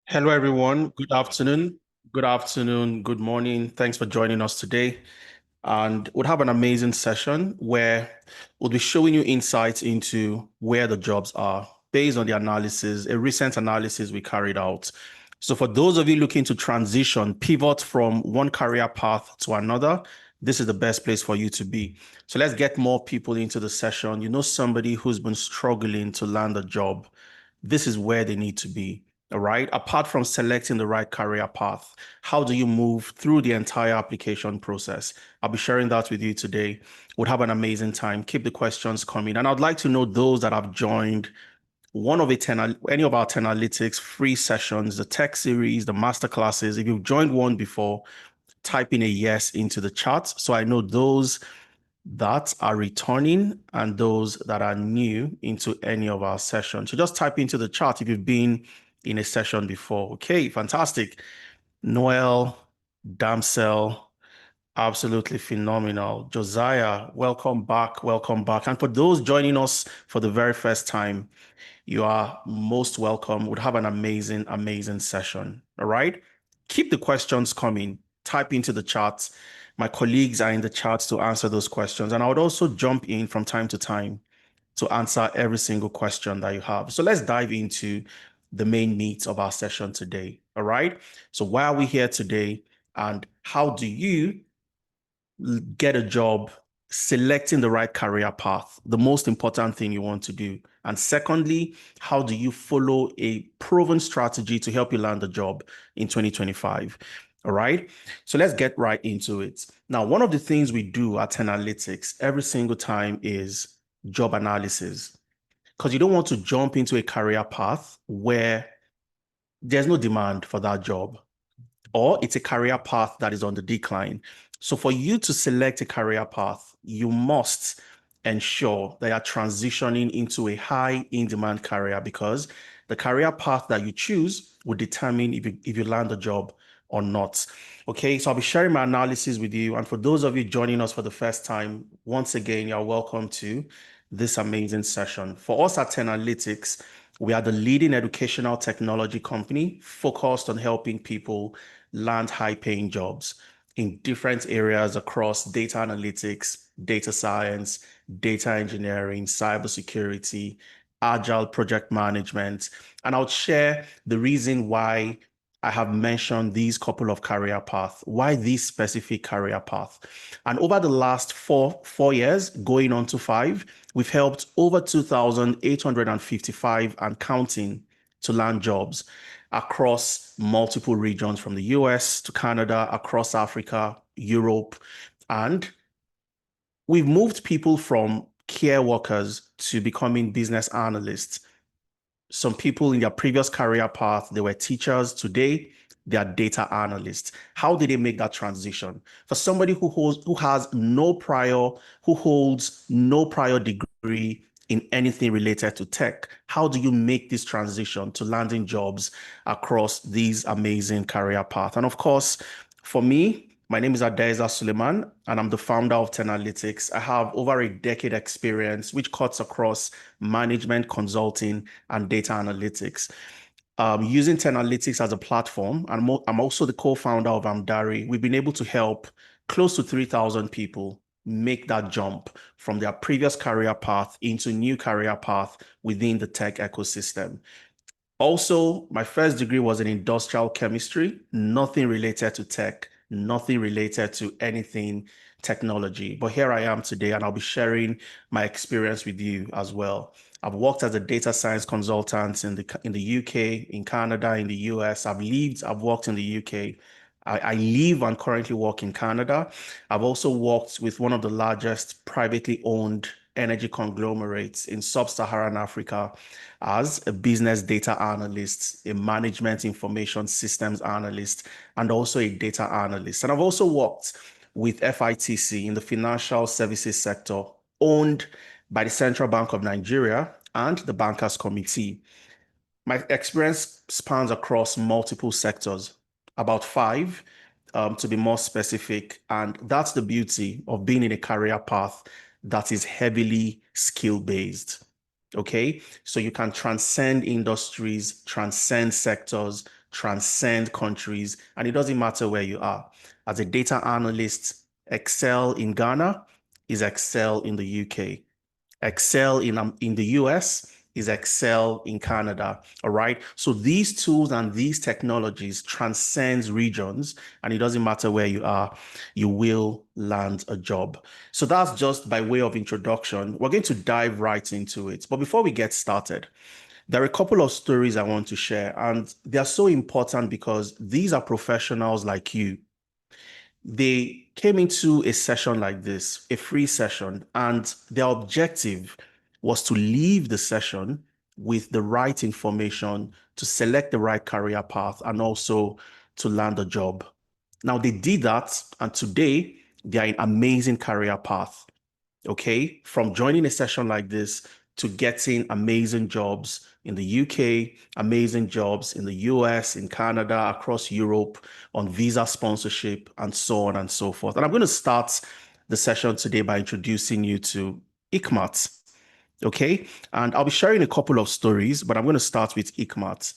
Hello, everyone. Good afternoon. Good afternoon. Good morning. Thanks for joining us today. And we'll have an amazing session where we'll be showing you insights into where the jobs are based on the analysis, a recent analysis we carried out. So for those of you looking to transition, pivot from one career path to another, this is the best place for you to be. So let's get more people into the session. You know, somebody who's been struggling to land a job. This is where they need to be. All right. Apart from selecting the right career path, how do you move through the entire application process? I'll be sharing that with you today. We'll have an amazing time. Keep the questions coming. And I'd like to know those that have joined one of any of our 10 analytics free sessions, the tech series, the master classes. If you've joined one before, type in a yes into the chat. So I know those that are returning and those that are new into any of our sessions. So just type into the chat if you've been in a session before. Okay, fantastic. Noel, Damsel, absolutely phenomenal. Josiah, welcome back. Welcome back. And for those joining us for the very first time, you are most welcome. We'll have an amazing, amazing session. All right. Keep the questions coming. Type into the chat. My colleagues are in the chat to answer those questions. And I would also jump in from time to time to answer every single question that you have. So let's dive into the main meat of our session today. All right. So why are we here today? And how do you get a job, selecting the right career path, the most important thing you want to do. And secondly, how do you follow a proven strategy to help you land a job in 2025? All right. So let's get right into it. Now, one of the things we do at Analytics every single time is job analysis, because you don't want to jump into a career path where there's no demand for that job, or it's a career path that is on the decline. So for you to select a career path, you must ensure that you're transitioning into a high in-demand career, because the career path that you choose will determine if you land a job or not. Okay, so I'll be sharing my analysis with you. And for those of you joining us for the first time, once again, you're welcome to this amazing session. For us at 10 Analytics, we are the leading educational technology company focused on helping people land high-paying jobs in different areas across data analytics, data science, data engineering, cybersecurity, agile project management. And I'll share the reason why I have mentioned these couple of career paths, why this specific career path. And over the last four years, going on to 5, we've helped over 2,855 and counting to land jobs across multiple regions from the US to Canada, across Africa, Europe. And we've moved people from care workers to becoming business analysts. Some people in their previous career path, they were teachers. Today, they are data analysts. How did they make that transition? For somebody who holds no prior degree in anything related to tech, how do you make this transition to landing jobs across these amazing career paths? And of course, for me, my name is Adeza Suleiman, and I'm the founder of 10 Analytics. I have over a decade experience, which cuts across management, consulting, and data analytics. Using 10 Analytics as a platform, and I'm also the co-founder of Amdari. We've been able to help close to 3,000 people make that jump from their previous career path into new career path within the tech ecosystem. Also, my first degree was in industrial chemistry, nothing related to tech, nothing related to anything technology. But here I am today, and I'll be sharing my experience with you as well. I've worked as a data science consultant in the UK, in Canada, in the US. I've worked in the UK. I live and currently work in Canada. I've also worked with one of the largest privately owned energy conglomerates in sub-Saharan Africa as a business data analyst, a management information systems analyst, and also a data analyst. And I've also worked with FITC in the financial services sector, owned by the Central Bank of Nigeria and the Bankers Committee. My experience spans across multiple sectors, about 5, to be more specific. And that's the beauty of being in a career path that is heavily skill-based. Okay, so you can transcend industries, transcend sectors, transcend countries, and it doesn't matter where you are. As a data analyst, excel in Ghana is excel in the UK. Excel in the US is Excel in Canada. All right. So these tools and these technologies transcends regions, and it doesn't matter where you are, you will land a job. So that's just by way of introduction. We're going to dive right into it. But before we get started, there are a couple of stories I want to share, and they are so important because these are professionals like you. They came into a session like this, a free session, and their objective was to leave the session with the right information to select the right career path and also to land a job. Now, they did that, and today they are in amazing career path. Okay, from joining a session like this to getting amazing jobs in the UK, amazing jobs in the US, in Canada, across Europe, on visa sponsorship, and so on and so forth. And I'm going to start the session today by introducing you to Ikmat. Okay, and I'll be sharing a couple of stories, but I'm going to start with Ikmat.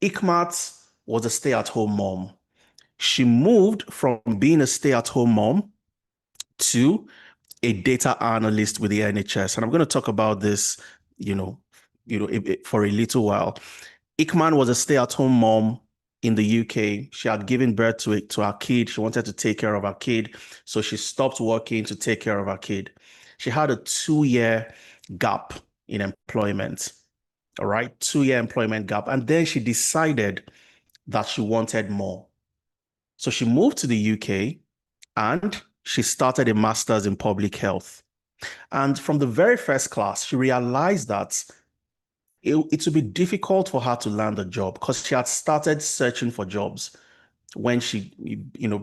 Ikmat was a stay-at-home mom. She moved from being a stay-at-home mom to a data analyst with the NHS. And I'm going to talk about this, you know, for a little while. Ikman was a stay-at-home mom in the UK. She had given birth to her kid. She wanted to take care of her kid. So she stopped working to take care of her kid. She had a 2-year gap in employment. All right, 2-year employment gap. And then she decided that she wanted more. So she moved to the UK and she started a master's in public health. And from the very first class, she realized that it would be difficult for her to land a job because she had started searching for jobs when she,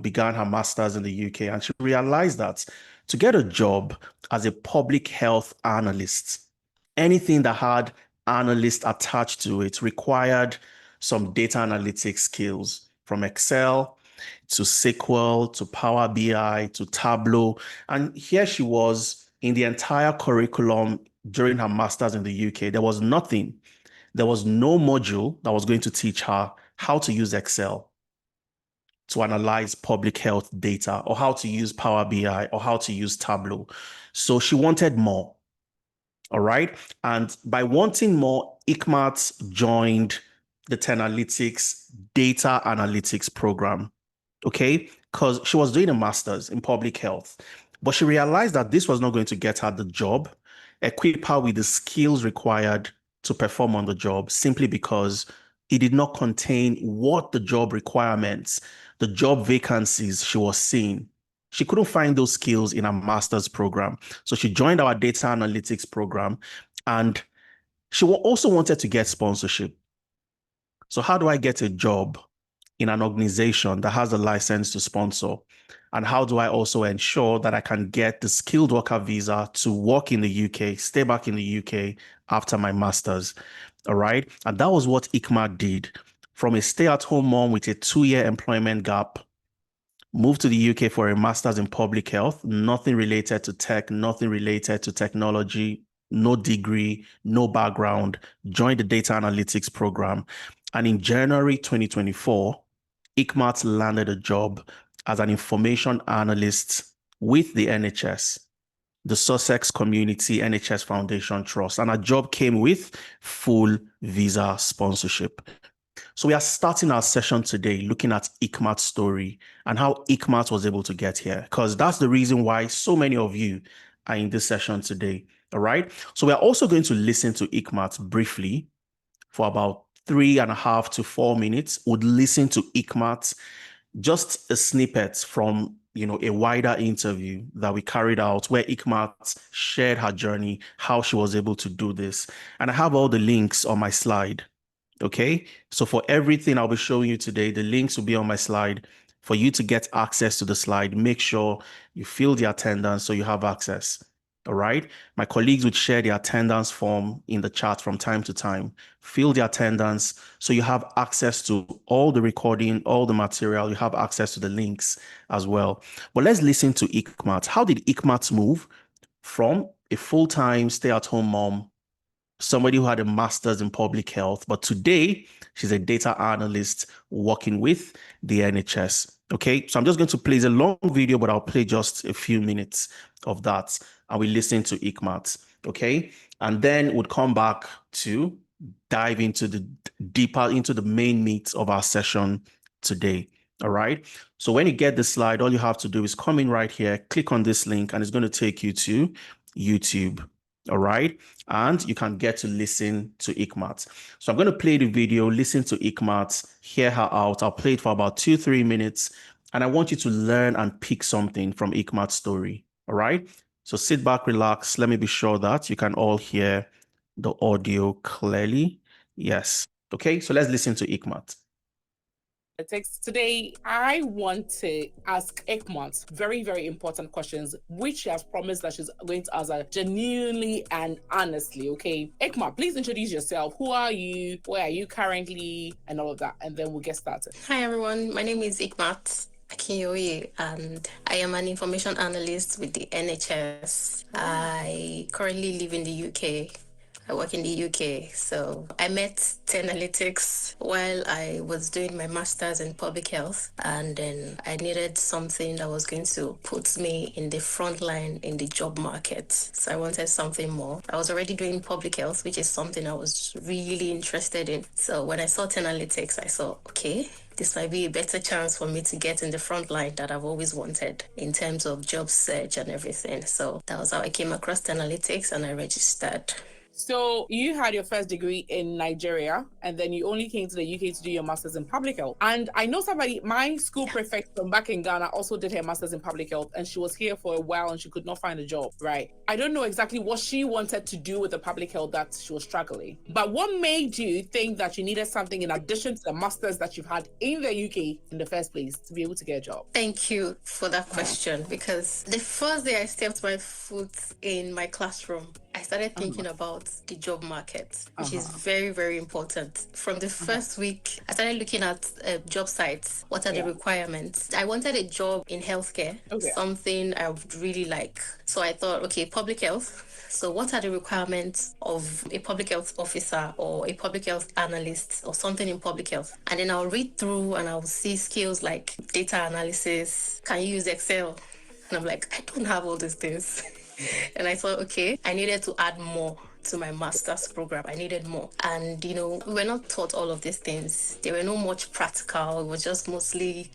began her master's in the UK. And she realized that to get a job as a public health analyst, anything that had analyst attached to it required some data analytics skills from Excel to SQL to Power BI to Tableau. And here she was in the entire curriculum during her master's in the UK. There was nothing, there was no module that was going to teach her how to use Excel to analyze public health data or how to use Power BI or how to use Tableau. So she wanted more. All right. And by wanting more, Ikmat joined the Tenalytics data analytics program. Okay. Because she was doing a master's in public health, but she realized that this was not going to get her the job, equip her with the skills required to perform on the job, simply because it did not contain what the job requirements, the job vacancies she was seeing. She couldn't find those skills in her master's program. So she joined our data analytics program, and she also wanted to get sponsorship. So how do I get a job in an organization that has a license to sponsor? And how do I also ensure that I can get the skilled worker visa to work in the UK, stay back in the UK after my master's? All right. And that was what Ikma did. From a stay-at-home mom with a 2-year employment gap, moved to the UK for a master's in public health, nothing related to tech, nothing related to technology, no degree, no background, joined the data analytics program. And in January 2024, Ikmat landed a job as an information analyst with the NHS, the Sussex Community NHS Foundation Trust. And a job came with full visa sponsorship. So we are starting our session today looking at Ikmat's story and how Ikmat was able to get here, because that's the reason why so many of you are in this session today. All right. So we are also going to listen to Ikmat briefly for about 3.5 to 4 minutes. Would listen to Ikmat, just a snippet from a wider interview that we carried out where Ikmat shared her journey, how she was able to do this. And I have all the links on my slide. Okay, so for everything I'll be showing you today, the links will be on my slide. For you to get access to the slide, make sure you fill the attendance so you have access. All right, my colleagues would share the attendance form in the chat from time to time. Fill the attendance so you have access to all the recording, all the material. You have access to the links as well. But let's listen to Ikmat. How did Ikmat move from a full-time stay-at-home mom somebody who had a master's in public health, but today she's a data analyst working with the NHS. Okay, so I'm just going to play a long video, but I'll play just a few minutes of that, and we listen to Ikmat. Okay, and then we'll come back to dive into the deeper into the main meat of our session today. All right. So when you get the slide, all you have to do is come in right here, click on this link, and it's going to take you to YouTube. All right. And you can get to listen to Ikmat. So I'm going to play the video, listen to Ikmat, hear her out. I'll play it for about 2-3 minutes. And I want you to learn and pick something from Ikmat's story. All right. So sit back, relax. Let me be sure that you can all hear the audio clearly. Yes. Okay. So let's listen to Ikmat. Today, I want to ask Ekmont very, very important questions, which she has promised that she's going to answer genuinely and honestly, okay? Ekmont, please introduce yourself. Who are you? Where are you currently? And all of that. And then we'll get started. Hi, everyone. My name is Ikmat Akinyoye, and I am an information analyst with the NHS. I currently live in the UK. I work in the UK. So I met Analytics while I was doing my master's in public health. And then I needed something that was going to put me in the front line in the job market. So I wanted something more. I was already doing public health, which is something I was really interested in. So when I saw Analytics, I saw, okay, this might be a better chance for me to get in the front line that I've always wanted in terms of job search and everything. So that was how I came across Analytics and I registered. So you had your first degree in Nigeria, and then you only came to the UK to do your master's in public health. And I know my school prefect from back in Ghana also did her master's in public health, and she was here for a while and she could not find a job, right? I don't know exactly what she wanted to do with the public health that she was struggling. But what made you think that you needed something in addition to the master's that you've had in the UK in the first place to be able to get a job? Thank you for that question, because the first day I stepped my foot in my classroom, I started thinking about the job market, which is very, very important. From the first week, I started looking at job sites. What are the requirements? I wanted a job in healthcare, something I would really like. So I thought, okay, public health. So what are the requirements of a public health officer or a public health analyst or something in public health? And then I'll read through and I'll see skills like data analysis. Can you use Excel? And I'm like, I don't have all these things. And I thought, okay, I needed to add more to my master's program. I needed more. And, we were not taught all of these things. There were no much practical. It was just mostly,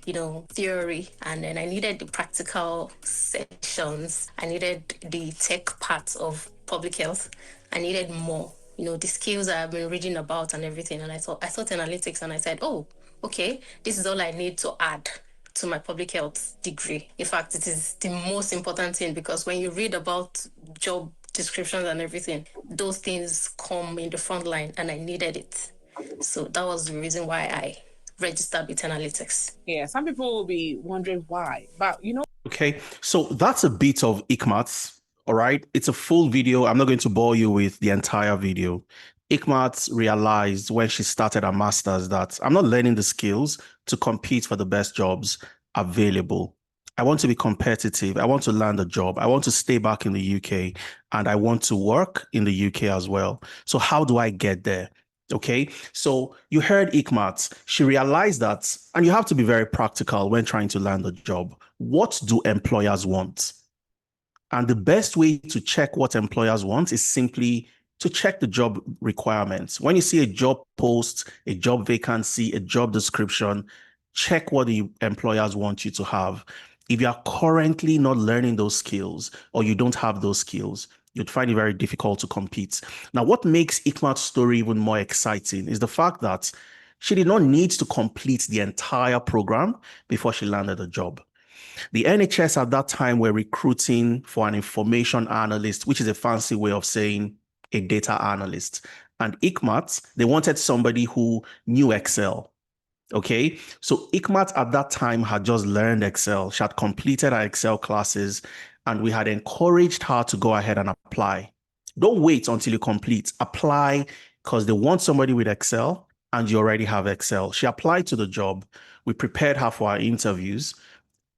theory. And then I needed the practical sessions. I needed the tech part of public health. I needed more, the skills I've been reading about and everything. And I thought Analytics, and I said, oh, okay, this is all I need to add to my public health degree. In fact, it is the most important thing, because when you read about job descriptions and everything, those things come in the front line, and I needed it. So that was the reason why I registered with Analytics. Yeah, some people will be wondering why, but Okay, so that's a bit of Ikmat's. All right, it's a full video. I'm not going to bore you with the entire video. Ikmat realized when she started her master's that I'm not learning the skills to compete for the best jobs available. I want to be competitive. I want to land a job. I want to stay back in the UK, and I want to work in the UK as well. So how do I get there? Okay, so you heard Ikmat. She realized that, and you have to be very practical when trying to land a job. What do employers want? And the best way to check what employers want is simply to check the job requirements. When you see a job post, a job vacancy, a job description, check what the employers want you to have. If you are currently not learning those skills, or you don't have those skills, you'd find it very difficult to compete. Now, what makes Ikmat's story even more exciting is the fact that she did not need to complete the entire program before she landed a job. The NHS at that time were recruiting for an information analyst, which is a fancy way of saying a data analyst. And Ikmat, they wanted somebody who knew Excel. Okay, so Ikmat at that time had just learned Excel. She had completed her Excel classes, and we had encouraged her to go ahead and apply. Don't wait until you complete. Apply, because they want somebody with Excel, and you already have Excel. She applied to the job. We prepared her for our interviews.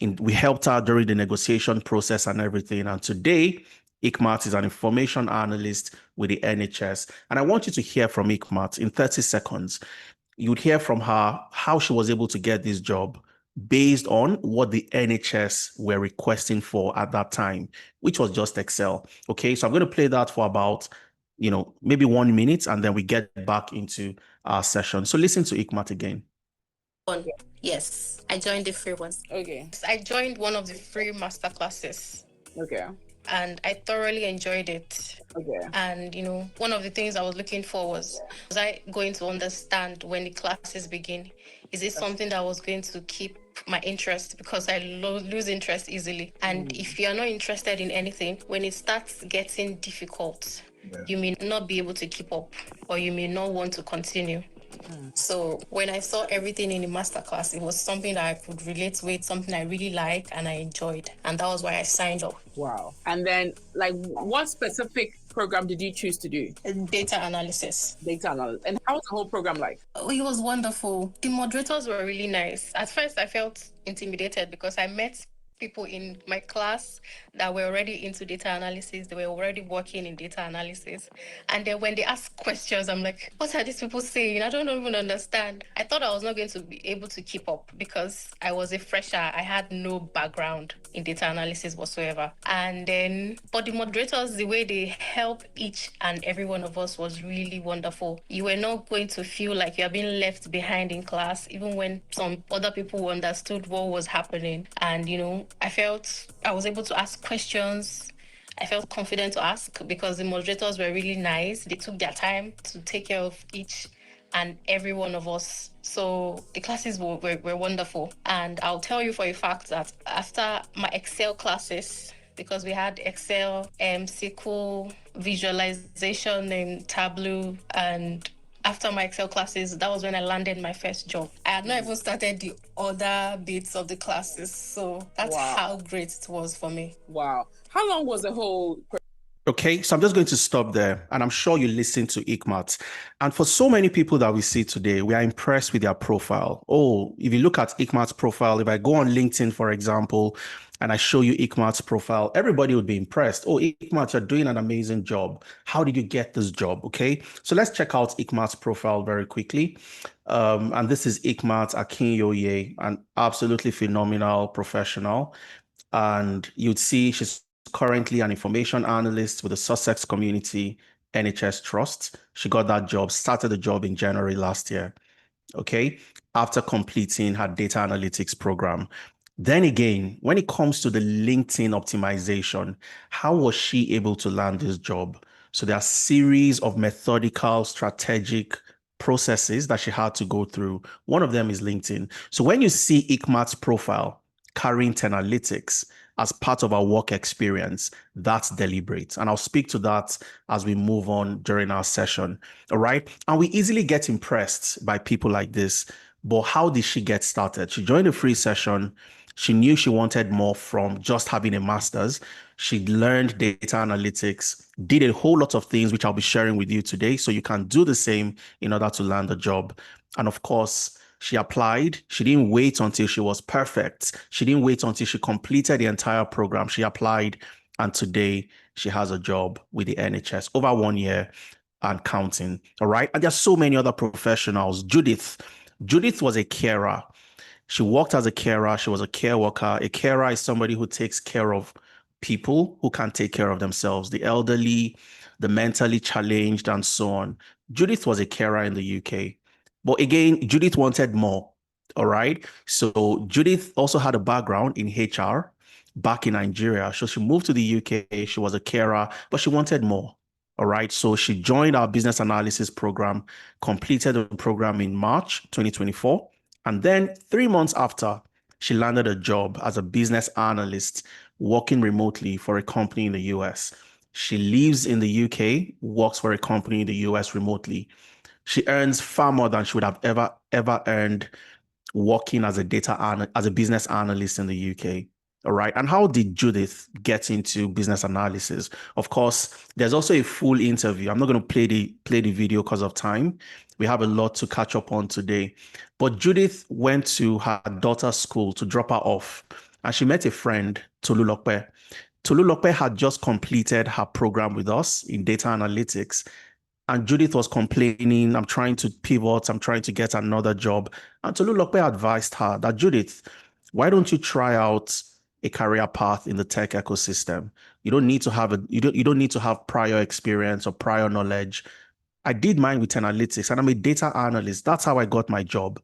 We helped her during the negotiation process and everything. And today, Ikmat is an information analyst with the NHS. And I want you to hear from Ikmat in 30 seconds. You'd hear from her how she was able to get this job based on what the NHS were requesting for at that time, which was just Excel. Okay, so I'm going to play that for about, maybe 1 minute, and then we get back into our session. So listen to Ikmat again. Yes, I joined the free one. Okay. I joined one of the free master classes. Okay. And I thoroughly enjoyed it. Okay. And, one of the things I was looking for was I going to understand when the classes begin? Is it something that was going to keep my interest? Because I lose interest easily. And if you're not interested in anything, when it starts getting difficult, you may not be able to keep up, or you may not want to continue. So when I saw everything in the masterclass, it was something that I could relate with, something I really liked and I enjoyed. And that was why I signed up. Wow. And then, what specific program did you choose to do? Data analysis. Data analysis. And how was the whole program like? Oh, it was wonderful. The moderators were really nice. At first, I felt intimidated because I met people in my class that were already into data analysis. They were already working in data analysis. And then when they ask questions, I'm like, what are these people saying? I don't even understand. I thought I was not going to be able to keep up because I was a fresher. I had no background in data analysis whatsoever. And then, but the moderators, the way they help each and every one of us was really wonderful. You were not going to feel like you are being left behind in class, even when some other people understood what was happening. And, I felt I was able to ask questions. I felt confident to ask because the moderators were really nice. They took their time to take care of each and every one of us. So the classes were wonderful. And I'll tell you for a fact that after my Excel classes, because we had Excel, SQL, visualization in Tableau, and after my Excel classes, that was when I landed my first job. I had not even started the other bits of the classes. So that's how great it was for me. Wow. How long was the whole... Okay, so I'm just going to stop there, and I'm sure you listened to Ikmat. And for so many people that we see today, we are impressed with their profile. Oh, if you look at Ikmat's profile, if I go on LinkedIn, for example, and I show you Ikmat's profile, everybody would be impressed. Oh, Ikmat, you're doing an amazing job. How did you get this job? Okay, so let's check out Ikmat's profile very quickly. And this is Ikmat Akinyoye, an absolutely phenomenal professional. And you'd see she's currently an information analyst with the Sussex Community NHS Trust. She got that job, started the job in January last year, okay, after completing her data analytics program. Then again, when it comes to the LinkedIn optimization, how was she able to land this job? So there are a series of methodical, strategic processes that she had to go through. One of them is LinkedIn. So when you see Ikmat's profile carrying Analytics as part of our work experience, that's deliberate. And I'll speak to that as we move on during our session. All right. And we easily get impressed by people like this. But how did she get started? She joined a free session. She knew she wanted more from just having a master's. She learned data analytics, did a whole lot of things, which I'll be sharing with you today. So you can do the same in order to land a job. And of course, she applied. She didn't wait until she was perfect. She didn't wait until she completed the entire program. She applied, and today she has a job with the NHS over 1 year and counting. All right. And there's so many other professionals. Judith was a carer. She worked as a carer. She was a care worker. A carer is somebody who takes care of people who can't take care of themselves, the elderly, the mentally challenged, and so on. Judith was a carer in the UK. But again, Judith wanted more. All right. So Judith also had a background in HR back in Nigeria. So she moved to the UK. She was a carer, but she wanted more. All right. So she joined our business analysis program, completed the program in March 2024. And then 3 months after, she landed a job as a business analyst working remotely for a company in the US. She lives in the UK, works for a company in the US remotely. She earns far more than she would have ever earned working as a business analyst in the UK. All right. And how did Judith get into business analysis? Of course, there's also a full interview. I'm not going to play the video because of time. We have a lot to catch up on today. But Judith went to her daughter's school to drop her off, and she met a friend, Tolulokpe. Tolulope had just completed her program with us in data analytics. And Judith was complaining, I'm trying to pivot, I'm trying to get another job. And Tolulope advised her that, Judith, why don't you try out a career path in the tech ecosystem? You don't need to have you don't need to have prior experience or prior knowledge. I did mine with analytics and I'm a data analyst. That's how I got my job.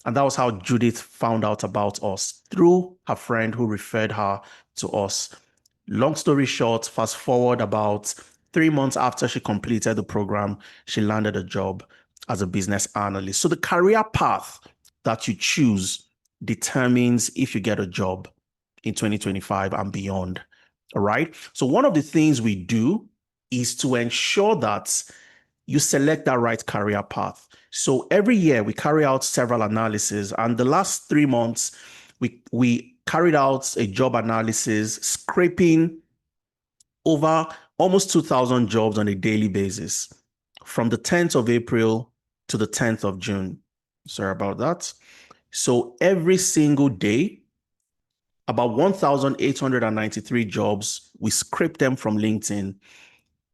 And that was how Judith found out about us through her friend who referred her to us. Long story short, fast forward about 3 months after she completed the program, she landed a job as a business analyst. So the career path that you choose determines if you get a job in 2025 and beyond. All right. So one of the things we do is to ensure that you select that right career path. So every year we carry out several analyses, and the last 3 months we carried out a job analysis, scraping over almost 2,000 jobs on a daily basis from the 10th of April to the 10th of June. Sorry about that. So every single day, about 1,893 jobs, we scrape them from LinkedIn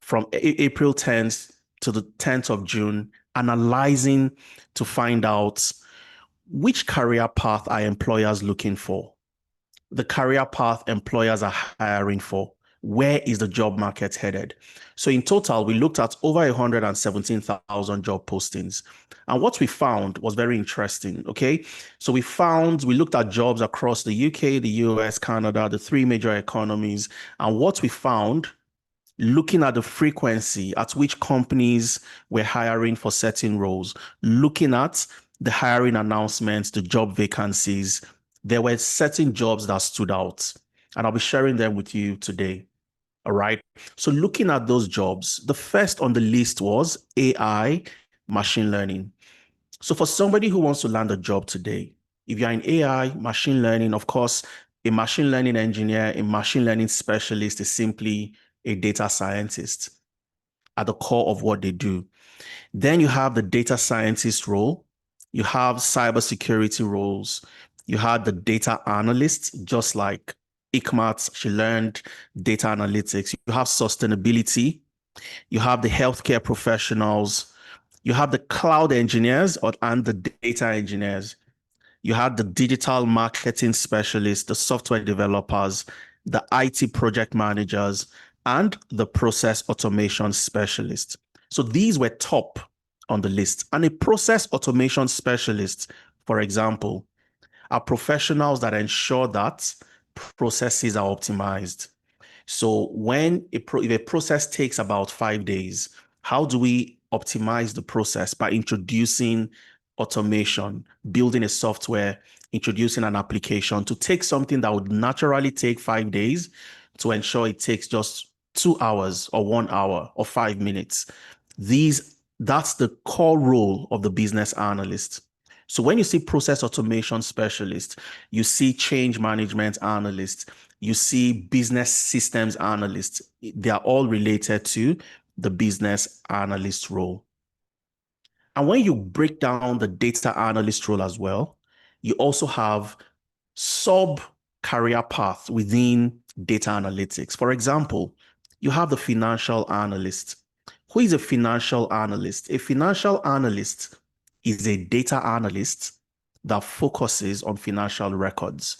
from April 10th to the 10th of June, analyzing to find out which career path are employers looking for, the career path employers are hiring for, where is the job market headed. So in total, we looked at over 117,000 job postings. And what we found was very interesting, okay? So we looked at jobs across the UK, the US, Canada, the three major economies. And what we found, looking at the frequency at which companies were hiring for certain roles, looking at the hiring announcements, the job vacancies, there were certain jobs that stood out. And I'll be sharing them with you today. All right. So looking at those jobs, the first on the list was AI, machine learning. So for somebody who wants to land a job today, if you're in AI, machine learning, of course, a machine learning engineer, a machine learning specialist is simply a data scientist at the core of what they do. Then you have the data scientist role. You have cybersecurity roles. You have the data analyst, just like Ikmat, she learned data analytics. You have sustainability. You have the healthcare professionals. You have the cloud engineers and the data engineers. You have the digital marketing specialists, the software developers, the IT project managers, and the process automation specialists. So these were top on the list. And a process automation specialist, for example, are professionals that ensure that processes are optimized. So if a process takes about 5 days, how do we optimize the process? By introducing automation, building a software, introducing an application to take something that would naturally take 5 days to ensure it takes just 2 hours or 1 hour or 5 minutes. That's the core role of the business analyst. So when you see process automation specialist, you see change management analyst, you see business systems analysts. They are all related to the business analyst role. And when you break down the data analyst role as well, you also have sub-career paths within data analytics. For example, you have the financial analyst. Who is a financial analyst? A financial analyst is a data analyst that focuses on financial records.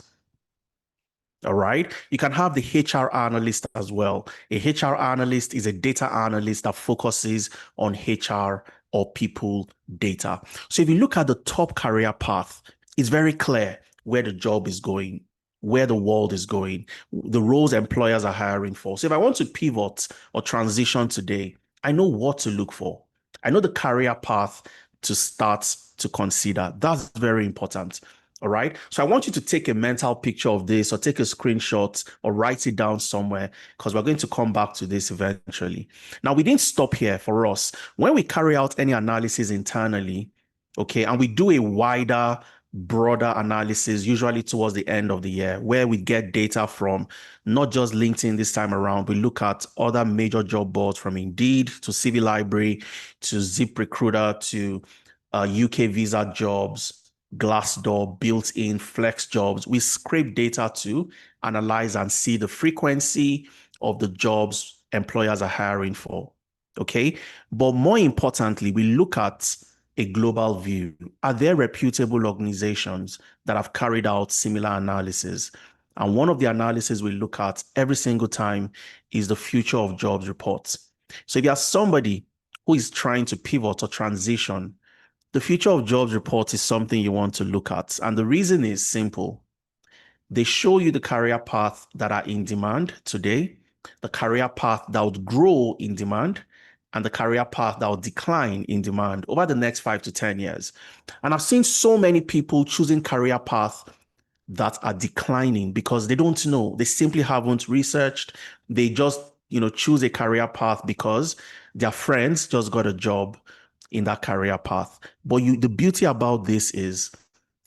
All right. You can have the HR analyst as well. A HR analyst is a data analyst that focuses on HR or people data. So if you look at the top career path, it's very clear where the job is going, where the world is going, the roles employers are hiring for. So if I want to pivot or transition today, I know what to look for. I know the career path to start to consider. That's very important. All right. So I want you to take a mental picture of this or take a screenshot or write it down somewhere because we're going to come back to this eventually. Now, we didn't stop here for us. When we carry out any analysis internally, okay, and we do a wider, broader analysis, usually towards the end of the year, where we get data from not just LinkedIn this time around, we look at other major job boards from Indeed to CV Library to ZipRecruiter to UK Visa Jobs, Glassdoor, built-in, flex jobs. We scrape data to analyze and see the frequency of the jobs employers are hiring for. Okay. But more importantly, we look at a global view. Are there reputable organizations that have carried out similar analysis? And one of the analyses we look at every single time is the future of jobs reports. So if you are somebody who is trying to pivot or transition, the future of jobs report is something you want to look at. And the reason is simple. They show you the career path that are in demand today, the career path that would grow in demand, and the career path that will decline in demand over the next 5 to 10 years. And I've seen so many people choosing career paths that are declining because they don't know. They simply haven't researched. They just, choose a career path because their friends just got a job in that career path. But the beauty about this is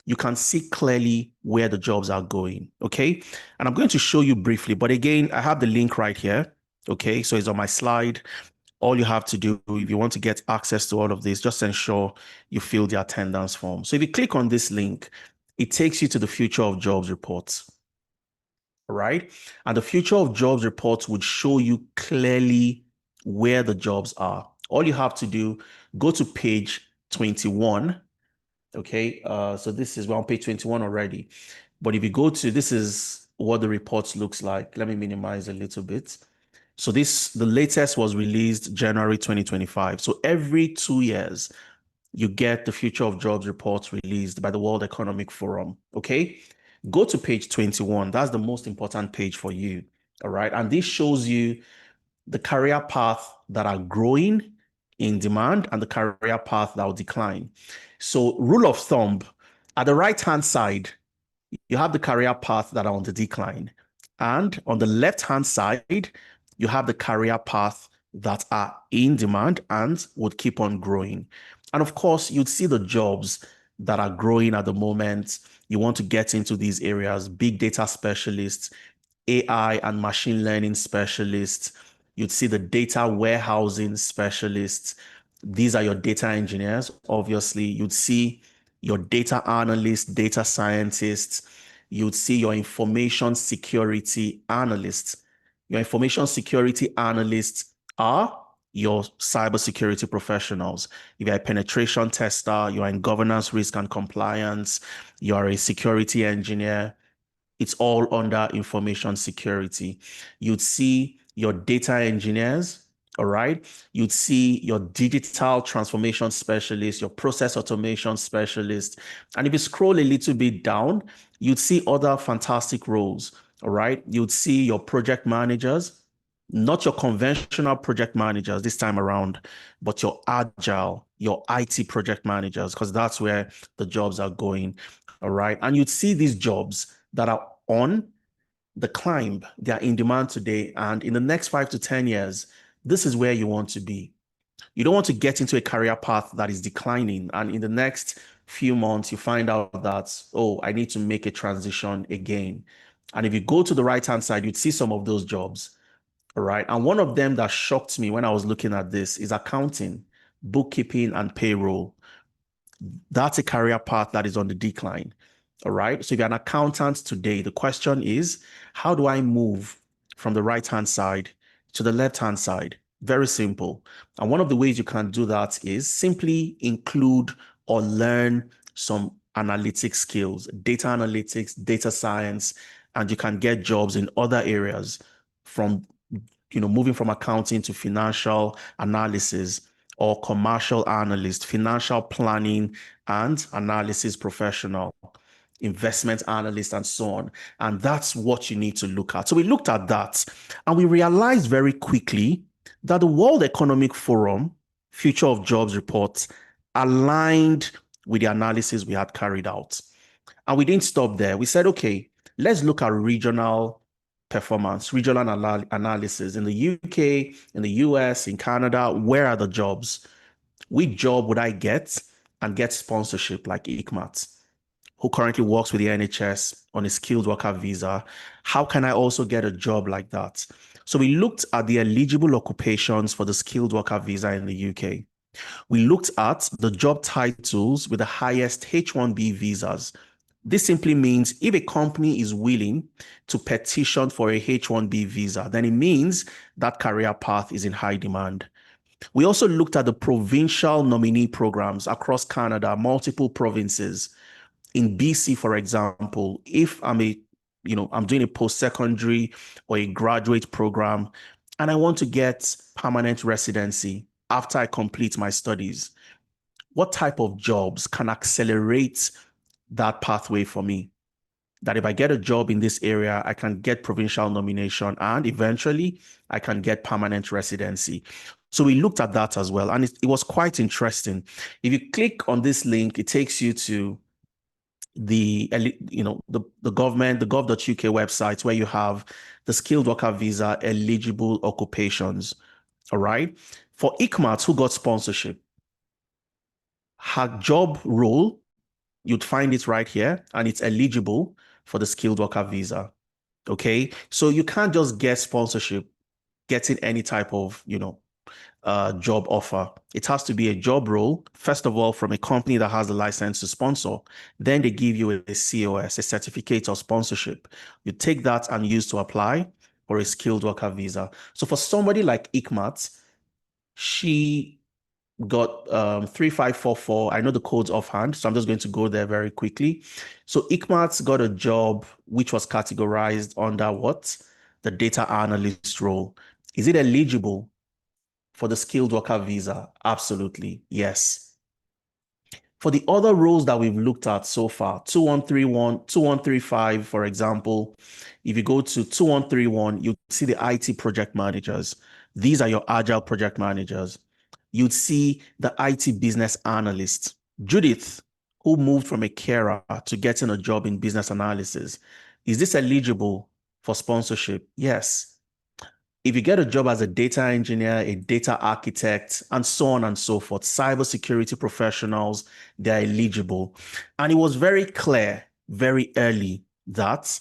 you can see clearly where the jobs are going. Okay. And I'm going to show you briefly, but again, I have the link right here. Okay. So it's on my slide. All you have to do, if you want to get access to all of this, just ensure you fill the attendance form. So if you click on this link, it takes you to the future of jobs reports. All right. And the future of jobs reports would show you clearly where the jobs are. All you have to do, go to page 21. Okay. So we're on page 21 already. But if you go to, this is what the report looks like. Let me minimize a little bit. So the latest was released January 2025. So every 2 years, you get the future of jobs reports released by the World Economic Forum. Okay. Go to page 21. That's the most important page for you. All right. And this shows you the career path that are growing in demand and the career path that will decline. So rule of thumb, at the right-hand side, you have the career path that are on the decline. And on the left-hand side, you have the career path that are in demand and would keep on growing. And of course, you'd see the jobs that are growing at the moment. You want to get into these areas, big data specialists, AI and machine learning specialists. You'd see the data warehousing specialists. These are your data engineers, obviously. You'd see your data analysts, data scientists. You'd see your information security analysts. Your information security analysts are your cybersecurity professionals. If you're a penetration tester, you're in governance, risk, and compliance, you're a security engineer, it's all under information security. You'd see your data engineers, all right? You'd see your digital transformation specialist, your process automation specialist. And if you scroll a little bit down, you'd see other fantastic roles, all right? You'd see your project managers, not your conventional project managers this time around, but your agile, your IT project managers, because that's where the jobs are going, all right? And you'd see these jobs that are on the climb. They are in demand today. And in the next 5 to 10 years, this is where you want to be. You don't want to get into a career path that is declining. And in the next few months, you find out that, oh, I need to make a transition again. And if you go to the right-hand side, you'd see some of those jobs. All right. And one of them that shocked me when I was looking at this is accounting, bookkeeping, and payroll. That's a career path that is on the decline. All right. So if you're an accountant today, the question is, how do I move from the right-hand side to the left-hand side? Very simple. And one of the ways you can do that is simply include or learn some analytics skills, data analytics, data science, and you can get jobs in other areas from, moving from accounting to financial analysis or commercial analyst, financial planning and analysis professional, investment analyst, and so on. And that's what you need to look at. So we looked at that and we realized very quickly that the World Economic Forum Future of Jobs report aligned with the analysis we had carried out. And we didn't stop there. We said, okay, let's look at regional performance, regional analysis in the UK, in the US, in Canada. Where are the jobs? Which job would I get and get sponsorship like ICMAT, who currently works with the NHS on a skilled worker visa? How can I also get a job like that? So we looked at the eligible occupations for the skilled worker visa in the UK. We looked at the job titles with the highest H-1B visas. This simply means if a company is willing to petition for a H-1B visa, then it means that career path is in high demand. We also looked at the provincial nominee programs across Canada, multiple provinces. In BC, for example, if I'm doing a post-secondary or a graduate program and I want to get permanent residency after I complete my studies, what type of jobs can accelerate that pathway for me? That if I get a job in this area, I can get provincial nomination and eventually I can get permanent residency. So we looked at that as well. And it was quite interesting. If you click on this link, it takes you to the government, the gov.uk website where you have the skilled worker visa eligible occupations. All right. For ICMAT, who got sponsorship, her job role, you'd find it right here, and it's eligible for the skilled worker visa. Okay. So you can't just get sponsorship getting any type of, job offer. It has to be a job role, first of all, from a company that has the license to sponsor. Then they give you a COS, a certificate of sponsorship. You take that and use to apply for a skilled worker visa. So for somebody like ICMAT, she got 3544. I know the codes offhand, so I'm just going to go there very quickly. So ICMAT got a job which was categorized under what? The data analyst role. Is it eligible for the skilled worker visa? Absolutely, yes. For the other roles that we've looked at so far, 2131, 2135, for example, if you go to 2131, you see the IT project managers. These are your agile project managers. You'd see the IT business analyst. Judith, who moved from a carer to getting a job in business analysis. Is this eligible for sponsorship? Yes. If you get a job as a data engineer, a data architect, and so on and so forth, cybersecurity professionals, they're eligible. And it was very clear very early that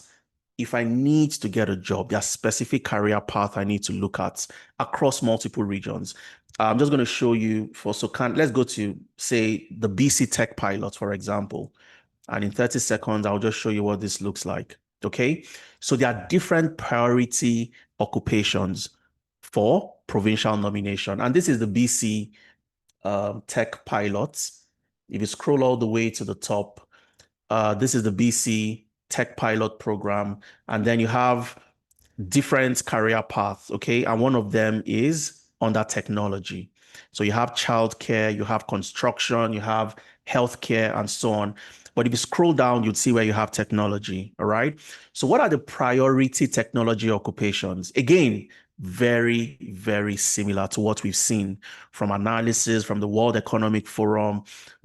if I need to get a job, there's a specific career path I need to look at across multiple regions. I'm just going to show you let's go to, say, the BC Tech Pilot, for example. And in 30 seconds, I'll just show you what this looks like. Okay. So there are different priority occupations for provincial nomination. And this is the BC Tech Pilots. If you scroll all the way to the top, this is the BC Tech Pilot program. And then you have different career paths, okay? And one of them is under technology. So you have childcare, you have construction, you have healthcare, and so on. But if you scroll down, you'd see where you have technology, all right? So what are the priority technology occupations? Again, very, very similar to what we've seen from analysis, from the World Economic Forum,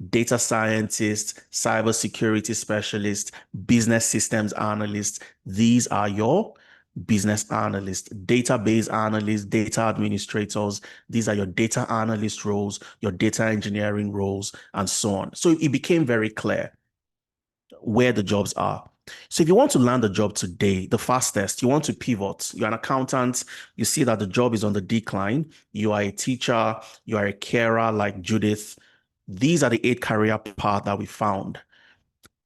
data scientists, cybersecurity specialists, business systems analysts. These are your business analysts, database analysts, data administrators. These are your data analyst roles, your data engineering roles, and so on. So it became very clear where the jobs are. So if you want to land a job today, the fastest, you want to pivot, you're an accountant, you see that the job is on the decline, you are a teacher, you are a carer like Judith. These are the 8 career paths that we found.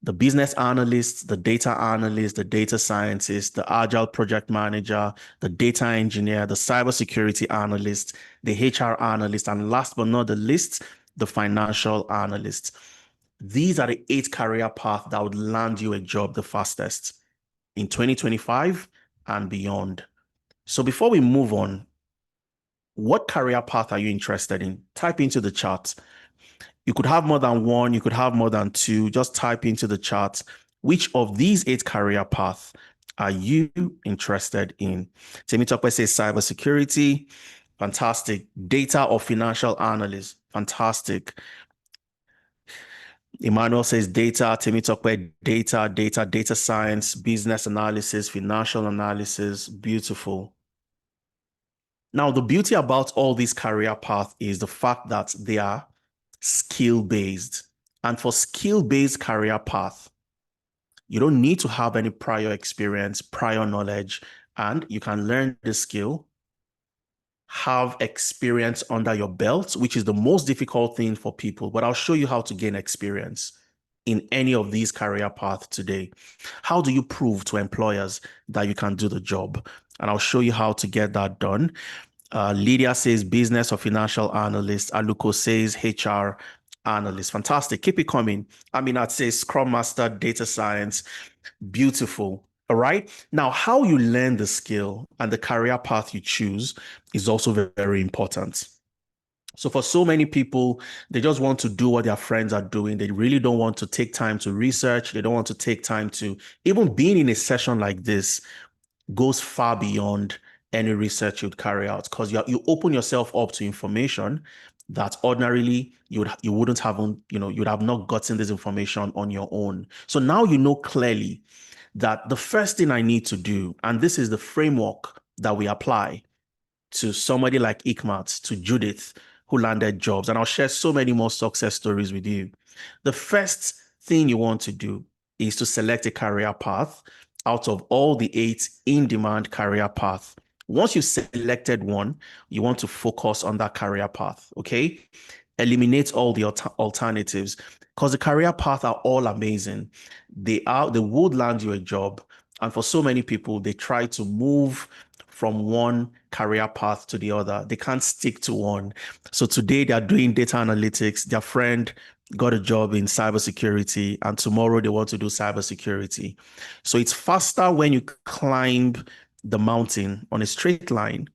The business analyst, the data analyst, the data scientist, the agile project manager, the data engineer, the cybersecurity analyst, the HR analyst, and last but not the least, the financial analyst. These are the 8 career paths that would land you a job the fastest in 2025 and beyond. So before we move on, what career path are you interested in? Type into the chat. You could have more than one, you could have more than 2. Just type into the chat, which of these 8 career paths are you interested in? Temitope says cybersecurity. Fantastic. Data or financial analyst. Fantastic. Emmanuel says data. Temitope, data science, business analysis, financial analysis. Beautiful. Now, the beauty about all these career paths is the fact that they are skill-based. And for skill-based career path, you don't need to have any prior experience, prior knowledge, and you can learn the skill have experience under your belt, which is the most difficult thing for people, but I'll show you how to gain experience in any of these career paths today. How do you prove to employers that you can do the job? And I'll show you how to get that done. Lydia says business or financial analyst. Aluko says HR analyst. Fantastic. Keep it coming. I'd say Scrum Master, data science. Beautiful. All right. Now, how you learn the skill and the career path you choose is also very, very important. So for so many people, they just want to do what their friends are doing. They really don't want to take time to research. They don't want to take time to, even being in a session like this goes far beyond any research you'd carry out, because you open yourself up to information that ordinarily you wouldn't have, you'd have not gotten this information on your own. So now you know clearly that the first thing I need to do, and this is the framework that we apply to somebody like Ikmat, to Judith, who landed jobs. And I'll share so many more success stories with you. The first thing you want to do is to select a career path out of all the 8 in-demand career paths. Once you've selected one, you want to focus on that career path, okay? Eliminate all the alternatives, because the career paths are all amazing. They would land you a job. And for so many people, they try to move from one career path to the other. They can't stick to one. So today they are doing data analytics. Their friend got a job in cybersecurity, and tomorrow they want to do cybersecurity. So it's faster when you climb the mountain on a straight line.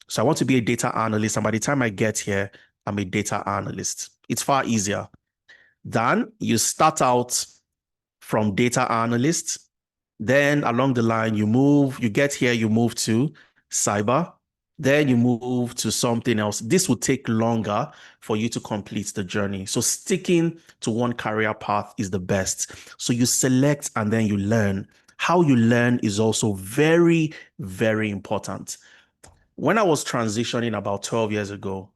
So I want to be a data analyst, and by the time I get here, I'm a data analyst. It's far easier than you start out from data analyst. Then along the line, you get here, you move to cyber, then you move to something else. This will take longer for you to complete the journey. So sticking to one career path is the best. So you select and then you learn. How you learn is also very, very important. When I was transitioning about 12 years ago,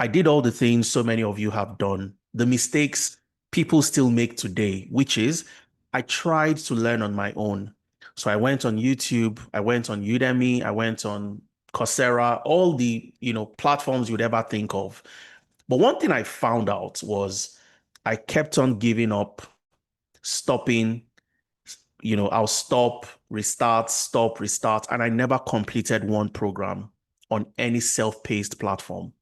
I did all the things so many of you have done, the mistakes people still make today, which is I tried to learn on my own. So I went on YouTube, I went on Udemy, I went on Coursera, all the, platforms you'd ever think of. But one thing I found out was I kept on giving up, stopping, I'll stop, restart, and I never completed one program on any self-paced platform.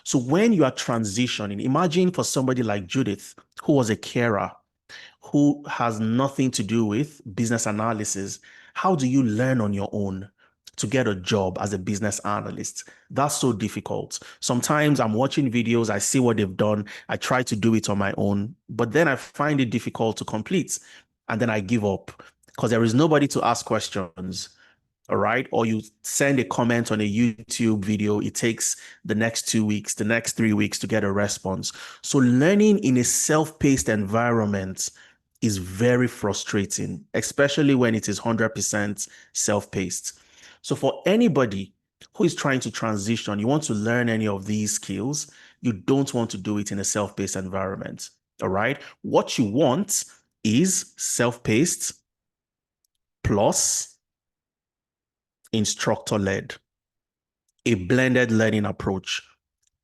So when you are transitioning, imagine for somebody like Judith, who was a carer, who has nothing to do with business analysis, how do you learn on your own to get a job as a business analyst? That's so difficult. Sometimes I'm watching videos, I see what they've done, I try to do it on my own, but then I find it difficult to complete, and then I give up because there is nobody to ask questions. All right. Or you send a comment on a YouTube video. It takes the next 2 weeks, the next 3 weeks to get a response. So learning in a self-paced environment is very frustrating, especially when it is 100% self-paced. So for anybody who is trying to transition, you want to learn any of these skills, you don't want to do it in a self-paced environment. All right. What you want is self-paced plus instructor-led, a blended learning approach,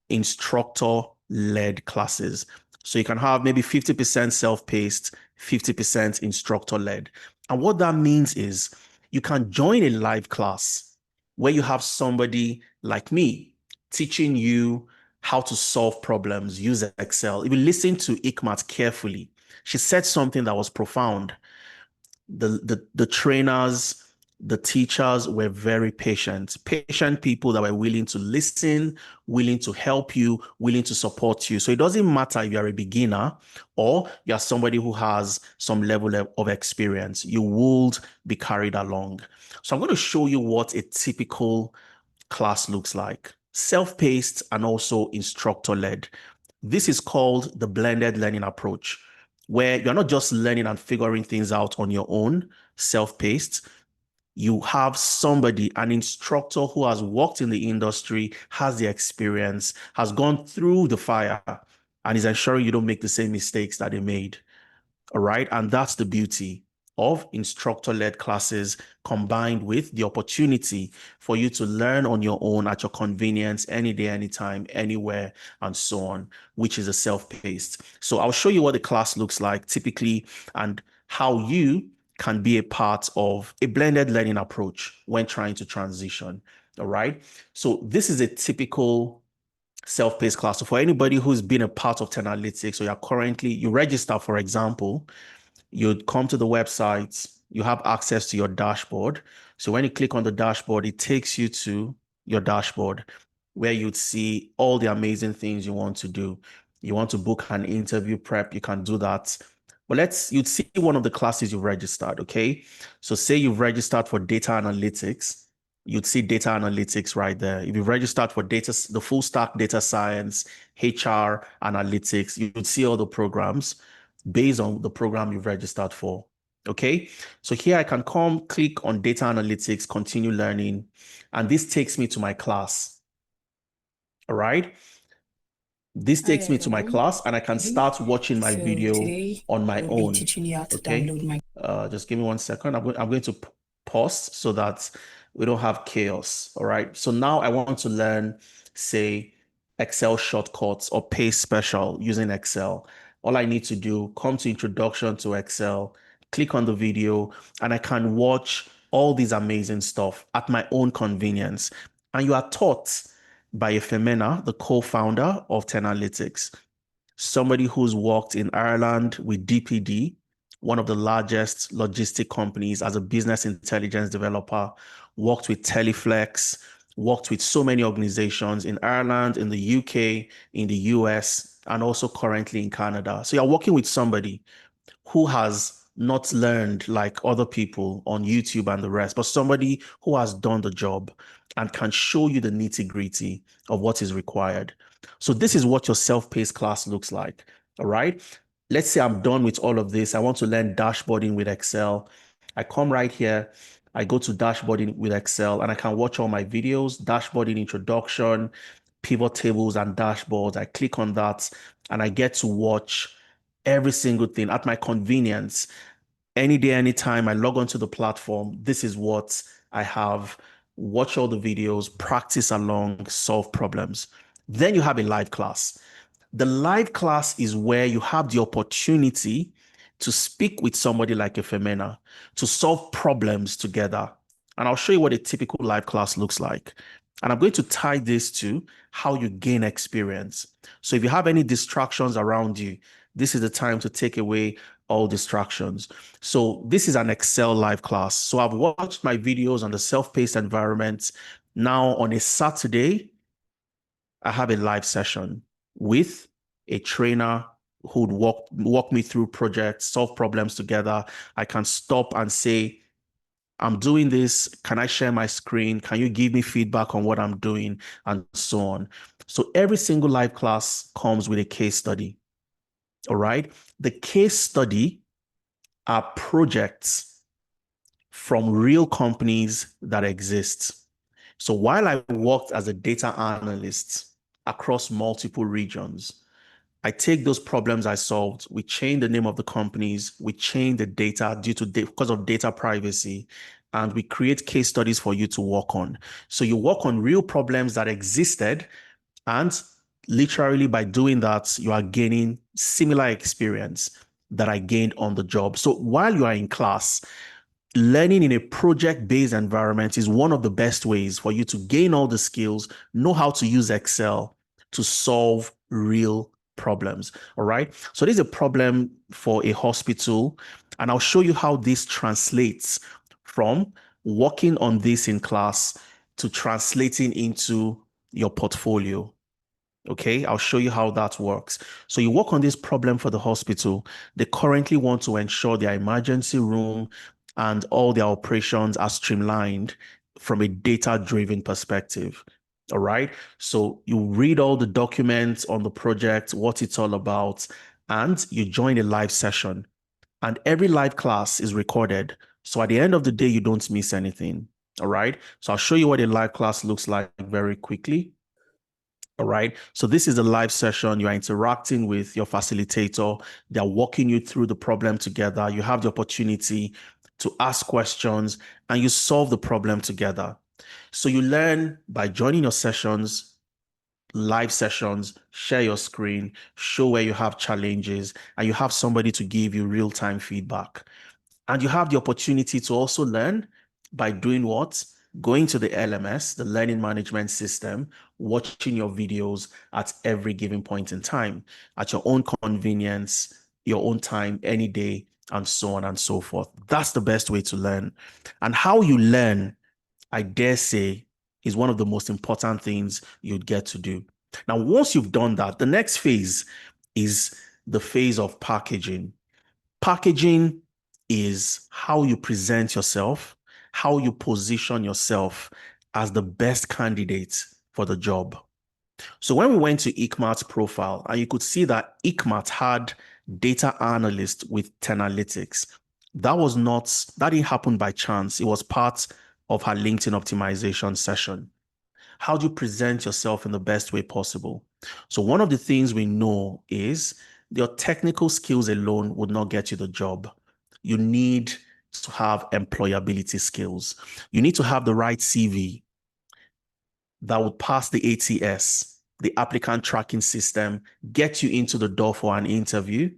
instructor-led classes. So you can have maybe 50% self-paced, 50% instructor-led. And what that means is you can join a live class where you have somebody like me teaching you how to solve problems, use Excel. If you listen to Ikmat carefully, she said something that was profound. The trainers, the teachers were very patient people that were willing to listen, willing to help you, willing to support you. So it doesn't matter if you're a beginner or you're somebody who has some level of experience, you would be carried along. So I'm going to show you what a typical class looks like: self-paced and also instructor-led. This is called the blended learning approach, where you're not just learning and figuring things out on your own, self-paced. You have somebody, an instructor who has worked in the industry, has the experience, has gone through the fire, and is ensuring you don't make the same mistakes that they made. All right. And that's the beauty of instructor-led classes combined with the opportunity for you to learn on your own at your convenience, any day, anytime, anywhere, and so on, which is a self-paced. So I'll show you what the class looks like typically and how you can be a part of a blended learning approach when trying to transition. All right. So this is a typical self-paced class. So for anybody who's been a part of Analytics, or you register, for example, you'd come to the website, you have access to your dashboard. So when you click on the dashboard, it takes you to your dashboard where you'd see all the amazing things you want to do. You want to book an interview prep, you can do that. But you'd see one of the classes you've registered, okay? So say you've registered for data analytics, you'd see data analytics right there. If you've registered for the full stack data science, HR analytics, you'd see all the programs based on the program you've registered for. Okay, so here I can come, click on data analytics, continue learning, and this takes me to my class. All right. This takes me to my class and I can start watching my video on my own. Teaching you how to download my just give me 1 second. I'm going to pause so that we don't have chaos. All right. So now I want to learn, say, Excel shortcuts or paste special using Excel. All I need to do, come to introduction to Excel, click on the video, and I can watch all these amazing stuff at my own convenience. And you are taught by Femena, the co-founder of Analytics, somebody who's worked in Ireland with DPD, one of the largest logistic companies, as a business intelligence developer, worked with Teleflex, worked with so many organizations in Ireland, in the UK, in the US, and also currently in Canada. So you're working with somebody who has not learned like other people on YouTube and the rest, but somebody who has done the job and can show you the nitty-gritty of what is required. So this is what your self-paced class looks like. All right. Let's say I'm done with all of this. I want to learn dashboarding with Excel. I come right here. I go to dashboarding with Excel and I can watch all my videos, dashboarding introduction, pivot tables and dashboards. I click on that and I get to watch every single thing at my convenience. Any day, anytime I log onto the platform, this is what I have. Watch all the videos, practice along, solve problems. Then you have a live class. The live class is where you have the opportunity to speak with somebody like a Femena, to solve problems together. And I'll show you what a typical live class looks like. And I'm going to tie this to how you gain experience. So if you have any distractions around you, this is the time to take away all distractions. So this is an Excel live class. So I've watched my videos on the self-paced environment. Now on a Saturday, I have a live session with a trainer who would walk me through projects, solve problems together. I can stop and say, I'm doing this. Can I share my screen? Can you give me feedback on what I'm doing? And so on. So every single live class comes with a case study. All right. The case study are projects from real companies that exist. So while I worked as a data analyst across multiple regions, I take those problems I solved, we change the name of the companies, we change the data because of data privacy, and we create case studies for you to work on. So you work on real problems that existed, and literally by doing that, you are gaining similar experience that I gained on the job. So while you are in class, learning in a project-based environment is one of the best ways for you to gain all the skills, know how to use Excel to solve real problems. All right. So there's a problem for a hospital, and I'll show you how this translates from working on this in class to translating into your portfolio. Okay, I'll show you how that works. So you work on this problem for the hospital. They currently want to ensure their emergency room and all their operations are streamlined from a data-driven perspective. All right. So you read all the documents on the project, what it's all about, and you join a live session. And every live class is recorded. So at the end of the day, you don't miss anything. All right. So I'll show you what a live class looks like very quickly. All right. So this is a live session. You are interacting with your facilitator. They're walking you through the problem together. You have the opportunity to ask questions and you solve the problem together. So you learn by joining your sessions, live sessions, share your screen, show where you have challenges, and you have somebody to give you real-time feedback. And you have the opportunity to also learn by doing what? Going to the LMS, the learning management system, watching your videos at every given point in time, at your own convenience, your own time, any day, and so on and so forth. That's the best way to learn. And how you learn, I dare say, is one of the most important things you'd get to do. Now, once you've done that, the next phase is the phase of packaging. Packaging is how you present yourself, how you position yourself as the best candidate for the job. So when we went to ICMAT's profile, and you could see that ICMAT had data analyst with Tenalytics. That didn't happen by chance. It was part of her LinkedIn optimization session. How do you present yourself in the best way possible? So one of the things we know is your technical skills alone would not get you the job. You need to have employability skills. You need to have the right CV that would pass the ATS, the applicant tracking system, get you into the door for an interview,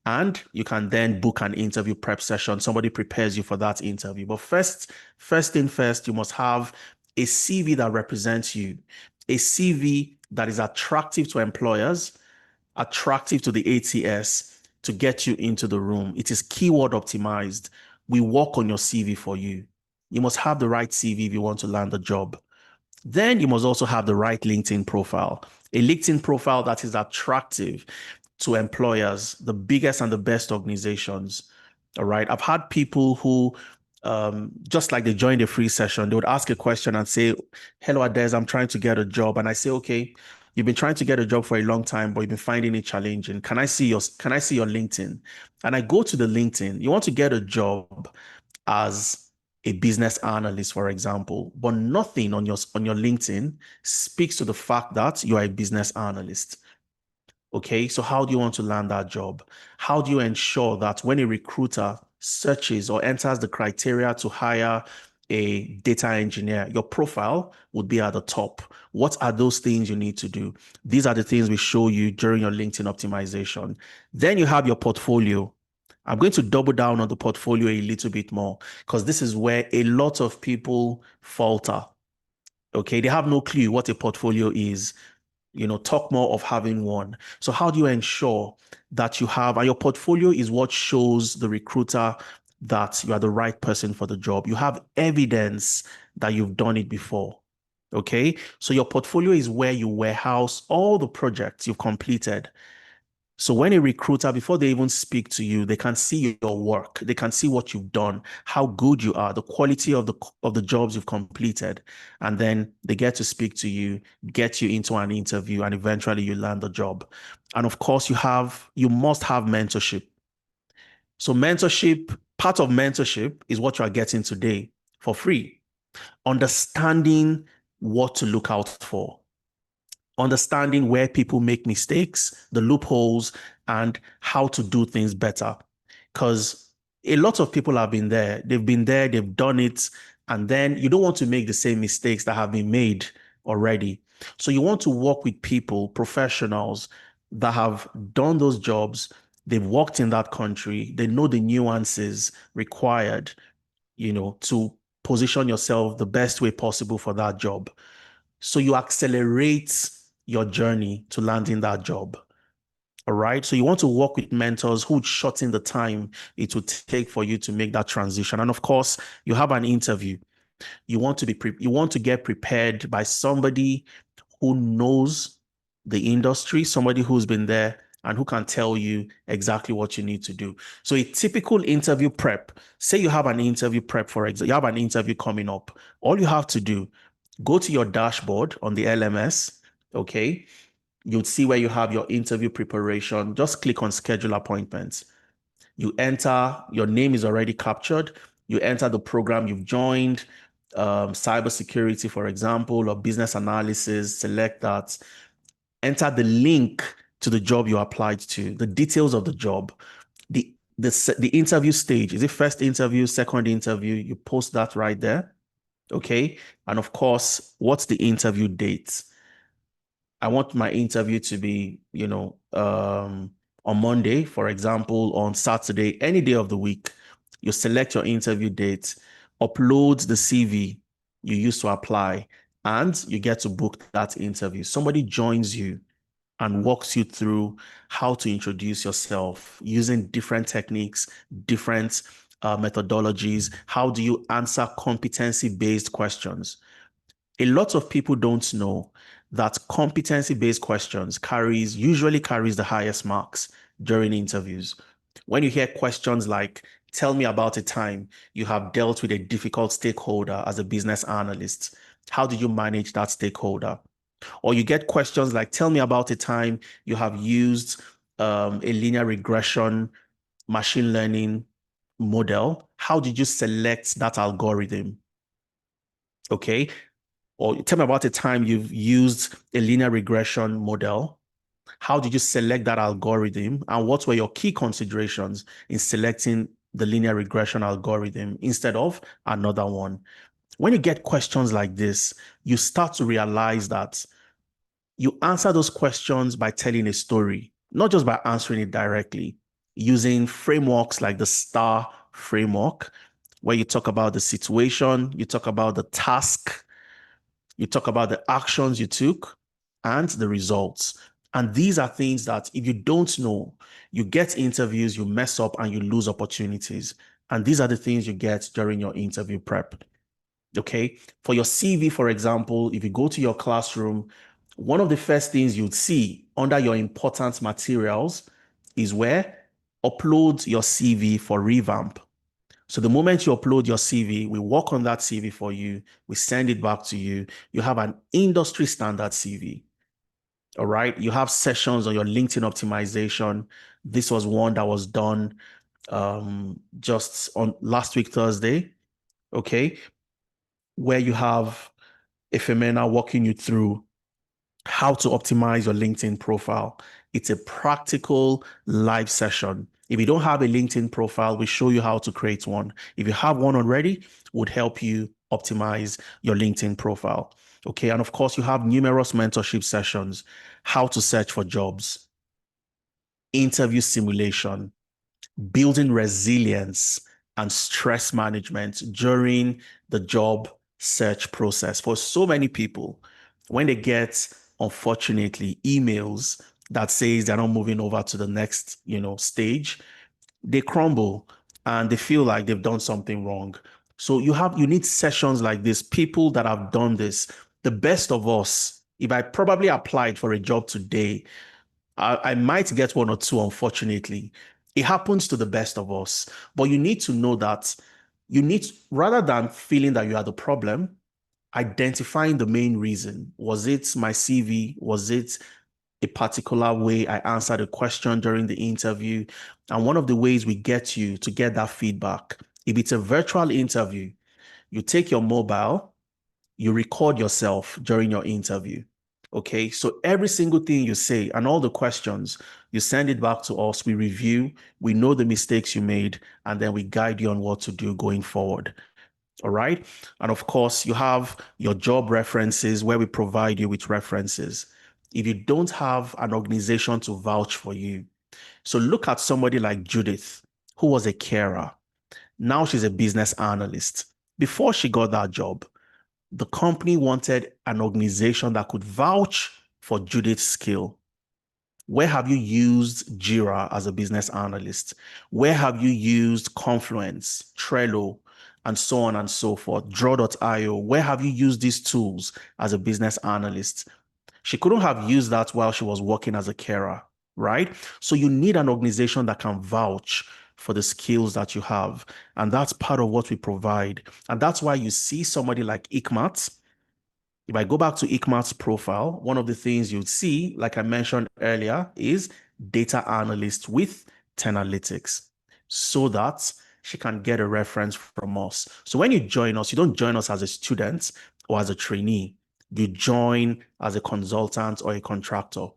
and you can then book an interview prep session. Somebody prepares you for that interview. But first thing first, you must have a CV that represents you, a CV that is attractive to employers, attractive to the ATS to get you into the room. It is keyword optimized. We work on your CV for you. You must have the right CV if you want to land a job. Then you must also have the right LinkedIn profile, a LinkedIn profile that is attractive to employers, the biggest and the best organizations. All right. I've had people who, just like they joined a free session, they would ask a question and say, "Hello, Ades, I'm trying to get a job." And I say, "Okay, you've been trying to get a job for a long time, but you've been finding it challenging. Can I see your LinkedIn?" And I go to the LinkedIn. You want to get a job as a business analyst, for example, but nothing on your LinkedIn speaks to the fact that you are a business analyst. Okay, so how do you want to land that job? How do you ensure that when a recruiter searches or enters the criteria to hire a data engineer, your profile would be at the top? What are those things you need to do? These are the things we show you during your LinkedIn optimization. Then you have your portfolio. I'm going to double down on the portfolio a little bit more because this is where a lot of people falter. Okay, they have no clue what a portfolio is. Talk more of having one. So how do you ensure that you have, and your portfolio is what shows the recruiter that you are the right person for the job. You have evidence that you've done it before. Okay, so your portfolio is where you warehouse all the projects you've completed. So when a recruiter, before they even speak to you, they can see your work. They can see what you've done, how good you are, the quality of the jobs you've completed. And then they get to speak to you, get you into an interview, and eventually you land the job. And of course, you must have mentorship. So part of mentorship is what you are getting today for free. Understanding what to look out for, understanding where people make mistakes, the loopholes, and how to do things better. Because a lot of people have been there, they've done it, and then you don't want to make the same mistakes that have been made already. So you want to work with people, professionals that have done those jobs, they've worked in that country, they know the nuances required, to position yourself the best way possible for that job. So you accelerate your journey to landing that job. All right. So you want to work with mentors who would shorten the time it would take for you to make that transition. And of course, you have an interview. You want to get prepared by somebody who knows the industry, somebody who's been there and who can tell you exactly what you need to do. So a typical interview prep, say you have an interview prep, for example, you have an interview coming up. All you have to do, go to your dashboard on the LMS, okay? You'll see where you have your interview preparation. Just click on schedule appointments. You enter, your name is already captured. You enter the program you've joined, cybersecurity, for example, or business analysis, select that. enter the link to the job you applied to, the details of the job, the interview stage. Is it first interview, second interview? You post that right there. Okay. And of course, what's the interview date? I want my interview to be, on Monday, for example, on Saturday, any day of the week. You select your interview date, upload the CV you used to apply, and you get to book that interview. Somebody joins you and walks you through how to introduce yourself using different techniques, different methodologies. How do you answer competency-based questions? A lot of people don't know that competency-based questions usually carries the highest marks during interviews. When you hear questions like, tell me about a time you have dealt with a difficult stakeholder as a business analyst, how did you manage that stakeholder? Or you get questions like, tell me about a time you have used a linear regression machine learning model. How did you select that algorithm? Okay. Or tell me about a time you've used a linear regression model. How did you select that algorithm? And what were your key considerations in selecting the linear regression algorithm instead of another one? When you get questions like this, you start to realize that you answer those questions by telling a story, not just by answering it directly, using frameworks like the STAR framework, where you talk about the situation, you talk about the task, you talk about the actions you took and the results. And these are things that if you don't know, you get interviews, you mess up and you lose opportunities. And these are the things you get during your interview prep. Okay. For your CV, for example, if you go to your classroom, one of the first things you'd see under your important materials is where upload your CV for revamp. So the moment you upload your CV, we work on that CV for you. We send it back to you. You have an industry standard CV. All right. You have sessions on your LinkedIn optimization. This was one that was done just on last week, Thursday. Okay. Where you have a Femena walking you through how to optimize your LinkedIn profile. It's a practical live session. If you don't have a LinkedIn profile, we show you how to create one. If you have one already, would help you optimize your LinkedIn profile. Okay. And of course, you have numerous mentorship sessions, how to search for jobs, interview simulation, building resilience and stress management during the job search process. For so many people, when they get, unfortunately, emails that says they're not moving over to the next, stage, they crumble and they feel like they've done something wrong. So you need sessions like this, people that have done this. The best of us, if I probably applied for a job today, I might get one or two, unfortunately. It happens to the best of us. But you need to know that rather than feeling that you are the problem, identifying the main reason. Was it my CV? Was it a particular way I answered a question during the interview? And one of the ways we get you to get that feedback, if it's a virtual interview, you take your mobile, you record yourself during your interview. Okay, so every single thing you say and all the questions, you send it back to us. We review, we know the mistakes you made, and then we guide you on what to do going forward. All right. And of course, you have your job references where we provide you with references. If you don't have an organization to vouch for you, so look at somebody like Judith, who was a carer. Now she's a business analyst. Before she got that job, the company wanted an organization that could vouch for Judith's skill. Where have you used Jira as a business analyst? Where have you used Confluence, Trello, and so on and so forth, Draw.io? Where have you used these tools as a business analyst? She couldn't have used that while she was working as a carer, right? So you need an organization that can vouch for the skills that you have. And that's part of what we provide. And that's why you see somebody like Ikmat. If I go back to Ikmat's profile, one of the things you'd see, like I mentioned earlier, is data analyst with 10 analytics so that she can get a reference from us. So when you join us, you don't join us as a student or as a trainee. You join as a consultant or a contractor.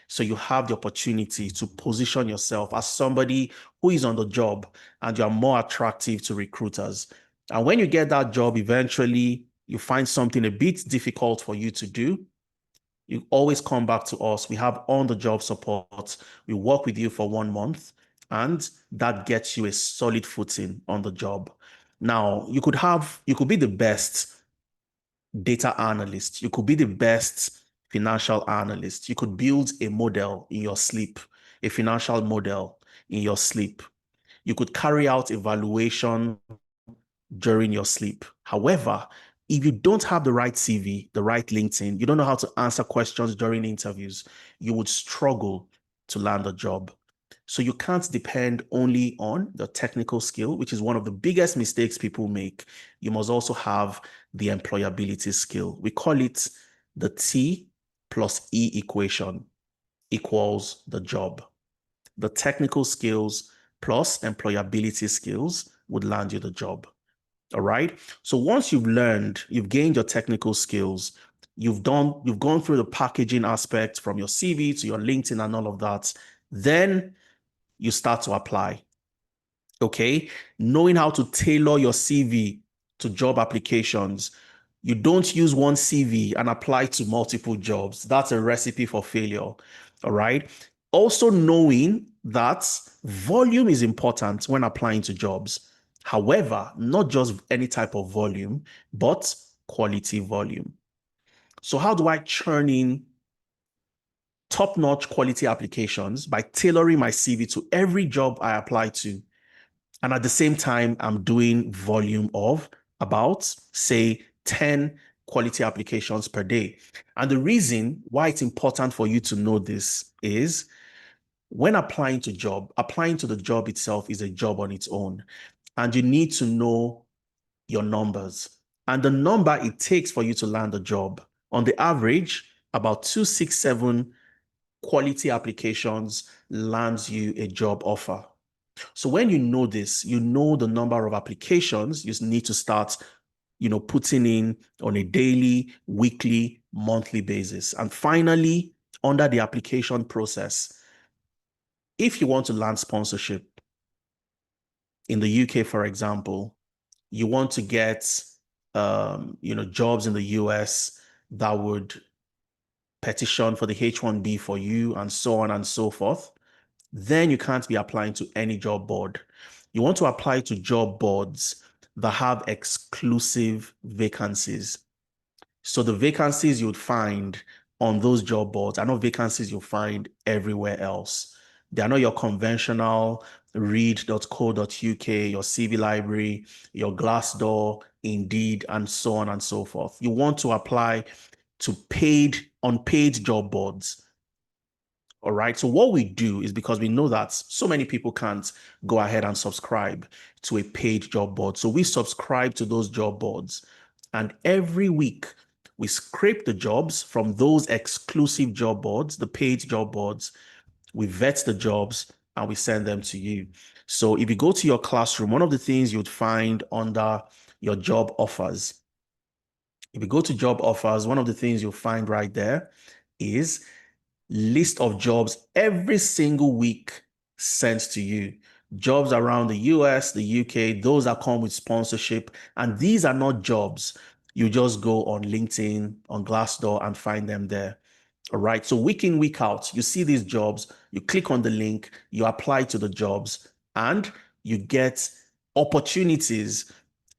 So you have the opportunity to position yourself as somebody who is on the job, and you are more attractive to recruiters. And when you get that job, eventually you find something a bit difficult for you to do, you always come back to us. We have on-the-job support. We work with you for 1 month, and that gets you a solid footing on the job. Now, you could be the best data analyst. You could be the best financial analyst. You could build a model in your sleep, a financial model in your sleep. You could carry out evaluation during your sleep. However, if you don't have the right CV, the right LinkedIn, you don't know how to answer questions during interviews, you would struggle to land a job. So you can't depend only on the technical skill, which is one of the biggest mistakes people make. You must also have the employability skill. We call it the T plus E equation equals the job. The technical skills plus employability skills would land you the job. All right. So once you've gained your technical skills, you've gone through the packaging aspect from your CV to your LinkedIn and all of that, then you start to apply. Okay. Knowing how to tailor your CV to job applications. You don't use one CV and apply to multiple jobs. That's a recipe for failure. All right. Also knowing that volume is important when applying to jobs. However, not just any type of volume, but quality volume. So how do I churn in top-notch quality applications? By tailoring my CV to every job I apply to. And at the same time, I'm doing volume of about, say, 10 quality applications per day. And the reason why it's important for you to know this is when applying to the job itself is a job on its own. And you need to know your numbers and the number it takes for you to land a job. On the average, about 267 quality applications lands you a job offer. So when you know this, you know the number of applications you need to start, putting in on a daily, weekly, monthly basis. And finally, under the application process, if you want to land sponsorship in the UK, for example, you want to get, jobs in the US that would petition for the H-1B for you and so on and so forth, then you can't be applying to any job board. You want to apply to job boards that have exclusive vacancies. So the vacancies you'd find on those job boards are not vacancies you'll find everywhere else. They are not your conventional read.co.uk, your CV library, your Glassdoor, Indeed, and so on and so forth. You want to apply to unpaid job boards. All right. So what we do is, because we know that so many people can't go ahead and subscribe to a paid job board. So we subscribe to those job boards. And every week we scrape the jobs from those exclusive job boards, the paid job boards. We vet the jobs and we send them to you. So if you go to your classroom, one of the things you'd find under your job offers, if you go to job offers, one of the things you'll find right there is list of jobs every single week sent to you. Jobs around the US, the UK, those that come with sponsorship. And these are not jobs you just go on LinkedIn, on Glassdoor, and find them there. All right. So week in, week out, you see these jobs, you click on the link, you apply to the jobs, and you get opportunities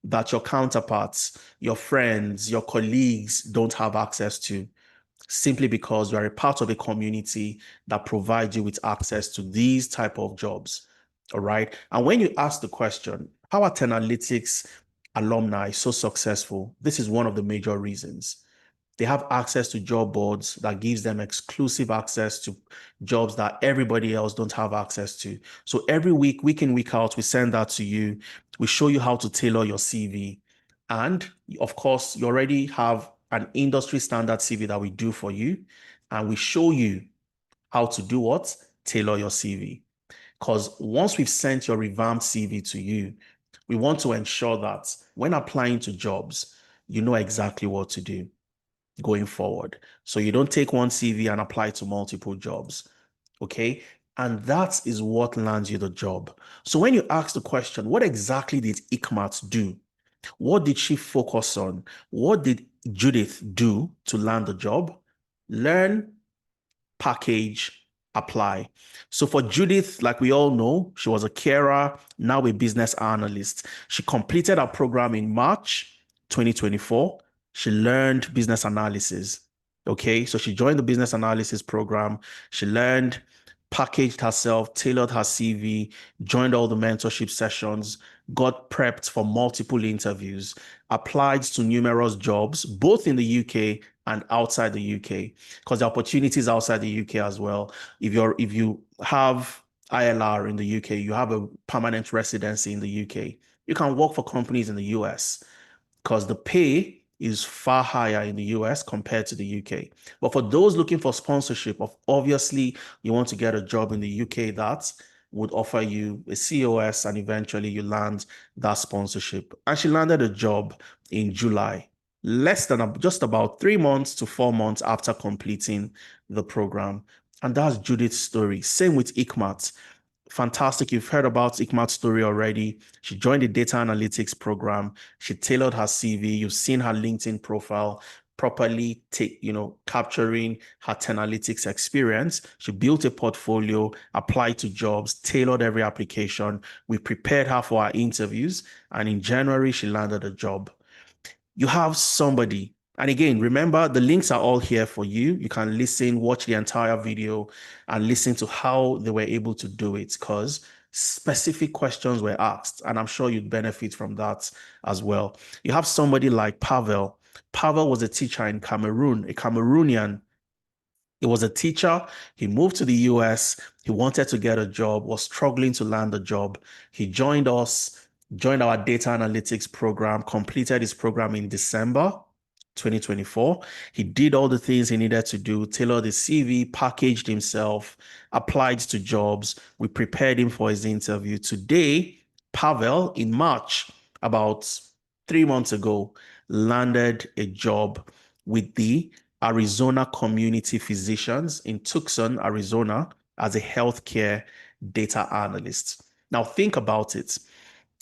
that your counterparts, your friends, your colleagues don't have access to, simply because you are a part of a community that provides you with access to these type of jobs. All right. And when you ask the question, how are Analytics alumni so successful? This is one of the major reasons. They have access to job boards that gives them exclusive access to jobs that everybody else don't have access to. So every week, week in, week out, we send that to you. We show you how to tailor your CV. And of course, you already have an industry standard CV that we do for you. And we show you how to do what? Tailor your CV. Because once we've sent your revamped CV to you, we want to ensure that when applying to jobs, you know exactly what to do. going forward. So you don't take one CV and apply to multiple jobs. Okay. And that is what lands you the job. So when you ask the question, what exactly did Ikmat do? What did she focus on? What did Judith do to land the job? Learn, package, apply. So for Judith, like we all know, she was a carer, now a business analyst. She completed her program in March 2024. She learned business analysis. Okay, so she joined the business analysis program. She learned, packaged herself, tailored her CV, joined all the mentorship sessions, got prepped for multiple interviews, applied to numerous jobs, both in the UK and outside the UK, because the opportunities outside the UK as well. If you have ILR in the UK, you have a permanent residency in the UK, you can work for companies in the US because the pay is far higher in the US compared to the UK. But for those looking for sponsorship, obviously you want to get a job in the UK that would offer you a COS and eventually you land that sponsorship. And she landed a job in July, less than just about 3 months to 4 months after completing the program. And that's Judith's story. Same with Ikmat. Fantastic. You've heard about Ikmat's story already. She joined the data analytics program. She tailored her CV. You've seen her LinkedIn profile properly capturing her analytics experience. She built a portfolio, applied to jobs, tailored every application. We prepared her for our interviews, and in January, she landed a job. You have somebody, and again, remember the links are all here for you. You can listen, watch the entire video and listen to how they were able to do it because specific questions were asked, and I'm sure you'd benefit from that as well. You have somebody like Pavel. Pavel was a teacher in Cameroon, a Cameroonian. He was a teacher. He moved to the US. He wanted to get a job, was struggling to land a job. He joined us, joined our data analytics program, completed his program in December 2024. He did all the things he needed to do, tailored his CV, packaged himself, applied to jobs. We prepared him for his interview. Today, Pavel, in March, about 3 months ago, landed a job with the Arizona Community Physicians in Tucson, Arizona, as a healthcare data analyst. Now, think about it.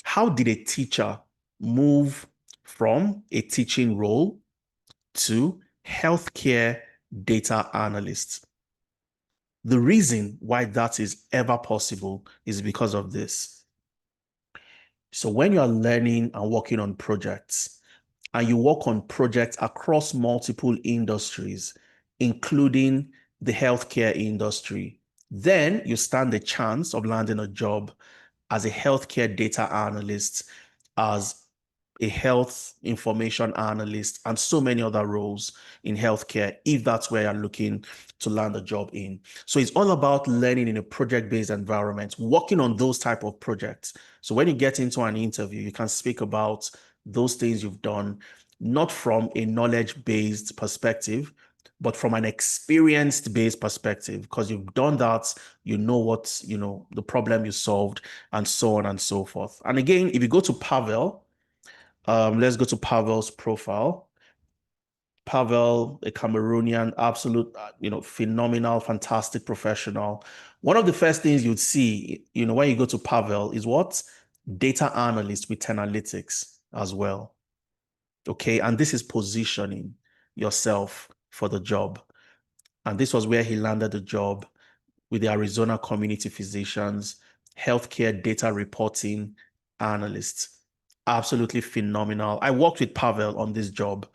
How did a teacher move from a teaching role to healthcare data analyst? The reason why that is ever possible is because of this. So when you are learning and working on projects, and you work on projects across multiple industries, including the healthcare industry, then you stand a chance of landing a job as a healthcare data analyst, as a health information analyst, and so many other roles in healthcare, if that's where you're looking to land a job in. So it's all about learning in a project-based environment, working on those type of projects. So when you get into an interview, you can speak about those things you've done, not from a knowledge-based perspective, but from an experience-based perspective, because you've done that, you know what, the problem you solved, and so on and so forth. And again, if you go to Pavel, let's go to Pavel's profile. Pavel, a Cameroonian, absolute, phenomenal, fantastic professional. One of the first things you'd see, when you go to Pavel is what? Data analyst with analytics as well. Okay, and this is positioning yourself for the job. And this was where he landed the job with the Arizona Community Physicians, healthcare data reporting analyst. Absolutely phenomenal. I worked with Pavel on this job.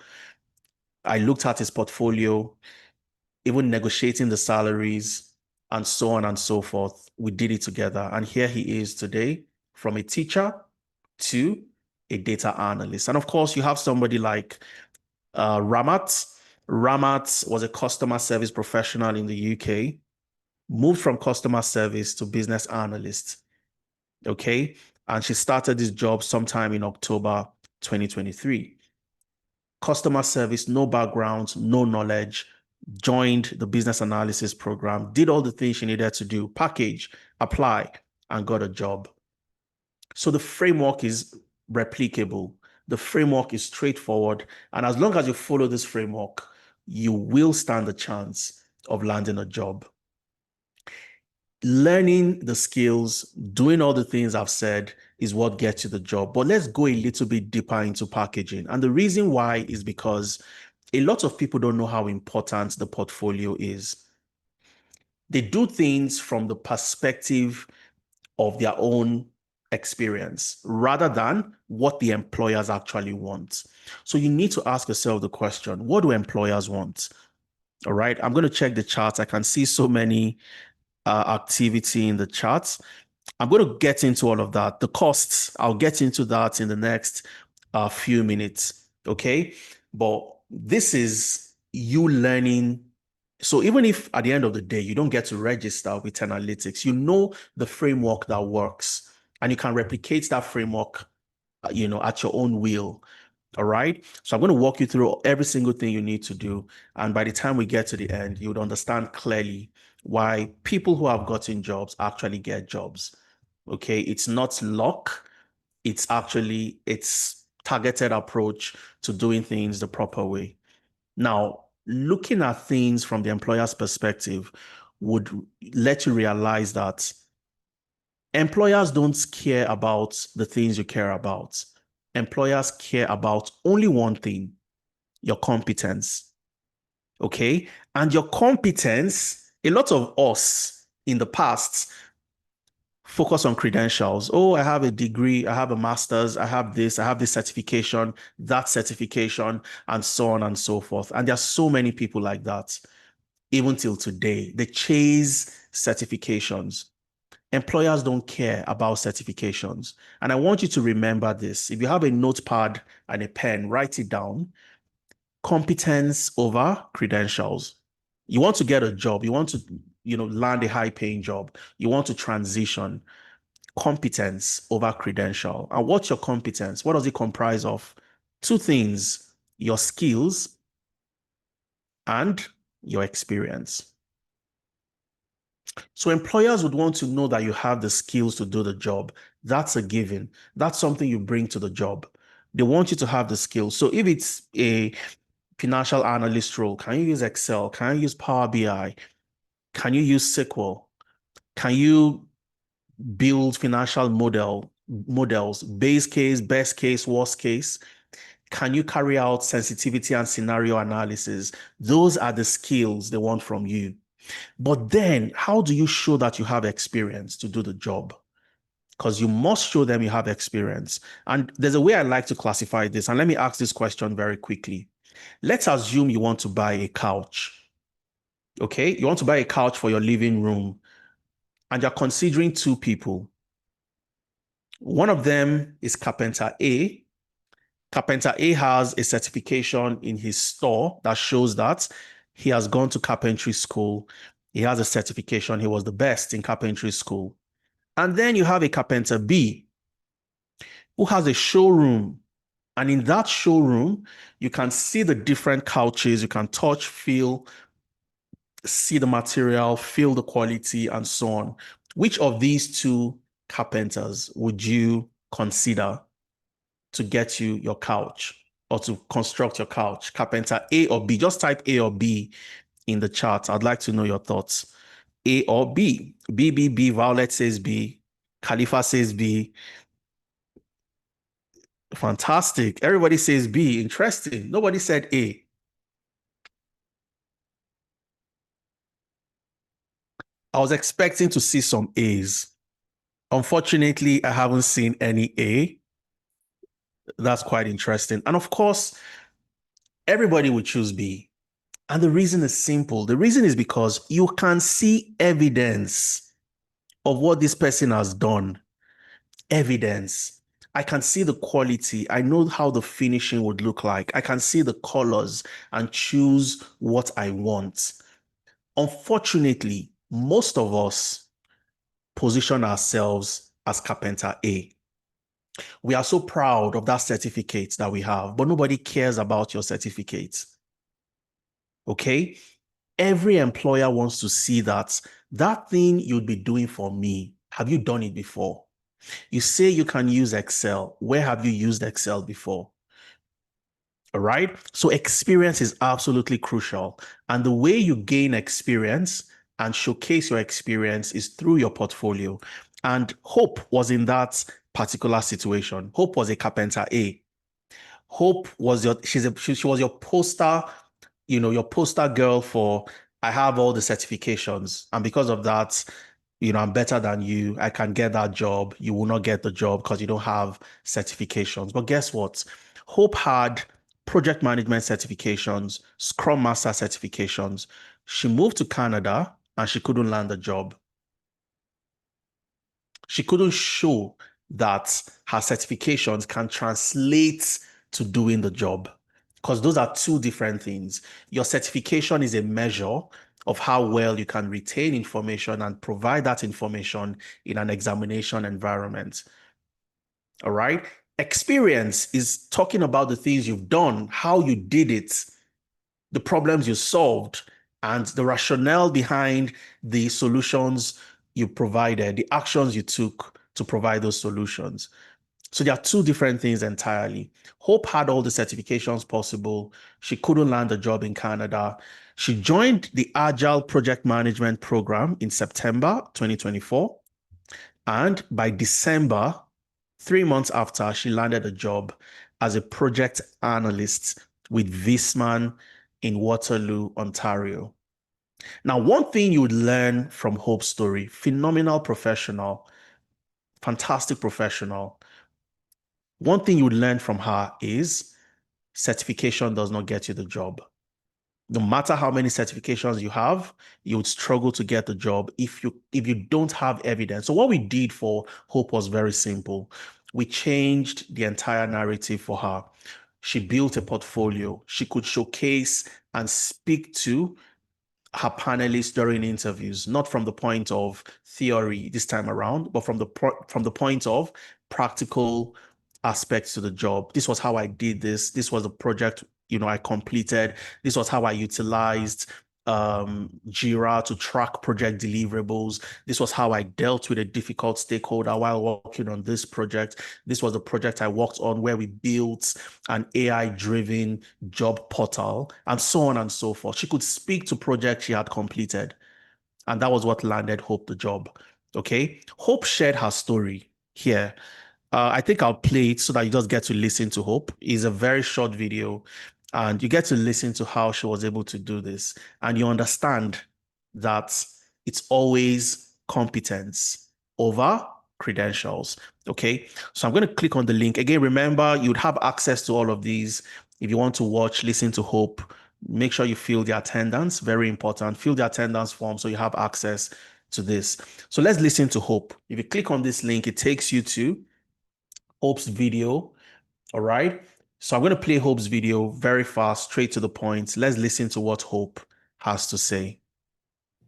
I looked at his portfolio, even negotiating the salaries and so on and so forth. We did it together. And here he is today, from a teacher to a data analyst. And of course, you have somebody like Ramat. Ramat was a customer service professional in the UK, moved from customer service to business analyst. Okay. And she started this job sometime in October 2023. Customer service, no background, no knowledge, joined the business analysis program, did all the things she needed to do, package, apply, and got a job. So the framework is replicable. The framework is straightforward. And as long as you follow this framework, you will stand a chance of landing a job. Learning the skills, doing all the things I've said is what gets you the job. But let's go a little bit deeper into packaging. And the reason why is because a lot of people don't know how important the portfolio is. They do things from the perspective of their own experience rather than what the employers actually want. So you need to ask yourself the question, what do employers want? All right, I'm going to check the charts. I can see so many activity in the charts. I'm going to get into all of that. The costs, I'll get into that in the next few minutes. Okay. But this is you learning. So even if at the end of the day, you don't get to register with analytics, you know the framework that works and you can replicate that framework, at your own will. All right. So I'm going to walk you through every single thing you need to do. And by the time we get to the end, you would understand clearly why people who have gotten jobs actually get jobs. Okay. It's not luck. It's targeted approach to doing things the proper way. Now, looking at things from the employer's perspective would let you realize that employers don't care about the things you care about. Employers care about only one thing, your competence. Okay. And your competence, a lot of us in the past focus on credentials. Oh, I have a degree, I have a master's, I have this certification, that certification, and so on and so forth. And there are so many people like that, even till today. They chase certifications. Employers don't care about certifications. And I want you to remember this. If you have a notepad and a pen, write it down. Competence over credentials. You want to get a job. You want to, land a high-paying job. You want to transition. Competence over credential. And what's your competence? What does it comprise of? Two things, your skills and your experience. So employers would want to know that you have the skills to do the job. That's a given. That's something you bring to the job. They want you to have the skills. So if it's a financial analyst role, can you use Excel? Can you use Power BI? Can you use SQL? Can you build financial models, base case, best case, worst case? Can you carry out sensitivity and scenario analysis? Those are the skills they want from you. But then how do you show that you have experience to do the job? Because you must show them you have experience. And there's a way I like to classify this. And let me ask this question very quickly. Let's assume you want to buy a couch. Okay, you want to buy a couch for your living room and you're considering two people. One of them is Carpenter A. Carpenter A has a certification in his store that shows that he has gone to carpentry school. He has a certification. He was the best in carpentry school. And then you have a Carpenter B who has a showroom. And in that showroom, you can see the different couches. You can touch, feel, see the material, feel the quality, and so on. Which of these two carpenters would you consider to get you your couch or to construct your couch? Carpenter A or B? Just type A or B in the chat. I'd like to know your thoughts. A or B? B, B, B. Violet says B. Khalifa says B. Fantastic. Everybody says B. Interesting. Nobody said A. I was expecting to see some A's. Unfortunately, I haven't seen any A. That's quite interesting. And of course, everybody would choose B. And the reason is simple. The reason is because you can see evidence of what this person has done. Evidence. I can see the quality. I know how the finishing would look like. I can see the colors and choose what I want. Unfortunately, most of us position ourselves as Carpenter A. We are so proud of that certificate that we have, but nobody cares about your certificate. Okay? Every employer wants to see that thing you'd be doing for me. Have you done it before? You say you can use Excel. Where have you used Excel before? All right. So experience is absolutely crucial. And the way you gain experience and showcase your experience is through your portfolio. And Hope was in that particular situation. Hope was a carpenter A. Hope was she was your poster, your poster girl for I have all the certifications. And because of that, I'm better than you. I can get that job. You will not get the job because you don't have certifications. But guess what? Hope had project management certifications, Scrum Master certifications. She moved to Canada and she couldn't land a job. She couldn't show that her certifications can translate to doing the job because those are two different things. Your certification is a measure of how well you can retain information and provide that information in an examination environment. All right. Experience is talking about the things you've done, how you did it, the problems you solved, and the rationale behind the solutions you provided, the actions you took to provide those solutions. So there are two different things entirely. Hope had all the certifications possible. She couldn't land a job in Canada. She joined the Agile Project Management Program in September 2024. And by December, 3 months after, she landed a job as a project analyst with Visman in Waterloo, Ontario. Now, one thing you would learn from Hope's story, phenomenal professional, fantastic professional. One thing you would learn from her is certification does not get you the job. No matter how many certifications you have, you would struggle to get the job if you don't have evidence. So what we did for Hope was very simple. We changed the entire narrative for her. She built a portfolio. She could showcase and speak to her panelists during interviews, not from the point of theory this time around, but from the point of practical aspects to the job. This was how I did this. This was a project, I completed. This was how I utilized Jira to track project deliverables. This was how I dealt with a difficult stakeholder while working on this project. This was a project I worked on where we built an AI-driven job portal, and so on and so forth. She could speak to projects she had completed, and that was what landed Hope the job. Okay, Hope shared her story here. I think I'll play it so that you just get to listen to Hope. It's a very short video, and you get to listen to how she was able to do this, and you understand that it's always competence over credentials. Okay, so I'm going to click on the link. Again, remember, you'd have access to all of these. If you want to watch, listen to Hope, make sure you fill the attendance. Very important. Fill the attendance form so you have access to this. So let's listen to Hope. If you click on this link, it takes you to Hope's video. All right. So I'm going to play Hope's video very fast, straight to the point. Let's listen to what Hope has to say.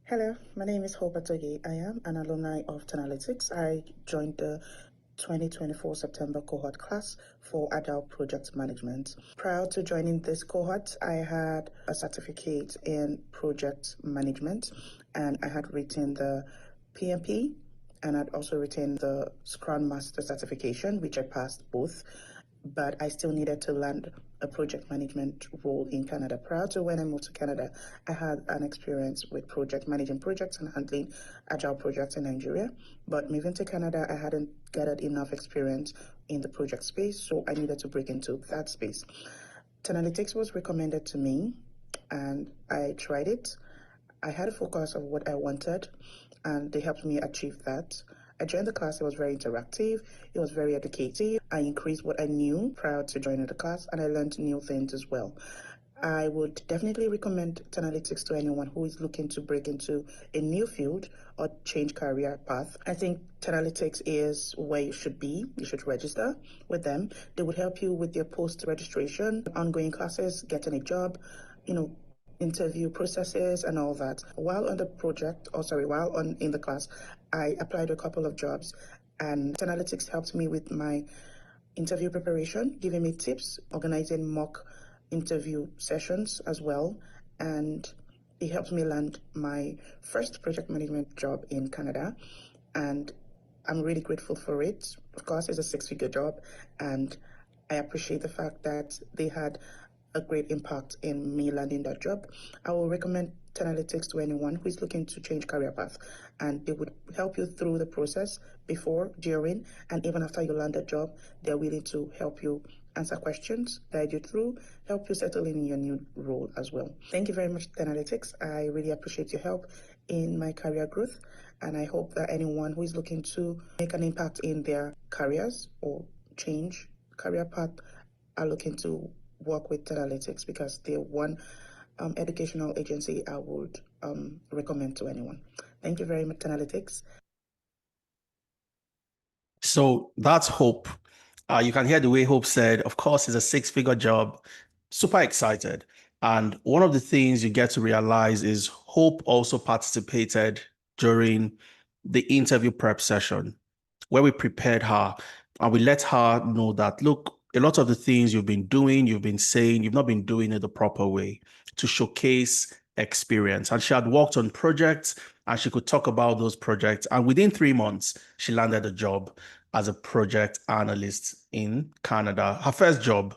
Hello, my name is Hope Atogi. I am an alumni of Analytics. I joined the 2024 September cohort class for Agile Project Management. Prior to joining this cohort, I had a certificate in project management, and I had written the PMP, and I'd also written the Scrum Master certification, which I passed both, but I still needed to land a project management role in Canada. Prior to when I moved to Canada, I had an experience with managing projects and handling agile projects in Nigeria. But moving to Canada, I hadn't gathered enough experience in the project space, so I needed to break into that space. Analytics was recommended to me, and I tried it. I had a focus of what I wanted, and they helped me achieve that. I joined the class. It was very interactive. It was very educative. I increased what I knew prior to joining the class, and I learned new things as well. I would definitely recommend Analytics to anyone who is looking to break into a new field or change career path. I think Analytics is where you should be. You should register with them. They would help you with your post-registration, ongoing classes, getting a job, interview processes and all that. While on the project, in the class, I applied a couple of jobs, and Analytics helped me with my interview preparation, giving me tips, organizing mock interview sessions as well, and it helped me land my first project management job in Canada, and I'm really grateful for it. Of course, it's a 6-figure job, and I appreciate the fact that they had a great impact in me landing that job. I will recommend Analytics to anyone who is looking to change career path, and they would help you through the process before, during, and even after you land a job. They're willing to help you answer questions, guide you through, help you settle in your new role as well. Thank you very much, Analytics. I really appreciate your help in my career growth, and I hope that anyone who is looking to make an impact in their careers or change career path are looking to work with Analytics, because they're one educational agency I would recommend to anyone. Thank you very much, Analytics. So that's Hope. You can hear the way Hope said, of course, it's a six-figure job. Super excited. And one of the things you get to realize is Hope also participated during the interview prep session where we prepared her and we let her know that, look, a lot of the things you've been doing, you've been saying, you've not been doing it the proper way, to showcase experience. And she had worked on projects and she could talk about those projects. And within 3 months, she landed a job as a project analyst in Canada. Her first job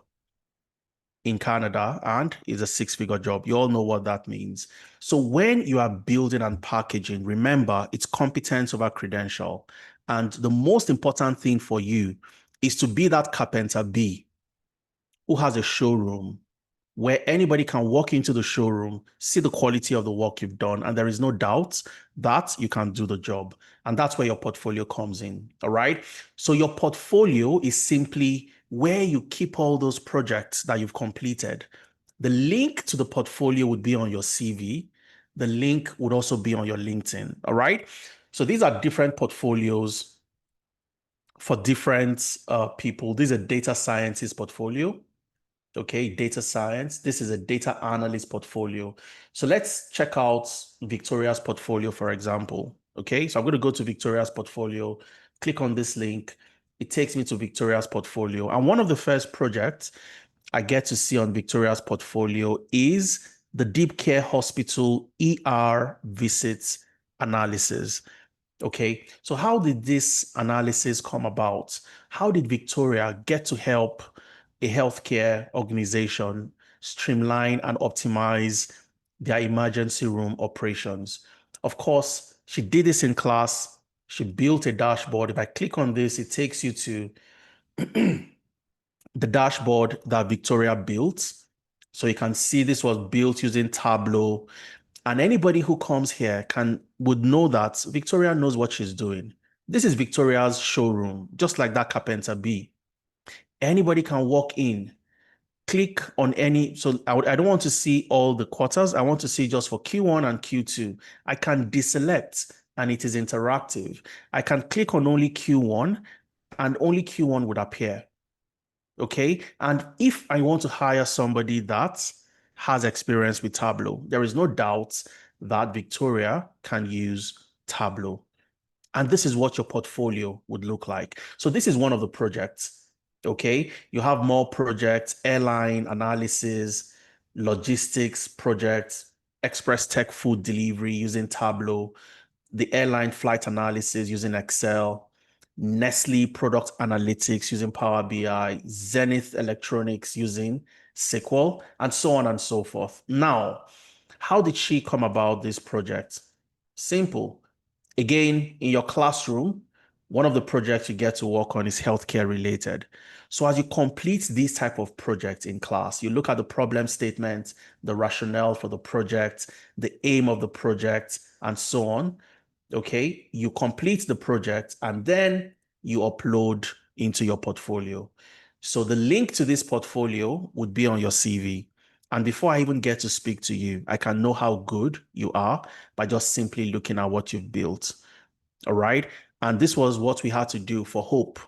in Canada, and is a six-figure job. You all know what that means. So when you are building and packaging, remember, it's competence over credential. And the most important thing for you is to be that carpenter B who has a showroom where anybody can walk into the showroom, see the quality of the work you've done, and there is no doubt that you can do the job. And that's where your portfolio comes in, all right? So your portfolio is simply where you keep all those projects that you've completed. The link to the portfolio would be on your CV. The link would also be on your LinkedIn, all right? So these are different portfolios for different people. This is a data scientist portfolio. Okay, data science. This is a data analyst portfolio. So let's check out Victoria's portfolio, for example. Okay, so I'm going to go to Victoria's portfolio, click on this link. It takes me to Victoria's portfolio. And one of the first projects I get to see on Victoria's portfolio is the Deep Care Hospital ER visits analysis. Okay, so how did this analysis come about? How did Victoria get to help a healthcare organization streamline and optimize their emergency room operations? Of course, she did this in class. She built a dashboard. If I click on this, it takes you to the dashboard that Victoria built. So you can see this was built using Tableau. And anybody who comes here would know that Victoria knows what she's doing. This is Victoria's showroom, just like that carpenter B. Anybody can walk in, click on any. So I don't want to see all the quarters. I want to see just for Q1 and Q2. I can deselect and it is interactive. I can click on only Q1 and only Q1 would appear. Okay. And if I want to hire somebody that has experience with Tableau, there is no doubt that Victoria can use Tableau. And this is what your portfolio would look like. So this is one of the projects. Okay. You have more projects, airline analysis, logistics projects, express tech food delivery using Tableau, the airline flight analysis using Excel, Nestle product analytics using Power BI, Zenith Electronics using SQL, and so on and so forth. Now, how did she come about this project? Simple. Again, in your classroom, one of the projects you get to work on is healthcare related. So as you complete these type of projects in class, you look at the problem statement, the rationale for the project, the aim of the project, and so on. Okay, you complete the project and then you upload into your portfolio. So the link to this portfolio would be on your CV. And before I even get to speak to you, I can know how good you are by just simply looking at what you've built. All right. And this was what we had to do for Hope,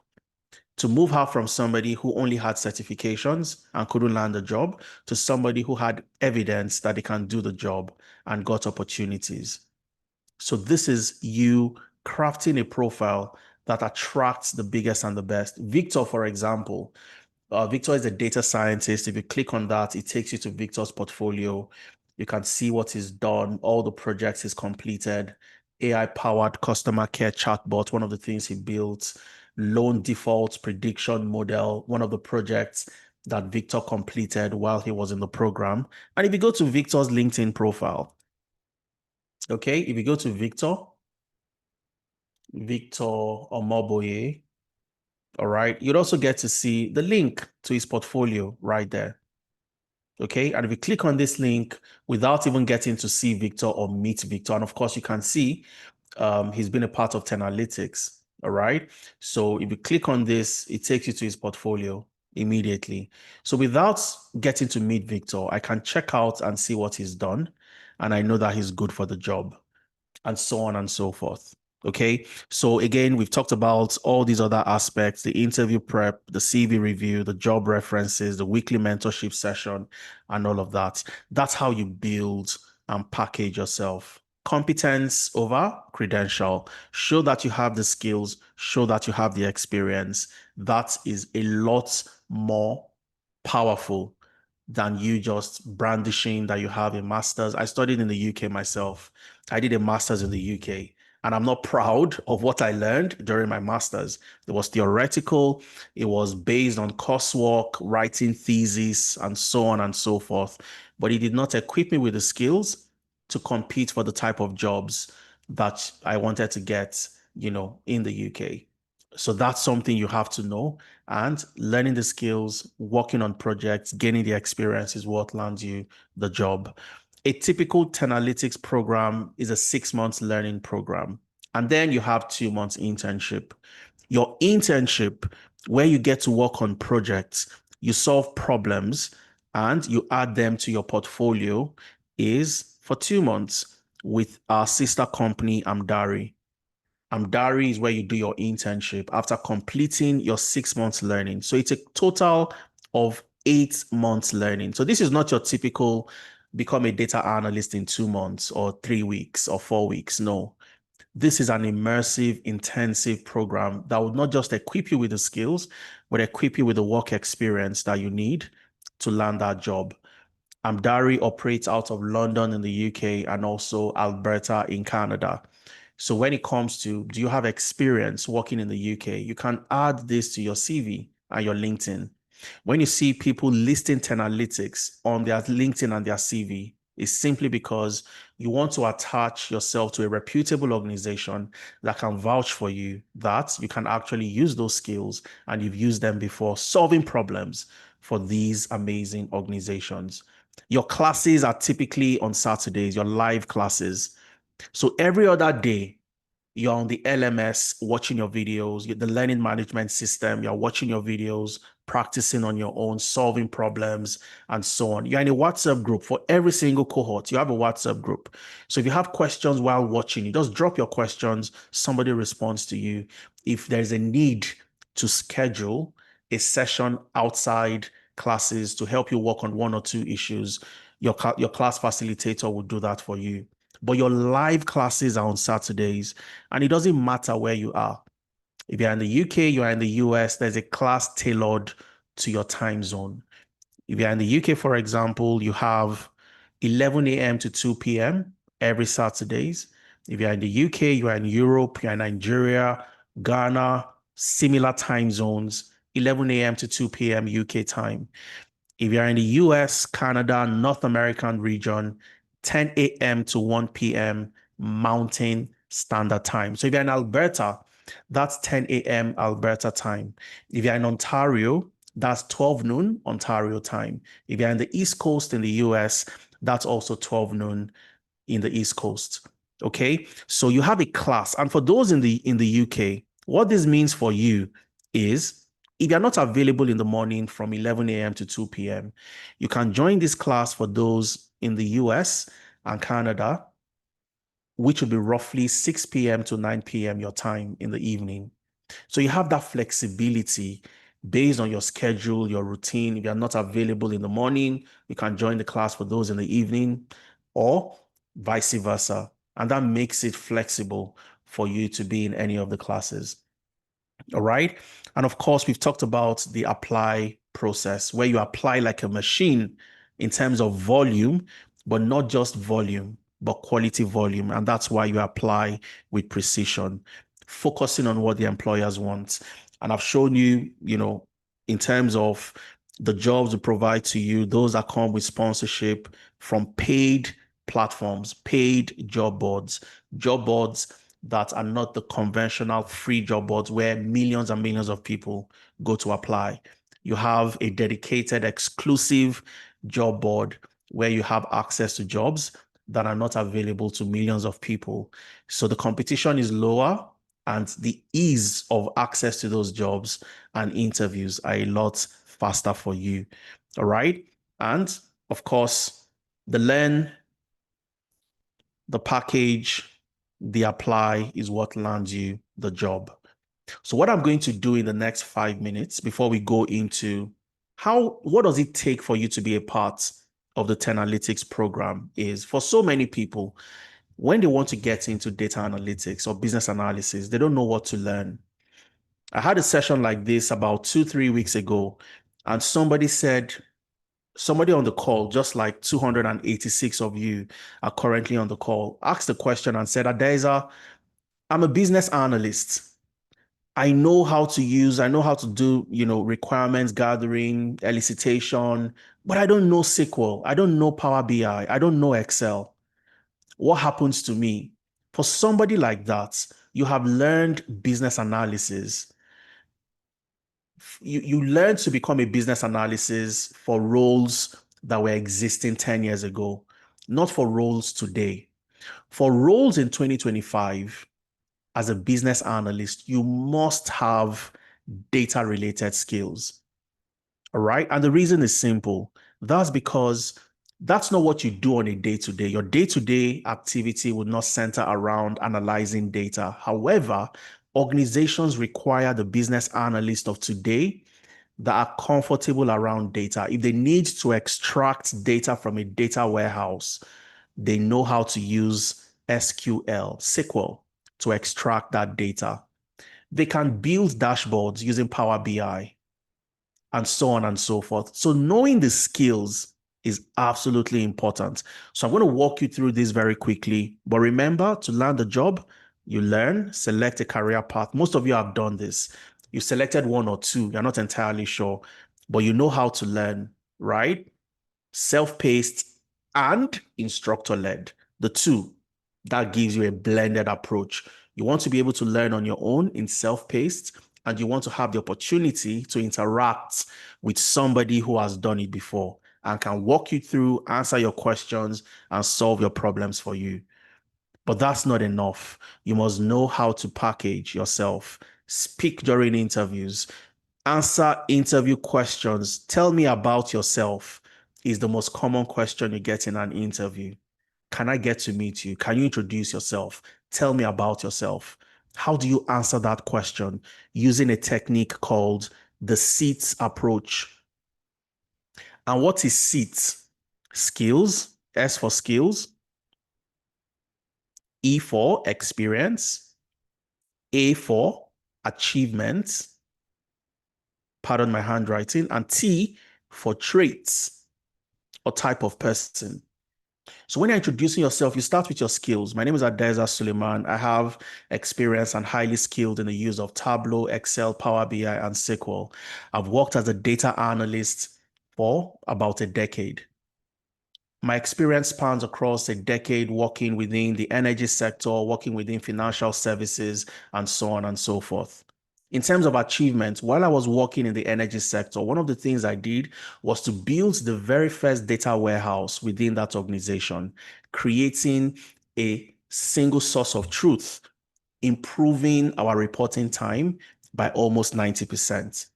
to move her from somebody who only had certifications and couldn't land a job to somebody who had evidence that they can do the job and got opportunities. So this is you crafting a profile that attracts the biggest and the best. Victor, for example, Victor is a data scientist. If you click on that, it takes you to Victor's portfolio. You can see what he's done, all the projects he's completed, AI-powered customer care chatbot, one of the things he built, loan default prediction model, one of the projects, that Victor completed while he was in the program. And if you go to Victor's LinkedIn profile, okay, if you go to Victor Omoboye, all right, you'd also get to see the link to his portfolio right there. Okay, and if you click on this link without even getting to see Victor or meet Victor, and of course you can see he's been a part of Analytics. All right, so if you click on this, it takes you to his portfolio immediately. So without getting to meet Victor, I can check out and see what he's done, and I know that he's good for the job, and so on and so forth. Okay, so again, we've talked about all these other aspects: the interview prep, the CV review, the job references, the weekly mentorship session, and all of that. That's how you build and package yourself. Competence over credential. Show that you have the skills, show that you have the experience. That is a lot more powerful than you just brandishing that you have a master's. I studied in the UK myself. I did a master's in the UK, and I'm not proud of what I learned during my master's. It was theoretical, it was based on coursework, writing theses, and so on and so forth. But it did not equip me with the skills to compete for the type of jobs that I wanted to get, in the UK. So that's something you have to know. And learning the skills, working on projects, gaining the experience is what lands you the job. A typical Tenalytics program is a 6 months learning program. And then you have 2 months internship. Your internship, where you get to work on projects, you solve problems, and you add them to your portfolio, is for 2 months with our sister company, Amdari. Amdari is where you do your internship after completing your 6 months learning. So it's a total of 8 months learning. So this is not your typical become a data analyst in 2 months or 3 weeks or 4 weeks. No, this is an immersive, intensive program that would not just equip you with the skills, but equip you with the work experience that you need to land that job. Amdari operates out of London in the UK and also Alberta in Canada. So when it comes to, do you have experience working in the UK? You can add this to your CV and your LinkedIn. When you see people listing Tenalytics on their LinkedIn and their CV, it's simply because you want to attach yourself to a reputable organization that can vouch for you that you can actually use those skills and you've used them before solving problems for these amazing organizations. Your classes are typically on Saturdays, your live classes. So every other day, you're on the LMS watching your videos, the learning management system, you're watching your videos, practicing on your own, solving problems, and so on. You're in a WhatsApp group for every single cohort. You have a WhatsApp group. So if you have questions while watching, you just drop your questions, somebody responds to you. If there's a need to schedule a session outside classes to help you work on one or two issues, your class facilitator will do that for you. But your live classes are on Saturdays, and it doesn't matter where you are. If you're in the UK, you're in the US, there's a class tailored to your time zone. If you're in the UK, for example, you have 11 a.m. to 2 p.m. every Saturdays. If you're in the UK, you're in Europe, you're in Nigeria, Ghana, similar time zones, 11 a.m. to 2 p.m. UK time. If you're in the US, Canada, North American region, 10 a.m. to 1 p.m. Mountain Standard Time. So if you're in Alberta, that's 10 a.m. Alberta time. If you're in Ontario, that's 12 noon Ontario time. If you're in the East Coast in the US, that's also 12 noon in the East Coast. Okay, so you have a class. And for those in the UK, what this means for you is if you're not available in the morning from 11 a.m. to 2 p.m., you can join this class for those in the US and Canada, which will be roughly 6 p.m. to 9 p.m. your time in the evening. So you have that flexibility based on your schedule, your routine. If you're not available in the morning, you can join the class for those in the evening, or vice versa. And that makes it flexible for you to be in any of the classes. All right. And of course, we've talked about the apply process, where you apply like a machine in terms of volume, but not just volume, but quality volume. And that's why you apply with precision, focusing on what the employers want. And I've shown you, in terms of The jobs we provide to you, those that come with sponsorship from paid platforms, paid job boards that are not the conventional free job boards where millions and millions of people go to apply. You have a dedicated, exclusive job board where you have access to jobs that are not available to millions of people. So the competition is lower and the ease of access to those jobs and interviews are a lot faster for you. All right. And of course, the learn, the package, the apply is what lands you the job. So what I'm going to do in the next 5 minutes before we go into what does it take for you to be a part of the 10 Analytics program is for so many people, when they want to get into data analytics or business analysis, they don't know what to learn. I had a session like this about 2-3 weeks ago, and somebody on the call, just like 286 of you are currently on the call, asked the question and said, Adeza, I'm a business analyst. I know how to do, requirements gathering, elicitation, but I don't know SQL. I don't know Power BI. I don't know Excel. What happens to me? For somebody like that, you have learned business analysis. You learn to become a business analysis for roles that were existing 10 years ago, not for roles today. For roles in 2025, as a business analyst, you must have data related skills. All right. And the reason is simple. That's because that's not what you do on a day-to-day. Your day-to-day activity would not center around analyzing data. However, organizations require the business analyst of today that are comfortable around data. If they need to extract data from a data warehouse, they know how to use SQL to extract that data. They can build dashboards using Power BI and so on and so forth. So knowing the skills is absolutely important. So I'm going to walk you through this very quickly. But remember, to land a job, you learn, select a career path. Most of you have done this. You selected one or two. You're not entirely sure, but you know how to learn, right? Self-paced and instructor-led. The two, that gives you a blended approach. You want to be able to learn on your own in self-paced, and you want to have the opportunity to interact with somebody who has done it before and can walk you through, answer your questions, and solve your problems for you. But that's not enough. You must know how to package yourself, speak during interviews, answer interview questions. Tell me about yourself is the most common question you get in an interview. Can I get to meet you? Can you introduce yourself? Tell me about yourself. How do you answer that question? Using a technique called the SEATs approach. And what is SEATs? Skills, S for skills, E for experience, A for achievements, pardon my handwriting, and T for traits or type of person. So when you're introducing yourself, you start with your skills. My name is Adeza Suleiman. I have experience and highly skilled in the use of Tableau, Excel, Power BI, and SQL. I've worked as a data analyst for about a decade. My experience spans across a decade working within the energy sector, working within financial services, and so on and so forth. In terms of achievements, while I was working in the energy sector, one of the things I did was to build the very first data warehouse within that organization, creating a single source of truth, improving our reporting time by almost 90%.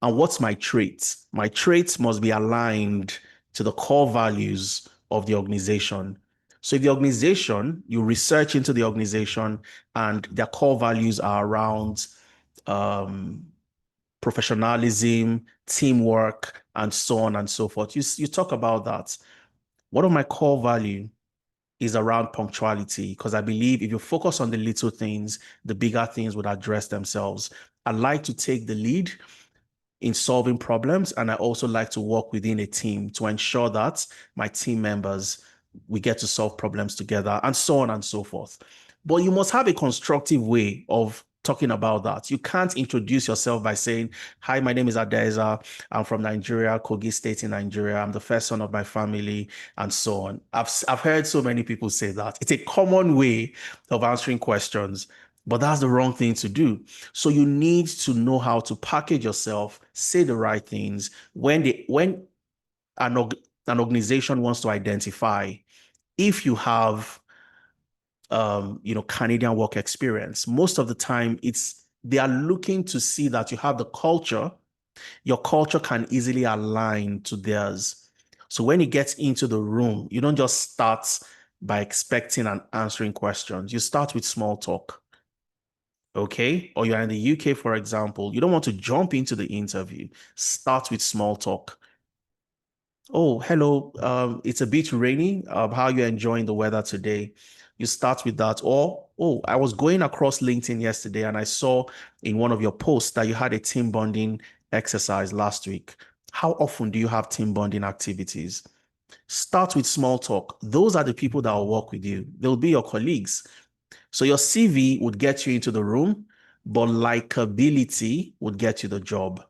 And what's my traits? My traits must be aligned to the core values of the organization. So if the organization, you research into the organization and their core values are around professionalism, teamwork, and so on and so forth. You talk about that. One of my core value is around punctuality, because I believe if you focus on the little things, the bigger things would address themselves. I like to take the lead in solving problems, and I also like to work within a team to ensure that my team members, we get to solve problems together, and so on and so forth. But you must have a constructive way of talking about that. You can't introduce yourself by saying, "Hi, my name is Adeza. I'm from Nigeria, Kogi State in Nigeria. I'm the first son of my family," and so on. I've heard so many people say that. It's a common way of answering questions, but that's the wrong thing to do. So you need to know how to package yourself, say the right things. When an organization wants to identify if you have Canadian work experience, most of the time they are looking to see that you have the culture. Your culture can easily align to theirs. So when it gets into the room, you don't just start by expecting and answering questions. You start with small talk. Okay? Or you're in the UK, for example, you don't want to jump into the interview. Start with small talk. "Oh, hello. It's a bit rainy. How are you enjoying the weather today?" You start with that. Or, "Oh, I was going across LinkedIn yesterday and I saw in one of your posts that you had a team bonding exercise last week. How often do you have team bonding activities?" Start with small talk. Those are the people that will work with you. They'll be your colleagues. So your CV would get you into the room, but likability would get you the job.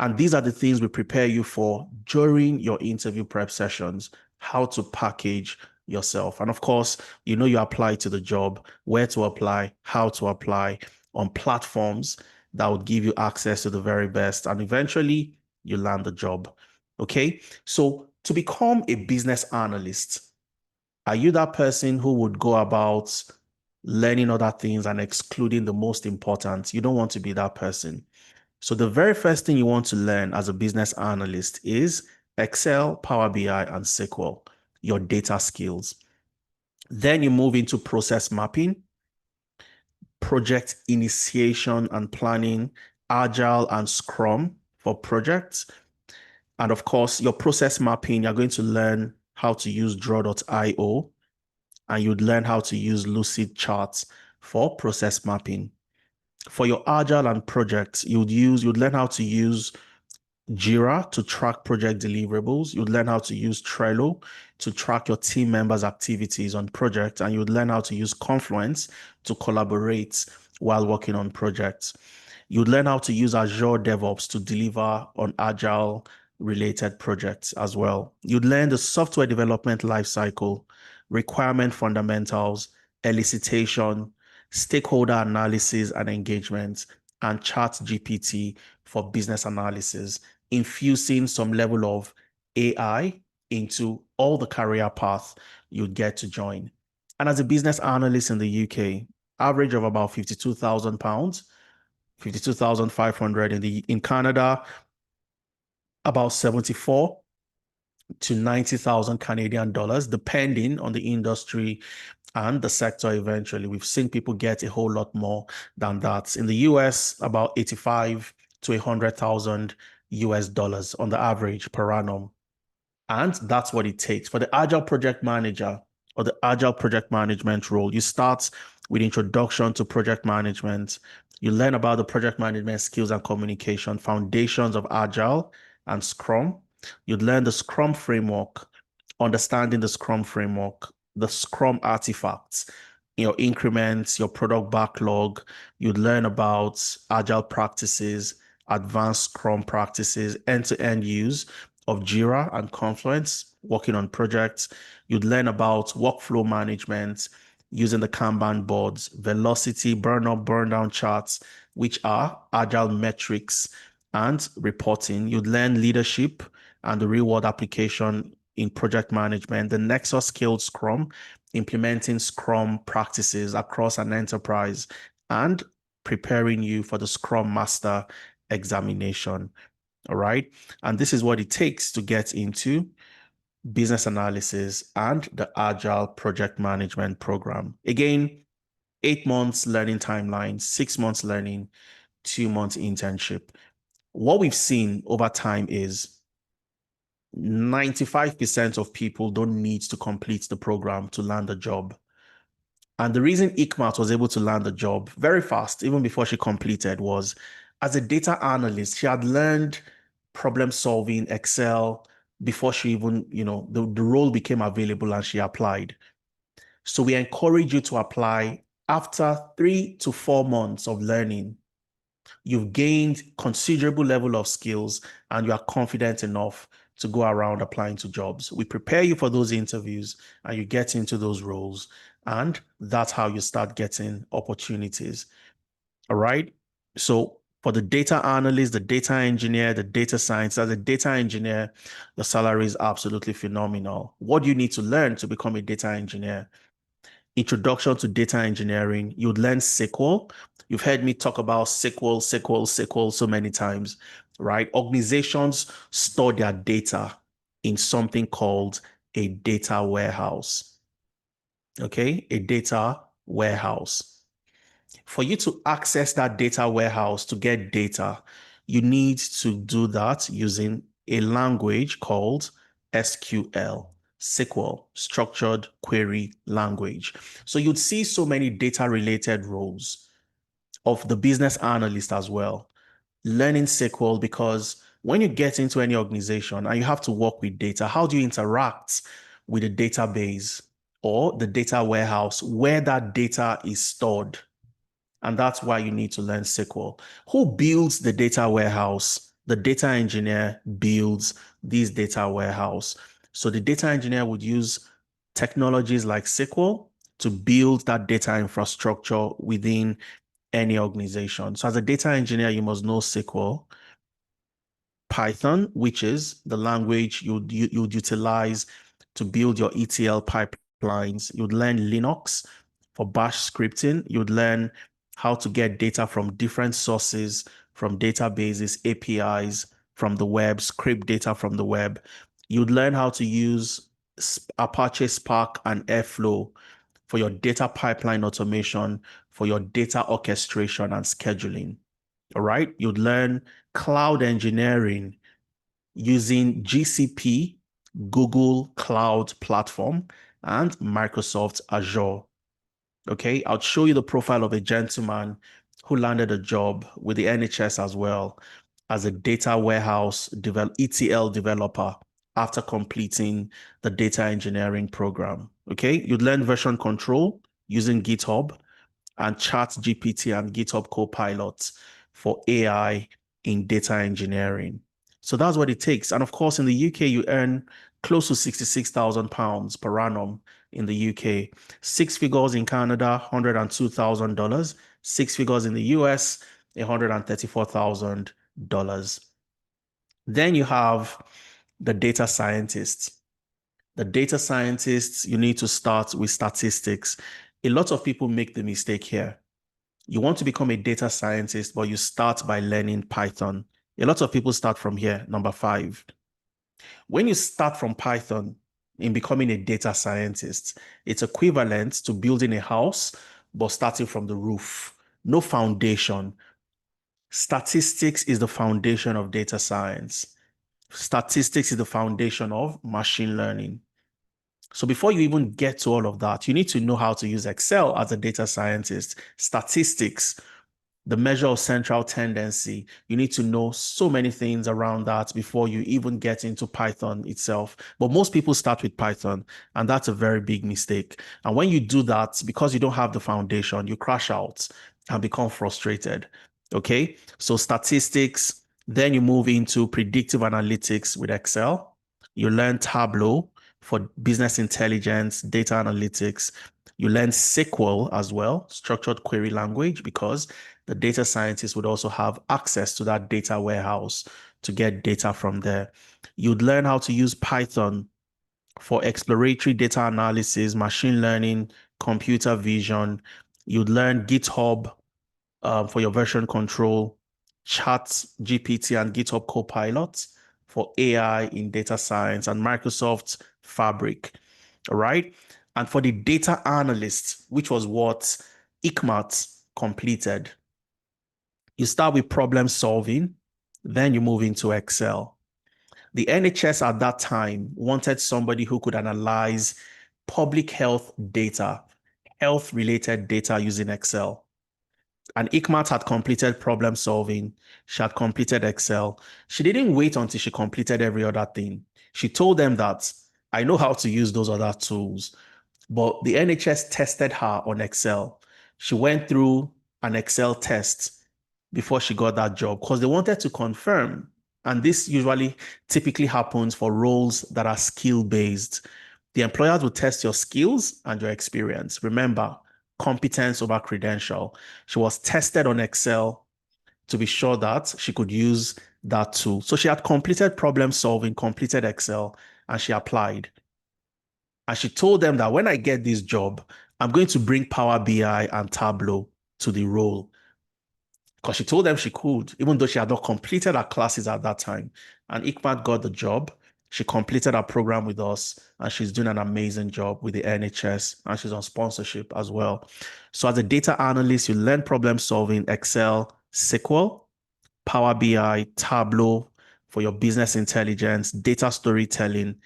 And these are the things we prepare you for during your interview prep sessions, how to package yourself. And of course, you apply to the job, where to apply, how to apply on platforms that would give you access to the very best. And eventually you land the job. Okay. So to become a business analyst, are you that person who would go about learning other things and excluding the most important? You don't want to be that person. So the very first thing you want to learn as a business analyst is Excel, Power BI, and SQL, your data skills. Then you move into process mapping, project initiation and planning, Agile and Scrum for projects. And of course, your process mapping, you're going to learn how to use draw.io, and you'd learn how to use Lucid Charts for process mapping. For your Agile and projects, you'd learn how to use Jira to track project deliverables. You'd learn how to use Trello to track your team members' activities on projects, and you'd learn how to use Confluence to collaborate while working on projects. You'd learn how to use Azure DevOps to deliver on Agile related projects as well. You'd learn the software development lifecycle, requirement fundamentals, elicitation, stakeholder analysis and engagement, and ChatGPT for business analysis, infusing some level of AI into all the career path you'd get to join. And as a business analyst in the UK, average of about £52,000, 52,500 in Canada, about 74 to 90,000 Canadian dollars, depending on the industry and the sector. Eventually, we've seen people get a whole lot more than that. In the US, about 85 to 100,000 US dollars on the average per annum. And that's what it takes. For the Agile project manager or the Agile project management role, you start with introduction to project management. You learn about the project management skills and communication, foundations of Agile and Scrum. You'd learn the Scrum framework, understanding the Scrum framework, the Scrum artifacts, your increments, your product backlog. You'd learn about Agile practices, advanced Scrum practices, end-to-end use of Jira and Confluence, working on projects. You'd learn about workflow management using the Kanban boards, velocity, burn up, burn down charts, which are Agile metrics and reporting. You'd learn leadership and the reward application in project management, the Nexus Scaled Scrum, implementing Scrum practices across an enterprise, and preparing you for the Scrum Master examination. All right. And this is what it takes to get into business analysis and the Agile project management program. Again, 8 months learning timeline, 6 months learning, 2 months internship. What we've seen over time is 95% of people don't need to complete the program to land a job. And the reason Ikmat was able to land the job very fast, even before she completed, was as a data analyst, she had learned problem solving, Excel, before she even, the role became available and she applied. So we encourage you to apply After 3 to 4 months of learning, you've gained considerable level of skills and you are confident enough to go around applying to jobs. We prepare you for those interviews and you get into those roles. And that's how you start getting opportunities. All right. So for the data analyst, the data engineer, the data science, as a data engineer, the salary is absolutely phenomenal. What do you need to learn to become a data engineer? Introduction to data engineering. You'd learn SQL. You've heard me talk about SQL so many times, right? Organizations store their data in something called a data warehouse. Okay, a data warehouse. For you to access that data warehouse to get data, you need to do that using a language called SQL, Structured Query Language. So you'd see so many data-related roles of the business analyst as well, learning SQL, because when you get into any organization and you have to work with data, how do you interact with the database or the data warehouse where that data is stored? And that's why you need to learn SQL. Who builds the data warehouse? The data engineer builds this data warehouse. So the data engineer would use technologies like SQL to build that data infrastructure within any organization. So as a data engineer, you must know SQL, Python, which is the language you'd utilize to build your ETL pipelines. You'd learn Linux for bash scripting. You'd learn how to get data from different sources, from databases, APIs, from the web, script data from the web. You'd learn how to use Apache Spark and Airflow for your data pipeline automation, for your data orchestration and scheduling. All right. You'd learn cloud engineering using GCP, Google Cloud Platform, and Microsoft Azure. Okay. I'll show you the profile of a gentleman who landed a job with the NHS as well as a data warehouse ETL developer after completing the data engineering program. Okay. You'd learn version control using GitHub and ChatGPT and GitHub Copilot for AI in data engineering. So that's what it takes. And of course, in the UK, you earn close to £66,000 per annum in the UK. Six figures in Canada, $102,000. Six figures in the US, $134,000. Then you have the data scientists. The data scientists, you need to start with statistics. A lot of people make the mistake here. You want to become a data scientist, but you start by learning Python. A lot of people start from here, number 5. When you start from Python in becoming a data scientist, it's equivalent to building a house, but starting from the roof. No foundation. Statistics is the foundation of data science. Statistics is the foundation of machine learning. So before you even get to all of that, you need to know how to use Excel as a data scientist, statistics, the measure of central tendency. You need to know so many things around that before you even get into Python itself. But most people start with Python, and that's a very big mistake. And when you do that, because you don't have the foundation, you crash out and become frustrated. Okay, so statistics, then you move into predictive analytics with Excel. You learn Tableau for business intelligence, data analytics. You learn SQL as well, structured query language, because the data scientists would also have access to that data warehouse to get data from there. You'd learn how to use Python for exploratory data analysis, machine learning, computer vision. You'd learn GitHub for your version control, ChatGPT and GitHub Copilot for AI in data science, and Microsoft Fabric. All right. And for the data analyst, which was what ICMAT completed, you start with problem solving, then you move into Excel. The NHS at that time wanted somebody who could analyze public health data, health-related data using Excel. And ICMAT had completed problem solving. She had completed Excel. She didn't wait until she completed every other thing. She told them that I know how to use those other tools, but the NHS tested her on Excel. She went through an Excel test before she got that job because they wanted to confirm. And this usually typically happens for roles that are skill-based. The employers will test your skills and your experience. Remember, competence over credential. She was tested on Excel to be sure that she could use that tool. So she had completed problem solving, completed Excel, and she applied. And she told them that when I get this job, I'm going to bring Power BI and Tableau to the role. Because she told them she could, even though she had not completed her classes at that time. And Ikmat got the job. She completed her program with us, and she's doing an amazing job with the NHS, and she's on sponsorship as well. So as a data analyst, you learn problem solving, Excel, SQL, Power BI, Tableau for your business intelligence, data storytelling,